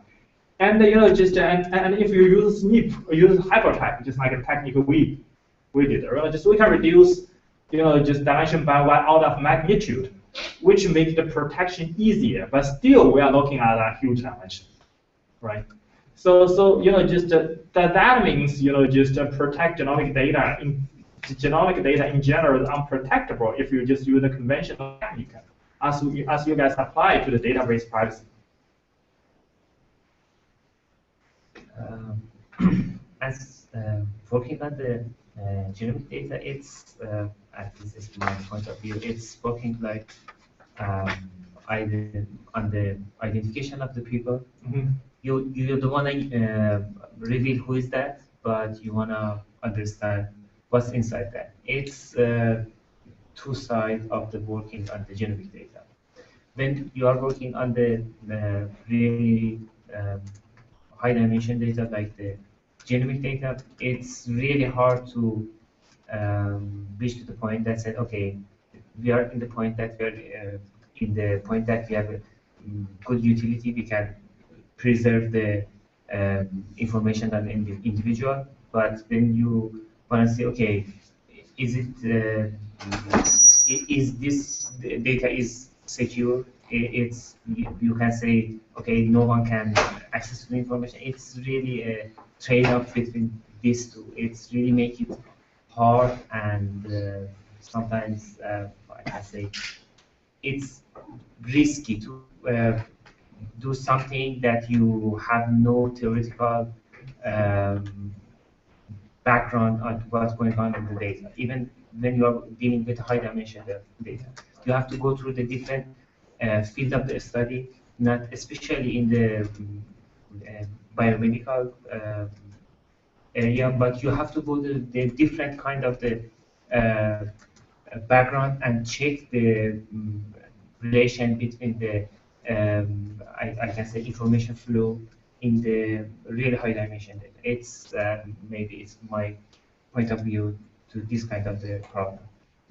And and if you use SNP or use hypertype, just like a technique we did, we can reduce, just dimension by 1 order of magnitude, which makes the protection easier, but still we are looking at a huge dimension, right? So that means, just protect genomic data. Genomic data in general is unprotectable if you just use the conventional technique, as you guys apply to the database privacy. As working on the genomic data, it's at least is my point of view, it's working like either on the identification of the people. Mm-hmm. You don't want to reveal who is that, but you want to understand what's inside that. It's two sides of the working on the genomic data. When you are working on the really high dimension data like the genomic data, it's really hard to reach to the point that said, okay, we are in the point that we have a good utility. We can preserve the information on the individual. But when you want to say, okay, is this data is secure? You can say, okay, no one can access the information. It's really a trade-off between these two. It's really make it hard, and sometimes I can say it's risky to do something that you have no theoretical background on what's going on in the data. Even when you are dealing with high dimension data, you have to go through the different field of the study, not especially in the biomedical area, but you have to go to the different kind of the background and check the relation between the I can say information flow in the really high dimension data. It's maybe it's my point of view to this kind of the problem.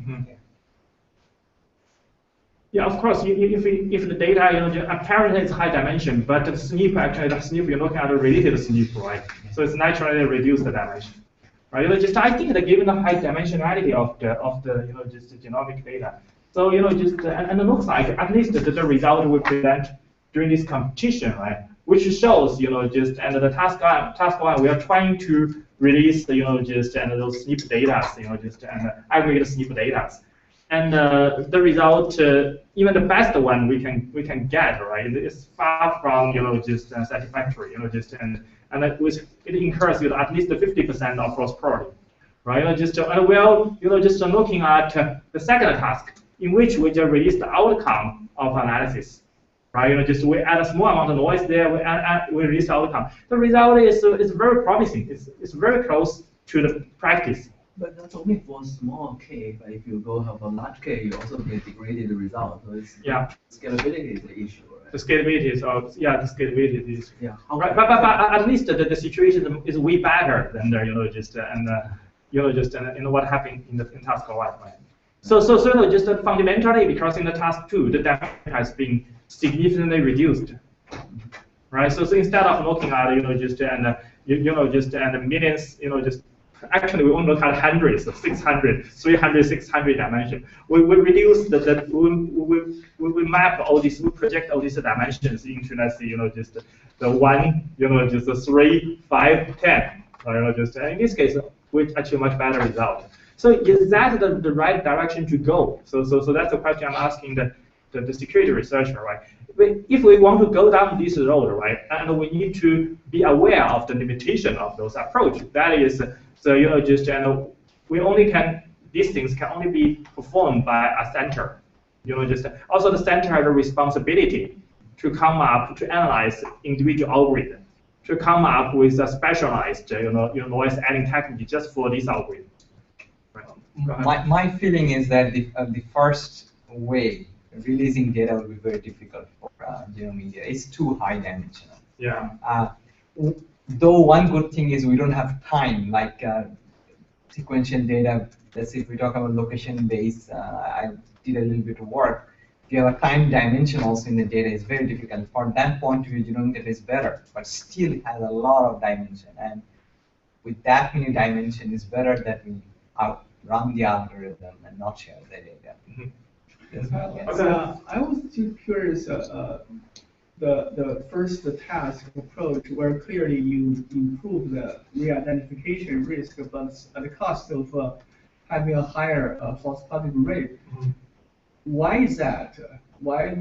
Mm-hmm. Yeah, of course, if the data, apparently it's high dimension, but the SNP, actually the SNP, you're looking at a related SNP, right? So it's naturally reduced the dimension, right? I think that given the high dimensionality of the just the genomic data, so and it looks like at least the result we present during this competition, right? Which shows, and the task one, we are trying to release, and those SNP data, and aggregate SNP data. And the result, even the best one we can get, right, is far from satisfactory, and it incurs at least 50% of false positive, right? Looking at the second task, in which we just release the outcome of analysis, right? We add a small amount of noise there, we release the outcome. The result is very promising. It's very close to the practice. But that's only for small k. But if you go have a large k, you also get degraded result. So it's, scalability is the issue. Right? The scalability is the scalability is right. But at least the situation is way better than what happened in task one, right? So fundamentally, because in the task two, the data has been significantly reduced, right? So instead of looking at millions, actually we only look at hundreds, 600, 300, 600 dimension. We reduce we map all these, we project all these dimensions into, let's say, the 1, the 3, 5, 10. In this case, we achieve much better result. So is that the right direction to go? So that's the question I'm asking the security researcher, right? If we want to go down this road, right, and we need to be aware of the limitation of those approach. That is, we only these things can only be performed by a center. Also the center has a responsibility to come up to analyze individual algorithm, to come up with a specialized noise adding technique just for this algorithm. Right. My feeling is that the first way releasing data will be very difficult for genomic data. It's too high dimensional. Yeah. Though one good thing is we don't have time, like sequential data. Let's say if we talk about location-based, I did a little bit of work. If you have a time dimension also in the data, it's very difficult. From that point of view, genomic data is better, but still has a lot of dimension. And with that many dimension, it's better that we run the algorithm and not share the data. I was too curious. The first task approach, where clearly you improve the re-identification risk, but at the cost of having a higher false positive rate. Why is that? Why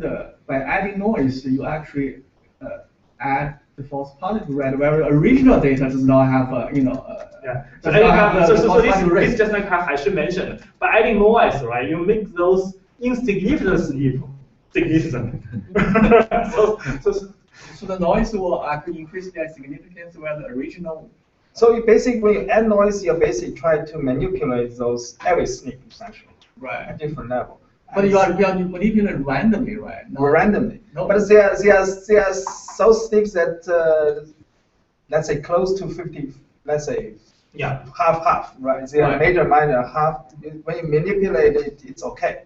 by adding noise you actually add the false positive rate, where original data does not have this just like I should mention. By adding noise, right, you make those insignificant SNP significant. So the noise will actually increase their significance where the original. So you basically add noise, you basically try to manipulate those every SNP essentially. Right. At different level. But you are manipulate randomly, right? Randomly. No. But there are some SNPs that let's say close to 50, let's say half, right? They are major, minor, half. When you manipulate it, it's okay.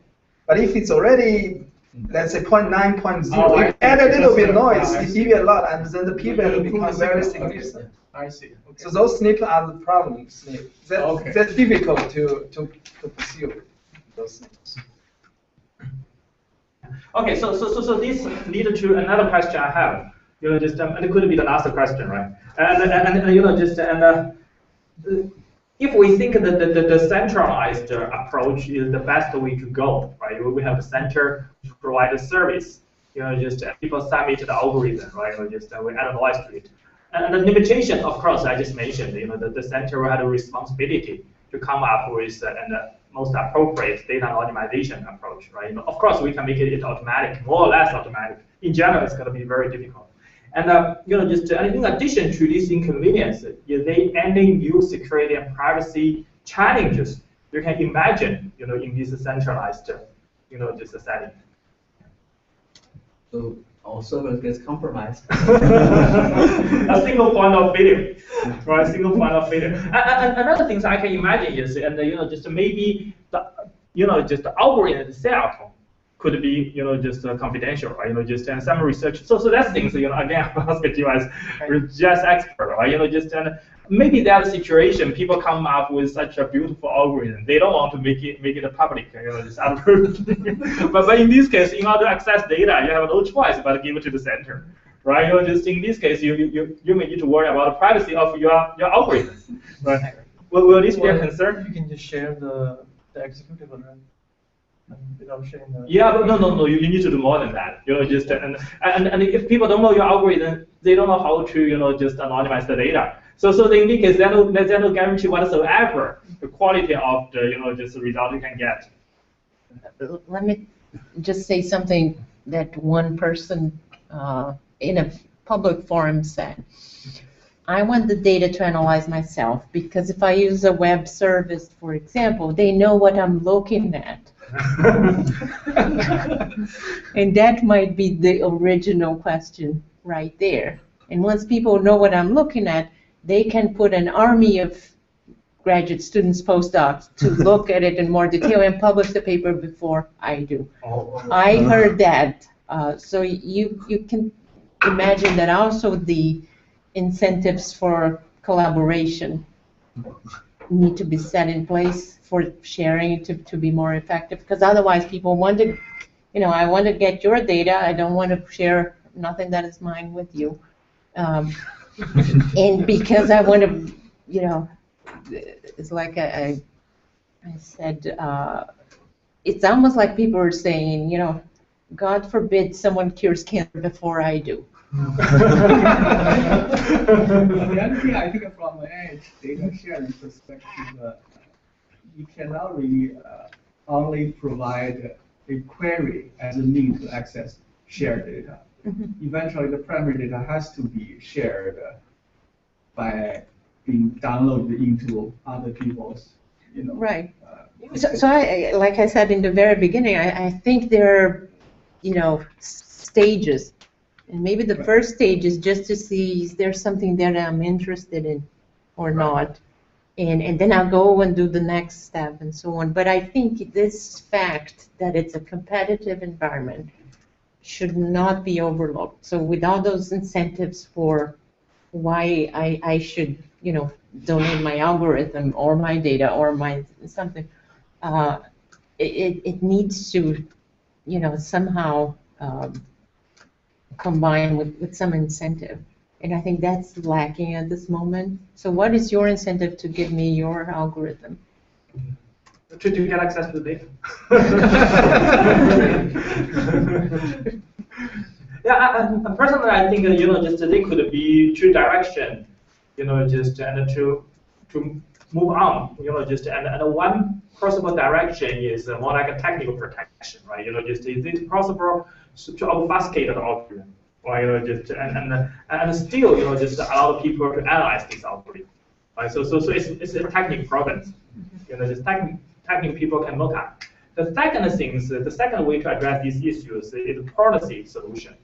But if it's already, let's say 0.9, 0.0, add a little bit noise, it give you a lot, and then the p-value becomes very significant. I see. Okay. So those SNPs are the problem SNPs. That's difficult to pursue those SNPs. Okay, so this leads to another question I have. And it could be the last question, right? if we think that the centralized approach is the best way to go, right? We have a center to provide a service, just people submit the algorithm, right? Just we add a noise to it. And the limitation, of course, I just mentioned, the center will have a responsibility to come up with the most appropriate data anonymization approach, right? Of course, we can make it automatic, more or less automatic. In general, it's going to be very difficult. And just in addition to this inconvenience, they any new security and privacy challenges you can imagine, in this centralized, this setting. So also it gets compromised. A single point of failure, right? Single point of failure. And another things I can imagine is, and just maybe the, just the algorithm itself could be, just confidential, right? Just and some research. So that's things, again, I ask you as just expert, right? Just and maybe that situation, people come up with such a beautiful algorithm, they don't want to make it public, just but in this case, in order to access data, you have no choice but to give it to the center, right? Just in this case, you may need to worry about the privacy of your algorithm, right? Will this be a concern? You can just share the executable, right? Without sharing the... Yeah, but no. You need to do more than that. Just and if people don't know your algorithm, they don't know how to just anonymize the data. So in this case, there's no guarantee whatsoever the quality of the just the result you can get. Let me just say something that one person in a public forum said. I want the data to analyze myself because if I use a web service, for example, they know what I'm looking at. And that might be the original question right there. And once people know what I'm looking at, they can put an army of graduate students, postdocs, to look at it in more detail and publish the paper before I do. I heard that. So you can imagine that also the incentives for collaboration need to be set in place for sharing it to be more effective, because otherwise people want to, I want to get your data, I don't want to share nothing that is mine with you. And because I want to, it's like I said, it's almost like people are saying, God forbid someone cures cancer before I do. The other thing I think from an edge data sharing perspective, you cannot really only provide a query as a means to access shared data. Mm-hmm. Eventually, the primary data has to be shared by being downloaded into other people's, Right. So I, like I said in the very beginning, I think there are, stages. And maybe the first stage is just to see, is there something there that I'm interested in or not? And then I'll go and do the next step and so on. But I think this fact that it's a competitive environment should not be overlooked. So without those incentives for why I should, donate my algorithm or my data or my something, it needs to, somehow combine with some incentive. And I think that's lacking at this moment. So what is your incentive to give me your algorithm? To get access to the data. Yeah, personally, I think just there could be two directions, just and to move on, just and one possible direction is more like a technical protection, right? Just is it possible to obfuscate the algorithm, or just and still just allow people to analyze this algorithm, right? So it's a technical problem, just technical people can look at. The second way to address these issues is a policy solution.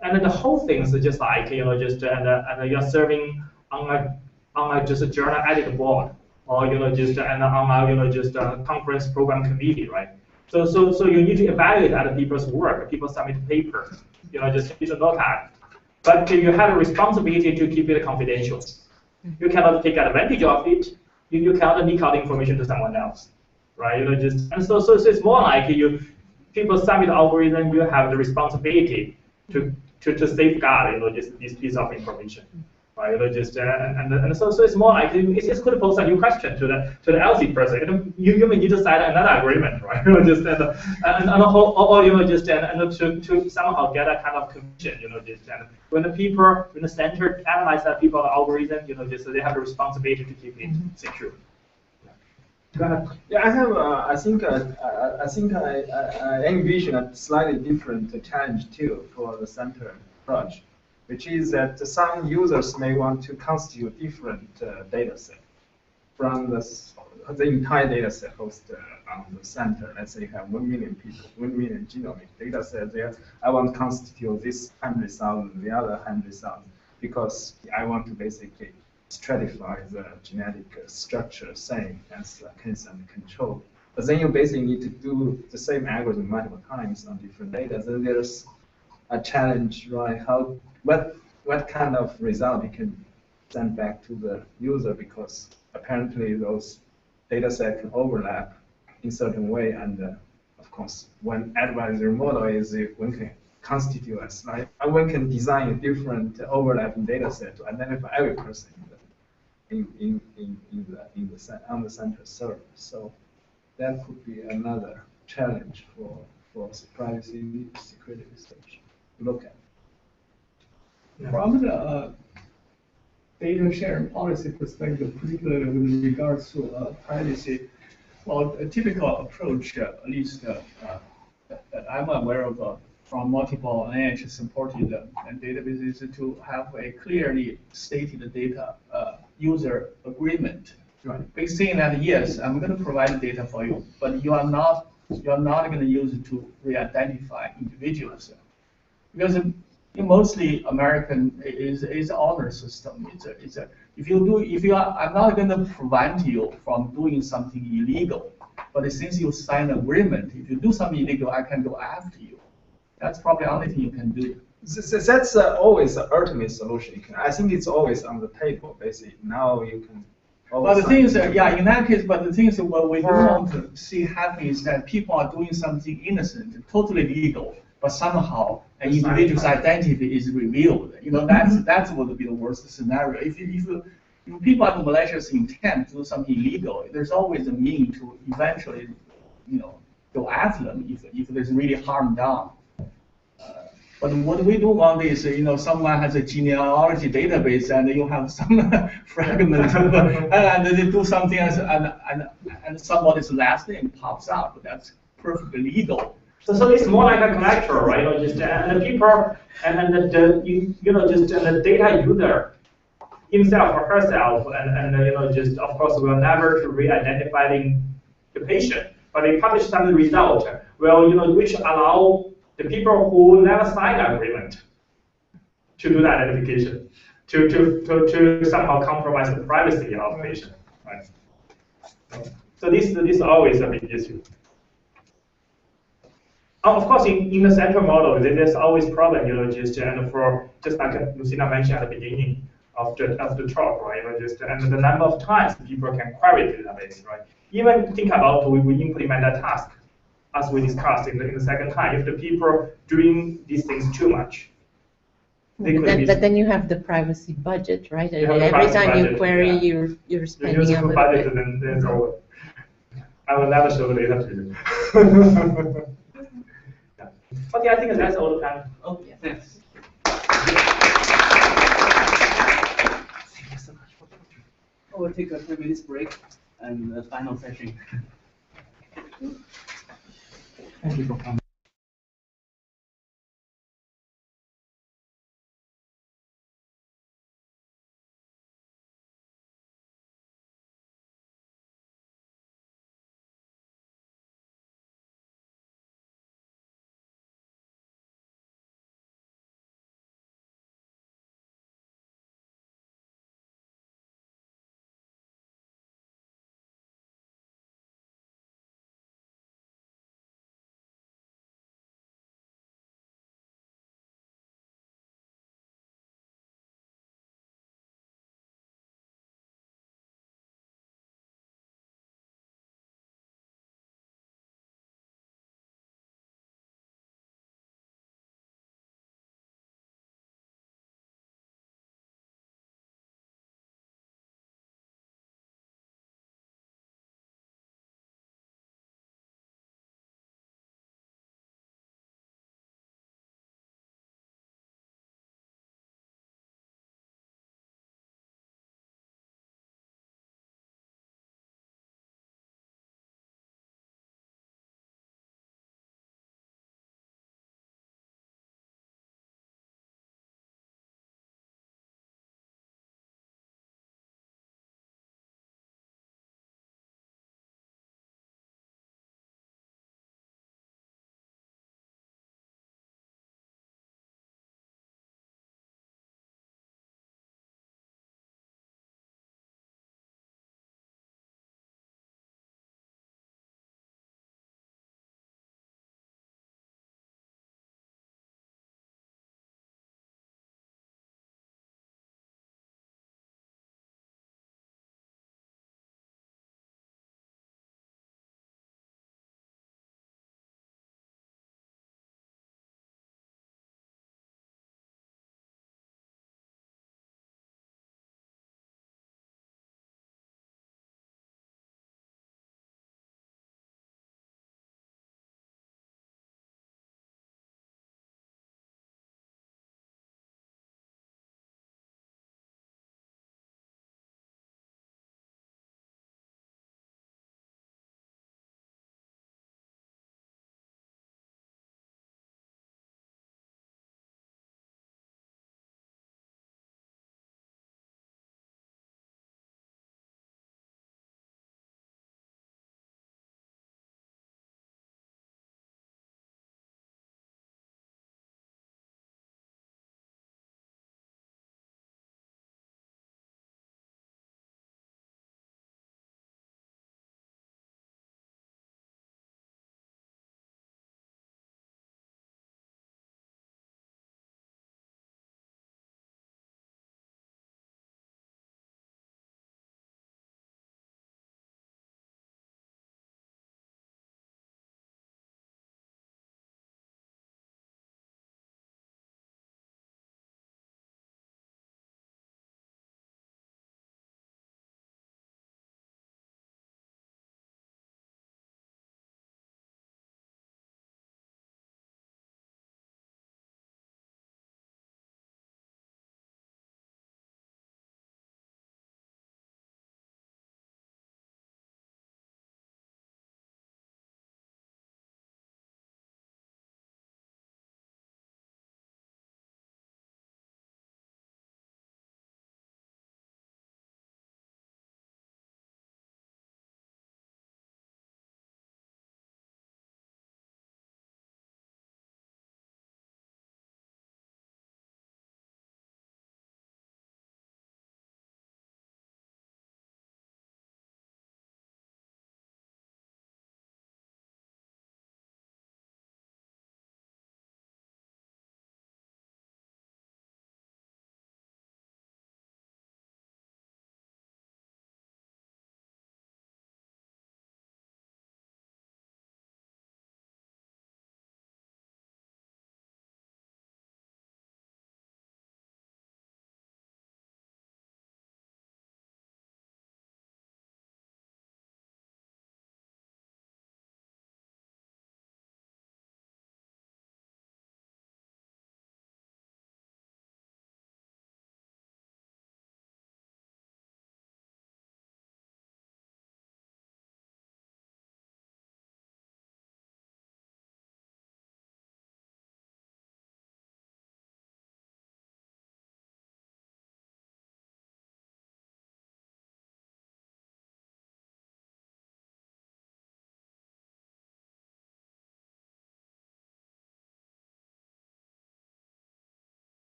And the whole thing is just like, just and you're serving on a just a journal edit board, or just and on just a conference program committee, right? So you need to evaluate other people's work. People submit paper, just need to look at. But you have a responsibility to keep it confidential. You cannot take advantage of it. You cannot leak out information to someone else, right? Just and so it's more like people submit algorithm. You have the responsibility to safeguard, just this piece of information. right? And so it's more like it could pose a new question to the LC person. You may need to sign another agreement, right? To somehow get a kind of conviction, when the center analyze that people algorithm, they have the responsibility to keep it secure. Go ahead. Yeah, I have. I think I envision a slightly different challenge too for the center approach, which is that some users may want to constitute different data set from the entire data set hosted on the center. Let's say you have 1 million people, 1 million genomic data set there. I want to constitute this 100,000, the other 100,000, because I want to basically stratify the genetic structure, same as cancer and control. But then you basically need to do the same algorithm multiple times on different data. Then there's a challenge, right? What kind of result you can send back to the user, because apparently those data sets can overlap in certain way, and of course, one advisory model is one can constitute as like one can design a different overlapping data set to identify every person on the center server. So that could be another challenge for privacy security research to look at. From the data sharing policy perspective, particularly with regards to privacy, well, a typical approach, at least that I'm aware of from multiple NIH-supported databases, is to have a clearly stated data user agreement. Right. Based saying that yes, I'm going to provide data for you, but you are not going to use it to re-identify individuals, because mostly American is honor system. I'm not going to prevent you from doing something illegal, but since you sign an agreement, if you do something illegal, I can go after you. That's probably the only thing you can do. That's always the ultimate solution. I think it's always on the table. Basically, now you can. But the thing is, yeah, in that case, but the thing is, what we don't want to see happen is that people are doing something innocent, totally legal, but somehow an individual's identity is revealed. That's what would be the worst scenario. If people have malicious intent to do something illegal, there's always a means to eventually, go after them if there's really harm done. But what we do want is, someone has a genealogy database and you have some fragment and they do something and somebody's last name pops up. That's perfectly legal. So it's more like a connector, right? And the people and the data user himself or herself, and of course will never to re-identifying the patient, but they publish some result, which allow the people who never signed the agreement to do that identification, to somehow compromise the privacy of the patient, right? So this is always a big issue. Of course, in the central model, there's always problem, just like Lucina mentioned at the beginning of the talk, right? And the number of times people can query the database, right? Even think about we implement that task, as we discussed in the second time. If the people doing these things too much, but then you have the privacy budget, right? Every time you query, you're spending a little budget, bit. and then it's over. I will never show the data to you. Okay, I think that's all the time. Oh, yeah. Thanks. Thank you so much. We'll take a 10 minutes break and the final session. Thank you for coming.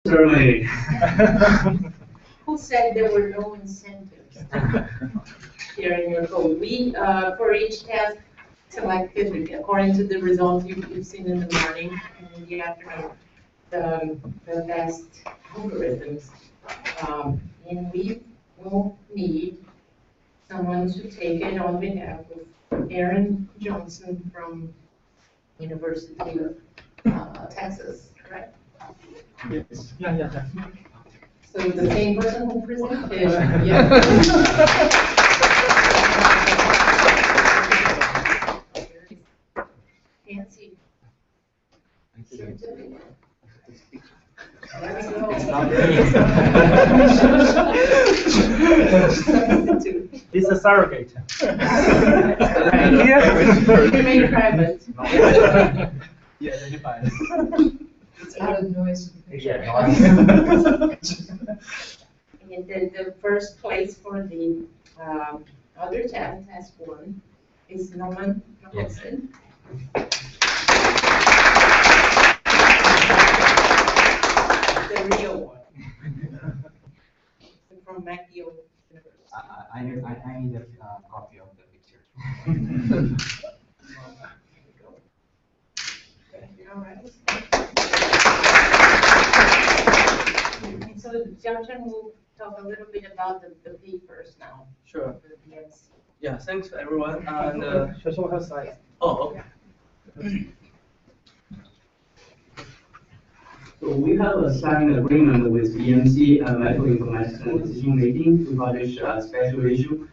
Certainly. Who said there were no incentives here in your code? We, for each task, selected according to the results you've seen in the morning and in the afternoon, the best algorithms. And we will need someone to take it on behalf of Aaron Johnson from University of Texas, correct? Yes. Yeah. So the same person who presented. Fancy. It's a surrogate. Remain private. Yeah, identified. It's added noise. And the first place for the other task one, is Norman Nicholson. The real one. From McGill University. I need a copy of the picture. All right. And so Jiachen will talk a little bit about the papers now. Sure. Yes. Yeah, thanks everyone. And show her slides. oh, okay. So we have a signed agreement with EMC, Medical Informatics and Decision Making, to publish a special issue.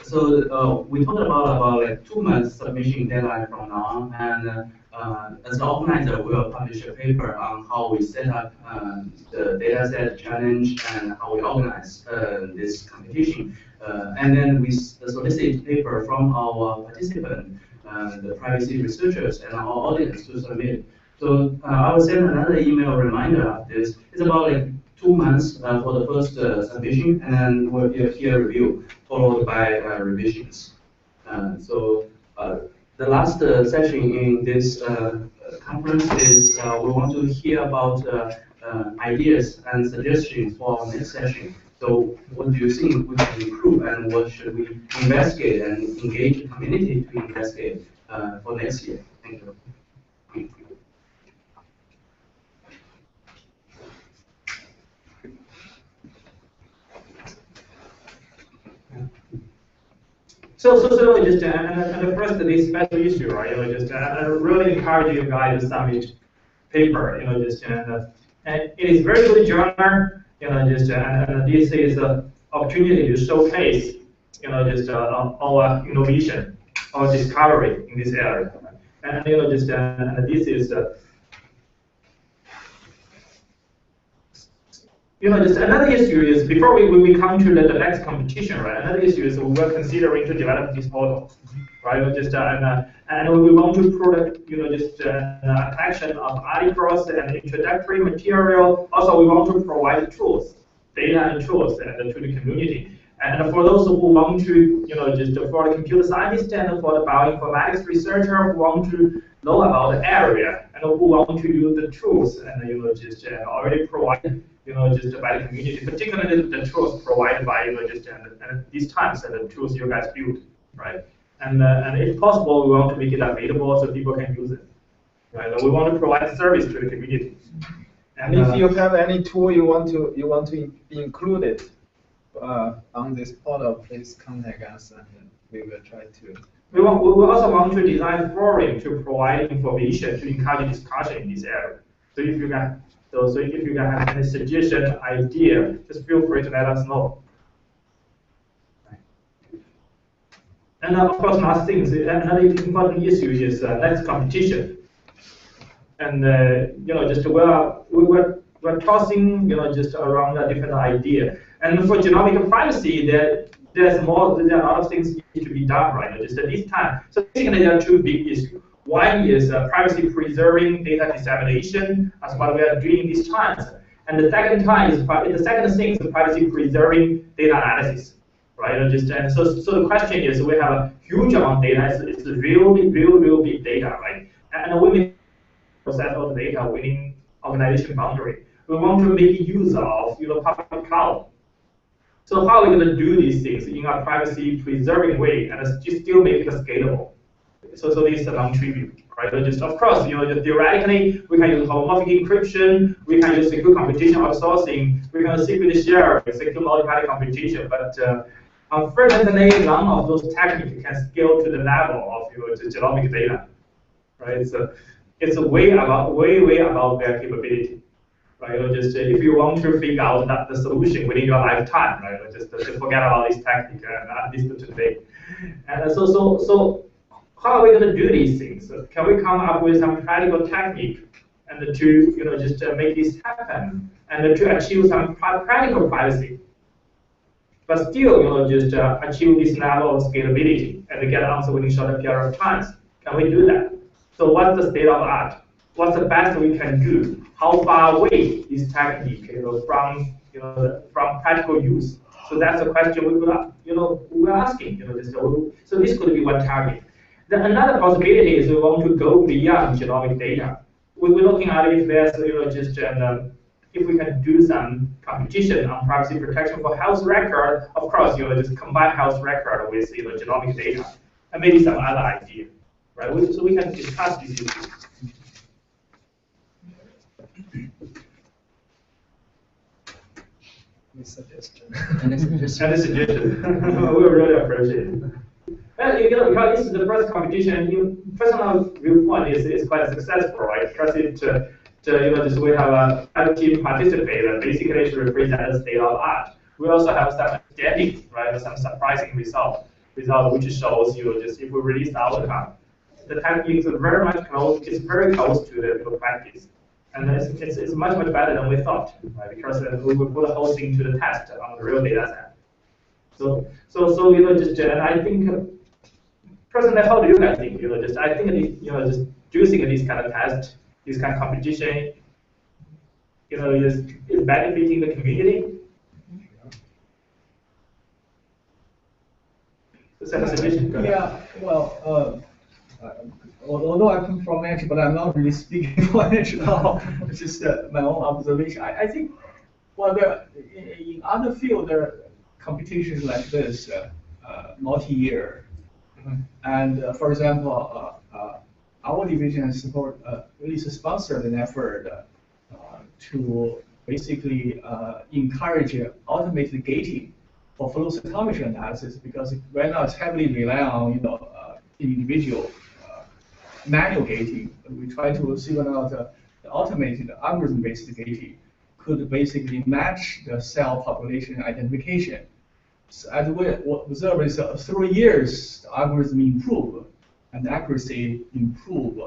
So we talked about like 2 months submission deadline from now, and as the organizer, we will publish a paper on how we set up the dataset challenge and how we organize this competition. And then we solicit paper from our participants, the privacy researchers, and our audience to submit. So I will send another email reminder of this. It's about like 2 months for the first submission, and we'll be a peer review followed by revisions. So the last session in this conference is we want to hear about ideas and suggestions for our next session. So what do you think we can improve, and what should we investigate and engage the community to investigate for next year? Thank you. So just and first this special issue, right? I really encourage you guys to submit paper. And it is very good journal. And this is an opportunity to showcase, our innovation, our discovery in this area. And and this is. Just another issue is, before we come to the next competition, right? Another issue is we're considering to develop this model, right? And we want to produce, action of articles and introductory material. Also, we want to provide tools, data and tools, to the community. And for those who want to, for the computer scientists and for the bioinformatics researcher who want to know about the area and who want to use the tools and already provide. By the community, particularly the tools provided by and these times and the tools you guys build, right? And if possible, we want to make it available so people can use it, right? And we want to provide service to the community. And if you have any tool you want to be included on this portal, please contact us and we will try to. We also want to design forum to provide information to encourage discussion in this area. So if you can. So if you have any suggestion, idea, just feel free to let us know. And of course, another important issue is next competition. And we're tossing around a different idea. And for genomic privacy, there are a lot of things need to be done, right? Just at this time. So basically, there are 2 big issues. One is privacy preserving data dissemination, as what we are doing these times. And the second thing is privacy preserving data analysis, right? And so the question is, we have a huge amount of data. It's real big data, right? And we may process all the data within organization boundary. We want to make use of public cloud. So how are we going to do these things in a privacy-preserving way and still make it scalable? So this is non-trivial, right? Just of course, theoretically, we can use homomorphic encryption, we can use secure computation outsourcing, we can secret share, secure multi-party computation, but unfortunately, none of those techniques can scale to the level of the genomic data, right? So it's way above their capability. Right, just if you want to figure out the solution within your lifetime, right, just forget about this technique, at least today. And so how are we going to do these things? Can we come up with some practical technique and to just make this happen and to achieve some practical privacy, but still just achieve this level of scalability and get answer within shorter period of time? Can we do that? So what's the state of art? What's the best we can do? How far away is technique from practical use? So that's a question we're asking. So this could be one target. Then another possibility is we want to go beyond genomic data. We're looking at if there's if we can do some competition on privacy protection for health record. Of course, just combine health record with genomic data and maybe some other idea, right? So we can discuss these issues. Any suggestion? Any suggestion? We really appreciate it. Well, because this is the first competition, personal viewpoint is quite successful, right? Because it, just we have a team participate, basically to represent the state of art. We also have some outstanding, right? Some surprising result which shows just if we release the outcome, the technique is very much close. It's very close to the practice. And it's much better than we thought, right? Because we will put the whole thing to the test on the real data set. So just and I think personally, how do you guys think? Just I think just using this kind of test, this kind of competition, is benefiting the community. Yeah, well, although I come from NH, but I'm not really speaking for NH now. It's just my own observation. I think, well, in other fields, there are competitions like this, multi-year. And for example, our division has really sponsored an effort to basically encourage automated gating for flow cytometry analysis, because right now it's heavily relying on individual manual gating. We try to see whether or not the automated algorithm-based gating could basically match the cell population identification. So as we observe, is 3 years the algorithm improve and accuracy improve,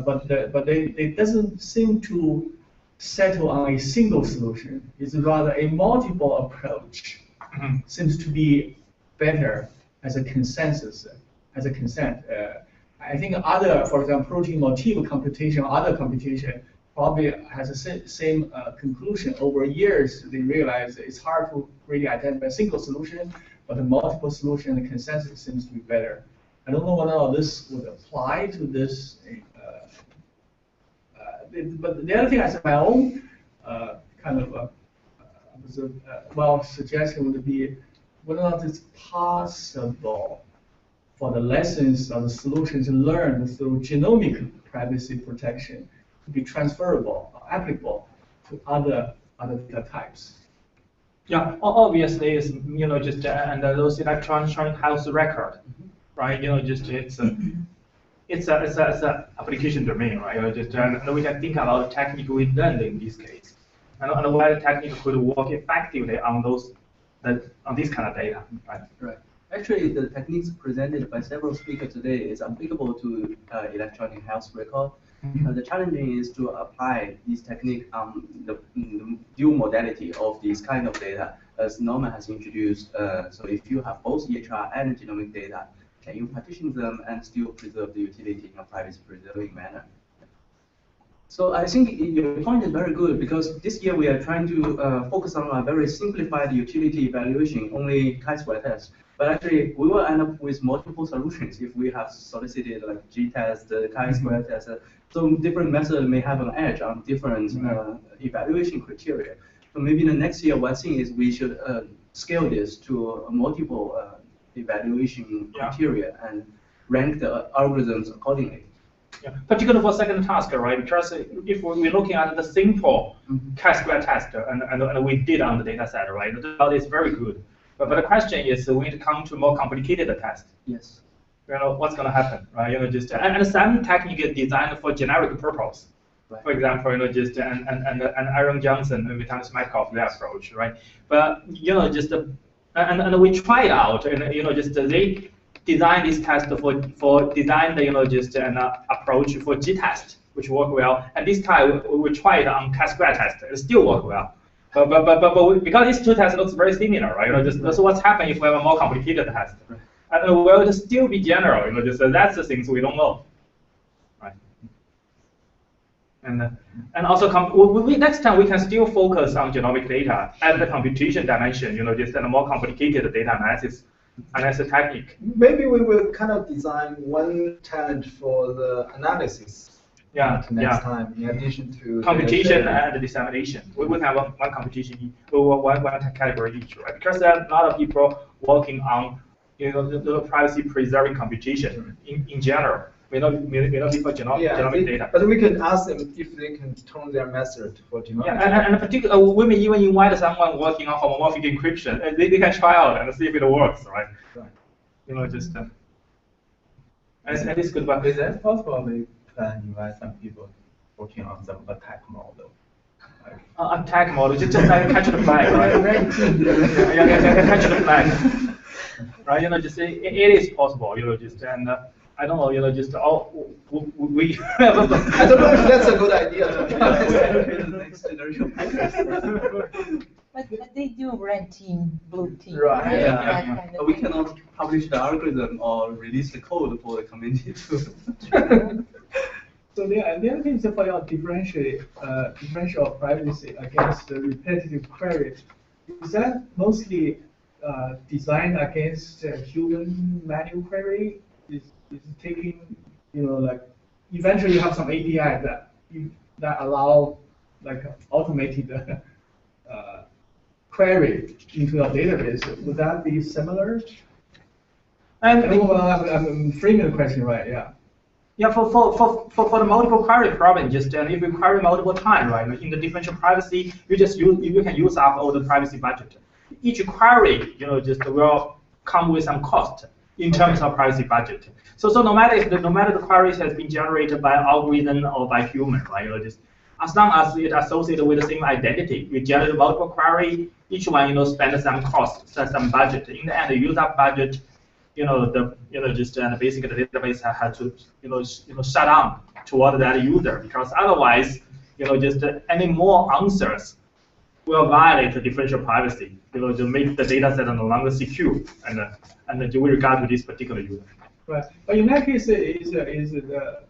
but it doesn't seem to settle on a single solution. It's rather a multiple approach. Seems to be better as a consensus, as a consent. I think other, for example, protein motif computation, other computation probably has the same conclusion. Over years, they realize it's hard to really identify a single solution, but the multiple solution, the consensus seems to be better. I don't know whether this would apply to this. But the other thing, as my own kind of suggestion would be whether or not it's possible for the lessons or the solutions learned through genomic privacy protection to be transferable or applicable to other data types. Yeah, obviously, it's just and those electronic health record, right? Just it's a application domain, right? Just and we can think about the technique we learned in this case, and whether the technique could work effectively on this kind of data, right? Right. Actually, the techniques presented by several speakers today is applicable to electronic health record. The challenge is to apply this technique on the dual modality of this kind of data, as Norman has introduced. So if you have both EHR and genomic data, can you partition them and still preserve the utility in a privacy-preserving manner? So I think your point is very good, because this year we are trying to focus on a very simplified utility evaluation, only chi-square test. But actually, we will end up with multiple solutions if we have solicited like G-test, chi-square test, So different methods may have an edge on different evaluation criteria. So maybe in the next year, one thing is we should scale this to multiple evaluation criteria and rank the algorithms accordingly. Yeah, particularly for second task, right? Because if we're looking at the simple chi-square test, and we did on the data set, right? The result is very good. But the question is, when it comes to more complicated test, yes, what's going to happen, right? And some technique is designed for generic purpose. Right. For example, and Aaron Johnson and Vitaly Smetkov, their approach, right? But and we tried out, and they design this test for design an approach for G-test, which work well. And this time we tried on chi-square test, it still work well. But because these two tests looks very similar, right? That's what's happening if we have a more complicated test. And it will still be general, that's the things we don't know, right? And also next time we can still focus on genomic data at the computation dimension, and a more complicated data analysis technique. Maybe we will kind of design one talent for the analysis. Next time, in addition to computation and dissemination. We would have one computation, one category each, right? Because there are a lot of people working on the privacy preserving computation in general. May not be for genomic data. But we can ask them if they can tone their method for genomic data. And particularly, we may even invite someone working on homomorphic encryption, and they can try out and see if it works, right? And it's good. But is that possible? We can invite some people working on some attack model. Attack model, just like catch the flag, right? Catch the flag. Right, it is possible, and I don't know, we. I don't know if that's a good idea. But they do red team, blue team. Right. Yeah. But we cannot publish the algorithm or release the code for the community to. So the other thing is for your differential privacy against the repetitive query. Is that mostly designed against human manual query? Is taking, like eventually you have some API that allow like automated query into your database. Would that be similar? And I'm framing the question right, yeah. Yeah, for the multiple query problem, and if you query multiple times, right, in the differential privacy, you can use up all the privacy budget. Each query, will come with some cost in terms of privacy budget. So no matter the query has been generated by algorithm or by human, right, as long as it associated with the same identity, we generate multiple query, each one spend some cost, some budget. In the end, the user budget, and basically the database had to shut down toward that user, because otherwise, any more answers will violate the differential privacy, to make the data set no longer secure, and with regard to this particular user. Right, but in that case, is the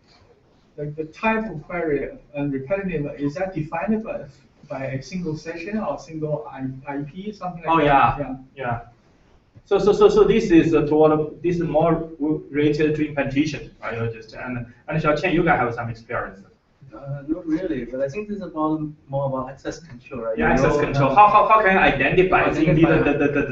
type of query and repetitive, is that defined by a single session or single IP, something like that? Yeah. So this is more related to implementation, right? And Xiaoqian, you guys have some experience. Not really, but I think this is more about access control, right? Yeah, access control. How can I identify the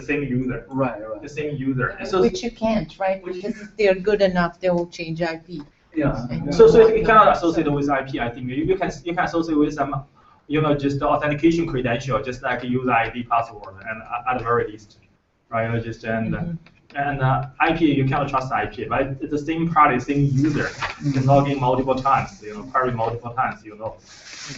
same user? Right. The same user. Which you can't, right? Because if they're good enough, they will change IP. Yeah. So you cannot associate with IP. I think you can associate with some, just authentication credential, just like user ID, password, and at the very least, right? And IP, you cannot trust IP, right? It's the same party, same user, you can log in multiple times, query multiple times,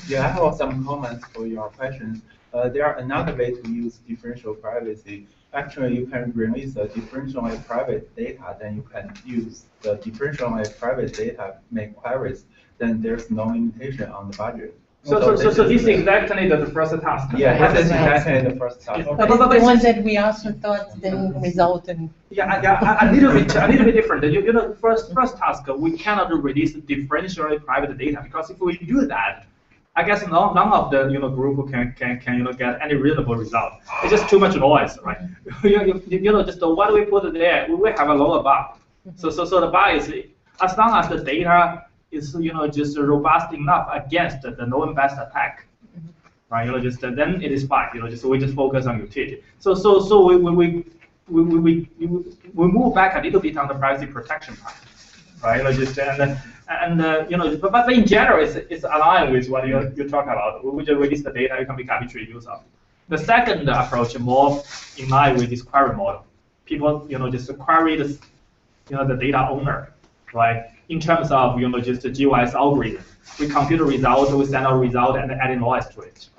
Yeah, I have some comments for your questions. There are another way to use differential privacy. Actually, you can release the differential private data, then you can use the differential private data make queries. Then there's no limitation on the budget. So this is exactly the first task. Yeah, this is exactly the first task. But the ones that we also thought didn't result in. Yeah, a little bit different. First task, we cannot release differential private data, because if we do that, I guess none of the group can get any reasonable result. It's just too much noise, right? Just what we put there, we have a lower bar. So the bar is, as long as the data is just robust enough against the known best attack, right? Then it is fine. So we just focus on utility. So we move back a little bit on the privacy protection part, right? But in general, it's aligned with what you talk about. We just release the data, you can make arbitrary use of. The second approach, more in line with this query model. People, just query the data owner, right? In terms of, just the GIS algorithm. We compute the result, we send out result, and add noise to it.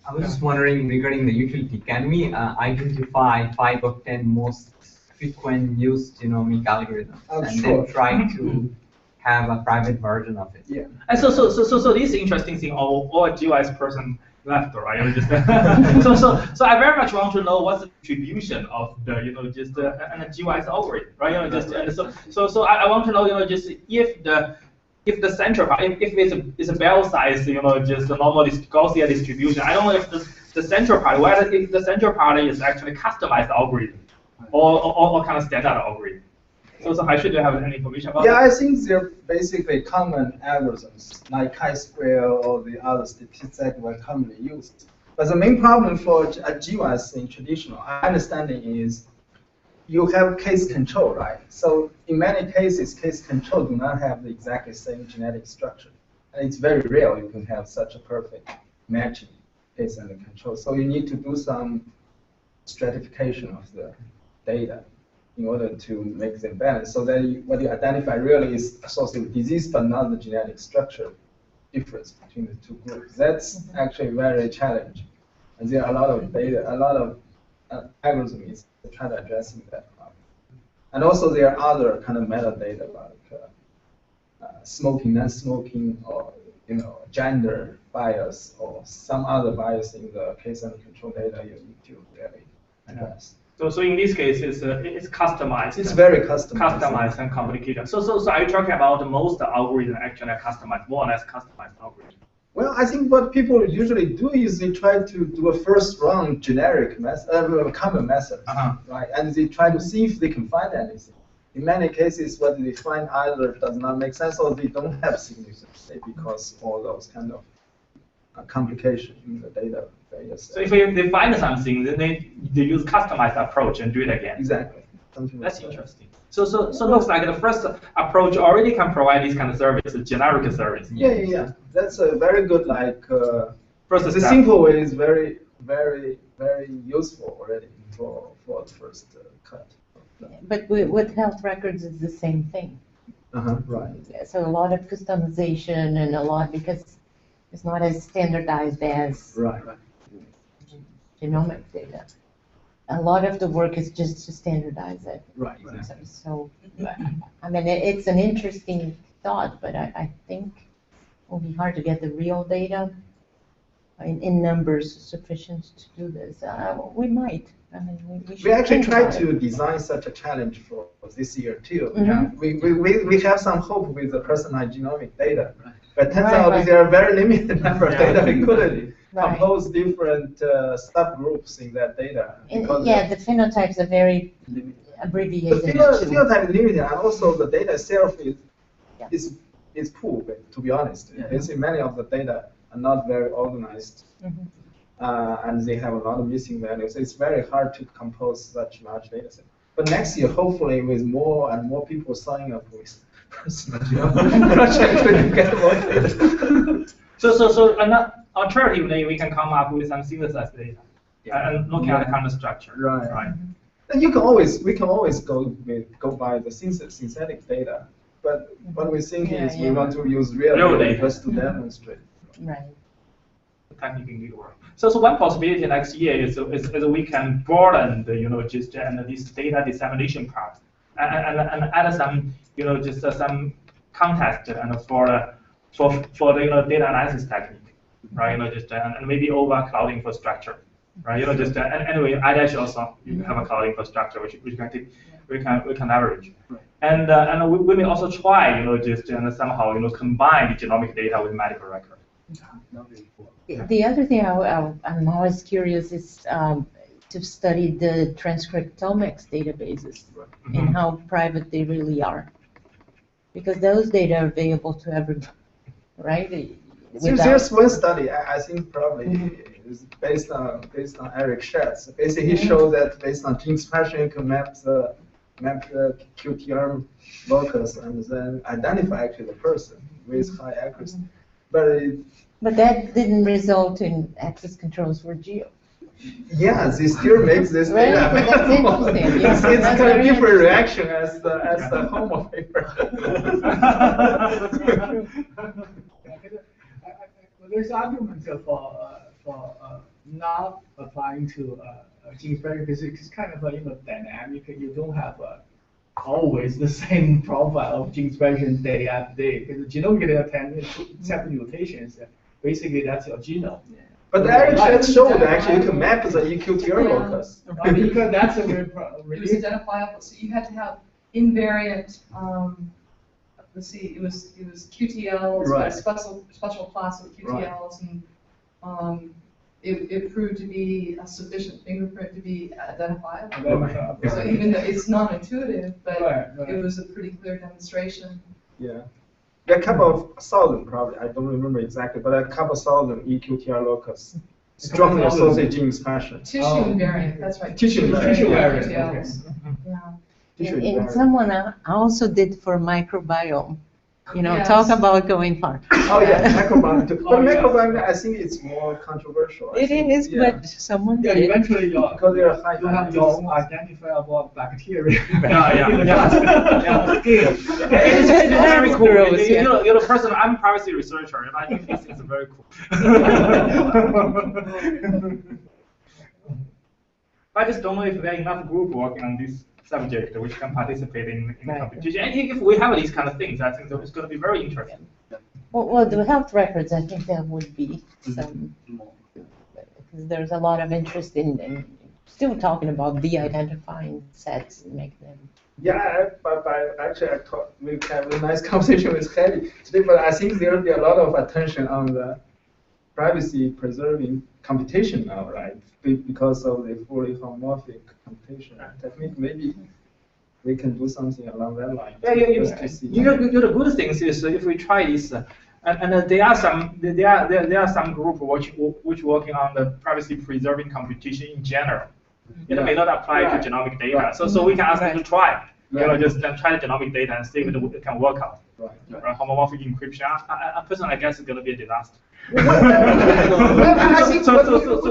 I was just wondering regarding the utility, can we identify 5 or 10 most frequent used genomic algorithms and then try to have a private version of it? Yeah. And so this interesting thing, all GIS person left, right? So I very much want to know what's the distribution of the and the GIS algorithm, right? So I want to know if the central part, if it's a bell size, just a normal Gaussian distribution. I don't know if the central part, whether if the central part is actually customized algorithm or kind of standard algorithm. So I should have any information about I think they're basically common algorithms, like chi-square or the other statistics that were commonly used. But the main problem for a GIS in traditional understanding is you have case control, right? So in many cases, case control do not have the exactly same genetic structure. And it's very rare you can have such a perfect matching case and control. So you need to do some stratification of the data in order to make them balance. So that what you identify really is associated with disease, but not the genetic structure difference between the two groups. That's actually very challenging. And there are a lot of data, a lot of algorithms to try to addressing that problem. And also there are other kind of metadata like smoking, non-smoking, or gender bias, or some other bias in the case and control data you need to really address. So in this case, it's customized. It's very customized. Customized and complicated. So are you talking about most algorithms actually are customized, more or less customized algorithm? Well, I think what people usually do is they try to do a first round generic common method, right? And they try to see if they can find anything. In many cases, what they find either does not make sense or they don't have significance because all those kind of complications in the data. So if they find something, then they use customized approach and do it again. Exactly. That's interesting. So looks like the first approach already can provide this kind of service, a generic service. Yeah. That's a very good first the simple way is very, very, very useful already for the first cut. But with health records, it's the same thing. Right. So a lot of customization and a lot because it's not as standardized as genomic data. A lot of the work is just to standardize it. Right. So I mean, it's an interesting thought, but I think it will be hard to get the real data in numbers sufficient to do this. We might. I mean, we actually tried to design such a challenge for this year too. We have some hope with the personalized genomic data, but turns out there are very limited number of data we couldn't compose different subgroups in that data. The phenotypes are very abbreviated. The phenotype is limited, and also the data itself is poor. To be honest, many of the data are not very organized. And they have a lot of missing values. So it's very hard to compose such large data set. But next year, hopefully, with more and more people signing up with personal project, we can get more data. So alternatively, we can come up with some synthesized data and looking at the kind of structure. Right. And we can always go by the synthetic data. But what we think is we want to use real data just to demonstrate. Right. Technically work. So one possibility next year is we can broaden the this data dissemination part and add some some context and for the data analysis technique, right? And maybe over cloud infrastructure, right? Anyway, iDASH also have a cloud infrastructure which we can leverage. And we may also try somehow combine the genomic data with medical record. The other thing I'm always curious is to study the transcriptomics databases and how private they really are. Because those data are available to everyone, right? There's one study, I think probably is based on Eric Schatz. Basically, he showed that based on gene expression, you can map the QTR locus and then identify actually the person with high accuracy. But that didn't result in access controls for geo. Yeah, they still makes this Right, data but that's available. interesting. Yeah, It's that's kind of very different interesting. reaction as the homo paper. There's argument for not applying to gene expression because it's kind of dynamic. You don't have always the same profile of gene expression day after day. Because the genomic data tend to accept mutations. Basically, that's your genome. But Eric Schatz showed actually you can map the EQTR locus. Because that's a It was identifiable, so you had to have invariant, let's see, it was QTLs, Right. special class of QTLs, and it proved to be a sufficient fingerprint to be identifiable. So even though it's non-intuitive, but it was a pretty clear demonstration. Yeah. There are a couple of thousand, probably, I don't remember exactly, but a couple thousand EQTR locus. Strongly associated gene expression. Tissue invariant, that's right. Tissue invariant. QTLs. Yeah. And someone also did for microbiome. Yes. Talk about going far. Oh yeah, microbiome too. But microbiome, I think it's more controversial. It is, but someone did it. Eventually, because they are high. You have your own identifiable bacteria. It's very cool. Gross, yeah. You're the person. I'm a privacy researcher, and I think this is very cool. I just don't know if there are enough group working on this subject which can participate in the competition. And if we have these kind of things, I think it's going to be very interesting. Well, the health records, I think that would be some, because there's a lot of interest in still talking about de-identifying sets and make them. Yeah, but actually I thought we have a nice conversation with Kelly today, but I think there will be a lot of attention on the privacy preserving computation now, right? Because of the fully homomorphic computation technique, maybe we can do something along that line. Yeah. The good things is if we try this, and there are some group which working on the privacy preserving computation in general. It may not apply to genomic data, so we can ask them to try. Just try the genomic data and see if it can work out. Right. Homomorphic encryption, I personally guess it's going to be a disaster. So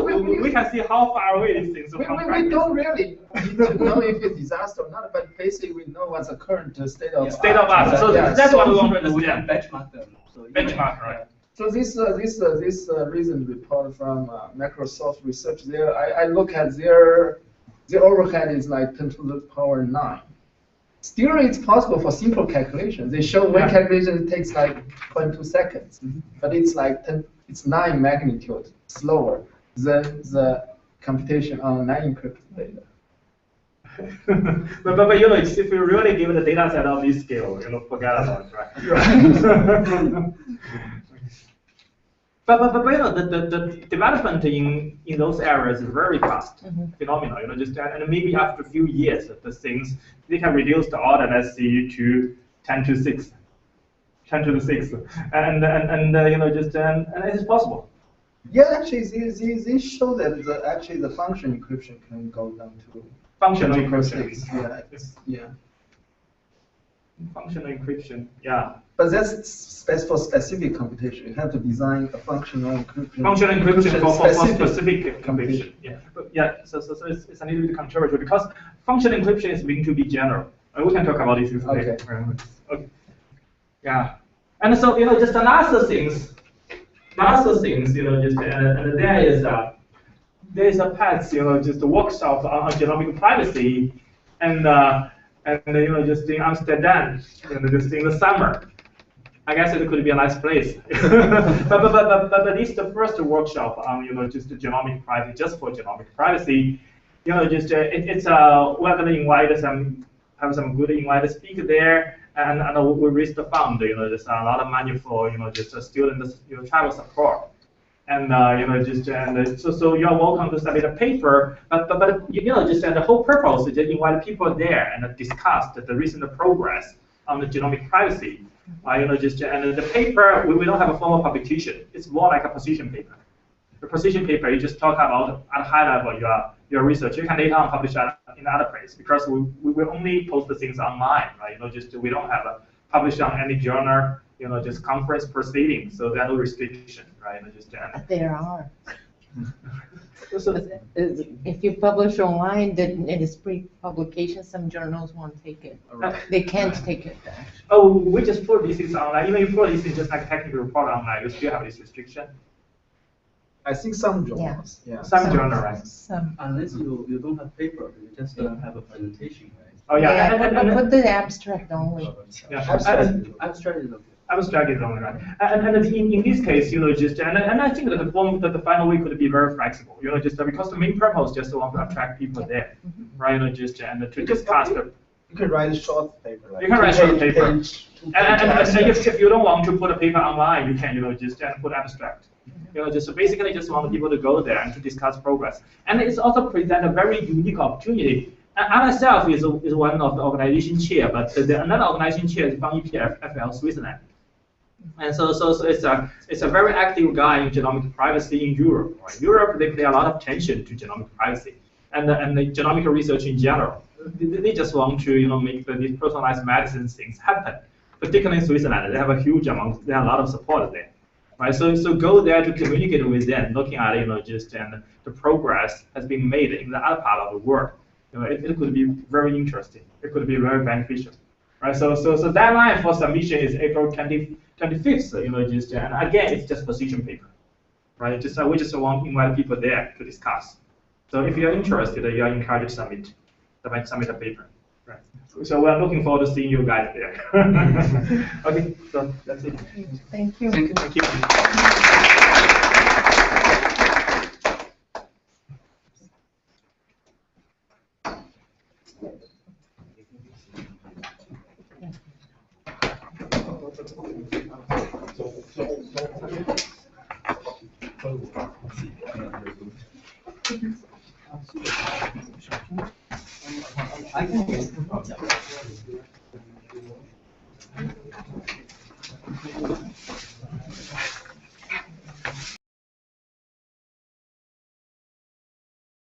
we can see how far away these things come from. We don't really need to know if it's disaster or not, but basically we know what's the current state of art. So that's what we want to understand. Benchmark them. Benchmark, right? So this recent report from Microsoft Research, there I look at their overhead is like 10 to the power 9. Still, it's possible for simple calculations. They show one calculation takes like 0.2 seconds, but it's like it's 9 magnitude slower than the computation on non-encrypted data. but if we really give the data set of this scale, forget about it, right? But the development in those areas is very fast, phenomenal. And maybe after a few years, the things they can reduce the order, let's see, to 10 to 6, and it's possible. Yeah, actually, they show that the function encryption can go down to functional encryption. Yeah. Functional encryption, yeah. But that's for specific computation. You have to design a functional encryption. Functional encryption for specific computation. Yeah. So it's a little bit controversial because functional encryption is going to be general. We can talk about this later. Okay. Yeah. And so just the last things, and there is a path, just a workshop on genomic privacy, and just in Amsterdam, just in the summer. I guess it could be a nice place. but this is the first workshop on just genomic privacy, just for genomic privacy. We're going to have some good invited speaker there, and we raised the fund. There's a lot of money for just students travel support. And so you're welcome to submit a paper, but just the whole purpose is to invite people there and discuss the recent progress on the genomic privacy. And the paper, we don't have a formal publication. It's more like a position paper. The position paper, you just talk about at a high level your research. You can later on publish that in other place because we will only post the things online, right? We don't have a publish on any journal, just conference proceedings, so there are no restriction, right? There are. If you publish online, then it is pre-publication. Some journals won't take it. They can't take it back. Oh, we just put these things online. Even if you put these things just like a technical report online, you still have this restriction. I think some journals. Yeah. Some journal, right? Unless you don't have paper, you just have a presentation, right? Oh yeah. And put the abstract only. Yeah. Abstract is okay. Abstract is only right. And in this case, and I think that the final way could be very flexible. Just because the main purpose just want to attract people there, right? And to discuss the. You can write a short paper. Like you can write a short paper. And if you don't want to put a paper online, you can just put abstract. Just basically just want people to go there and to discuss progress. And it's also present a very unique opportunity. I myself is one of the organization chair, but another organization chair is from EPFL Switzerland. And so it's a very active guy in genomic privacy in Europe. Right? Europe, they pay a lot of attention to genomic privacy and the genomic research in general. They just want to make these personalized medicine things happen. Particularly in Switzerland, they have a huge amount. There are a lot of support there. Right, so go there to communicate with them, looking at the progress has been made in the other part of the world. It could be very interesting. It could be very beneficial. Right, so deadline for submission is April 25th. And again, it's just position paper. Right, we just want to invite people there to discuss. So if you're interested, you are encouraged to submit a paper. Right. So we're looking forward to seeing you guys there. Okay, so that's it. Thank you. Thank you. I can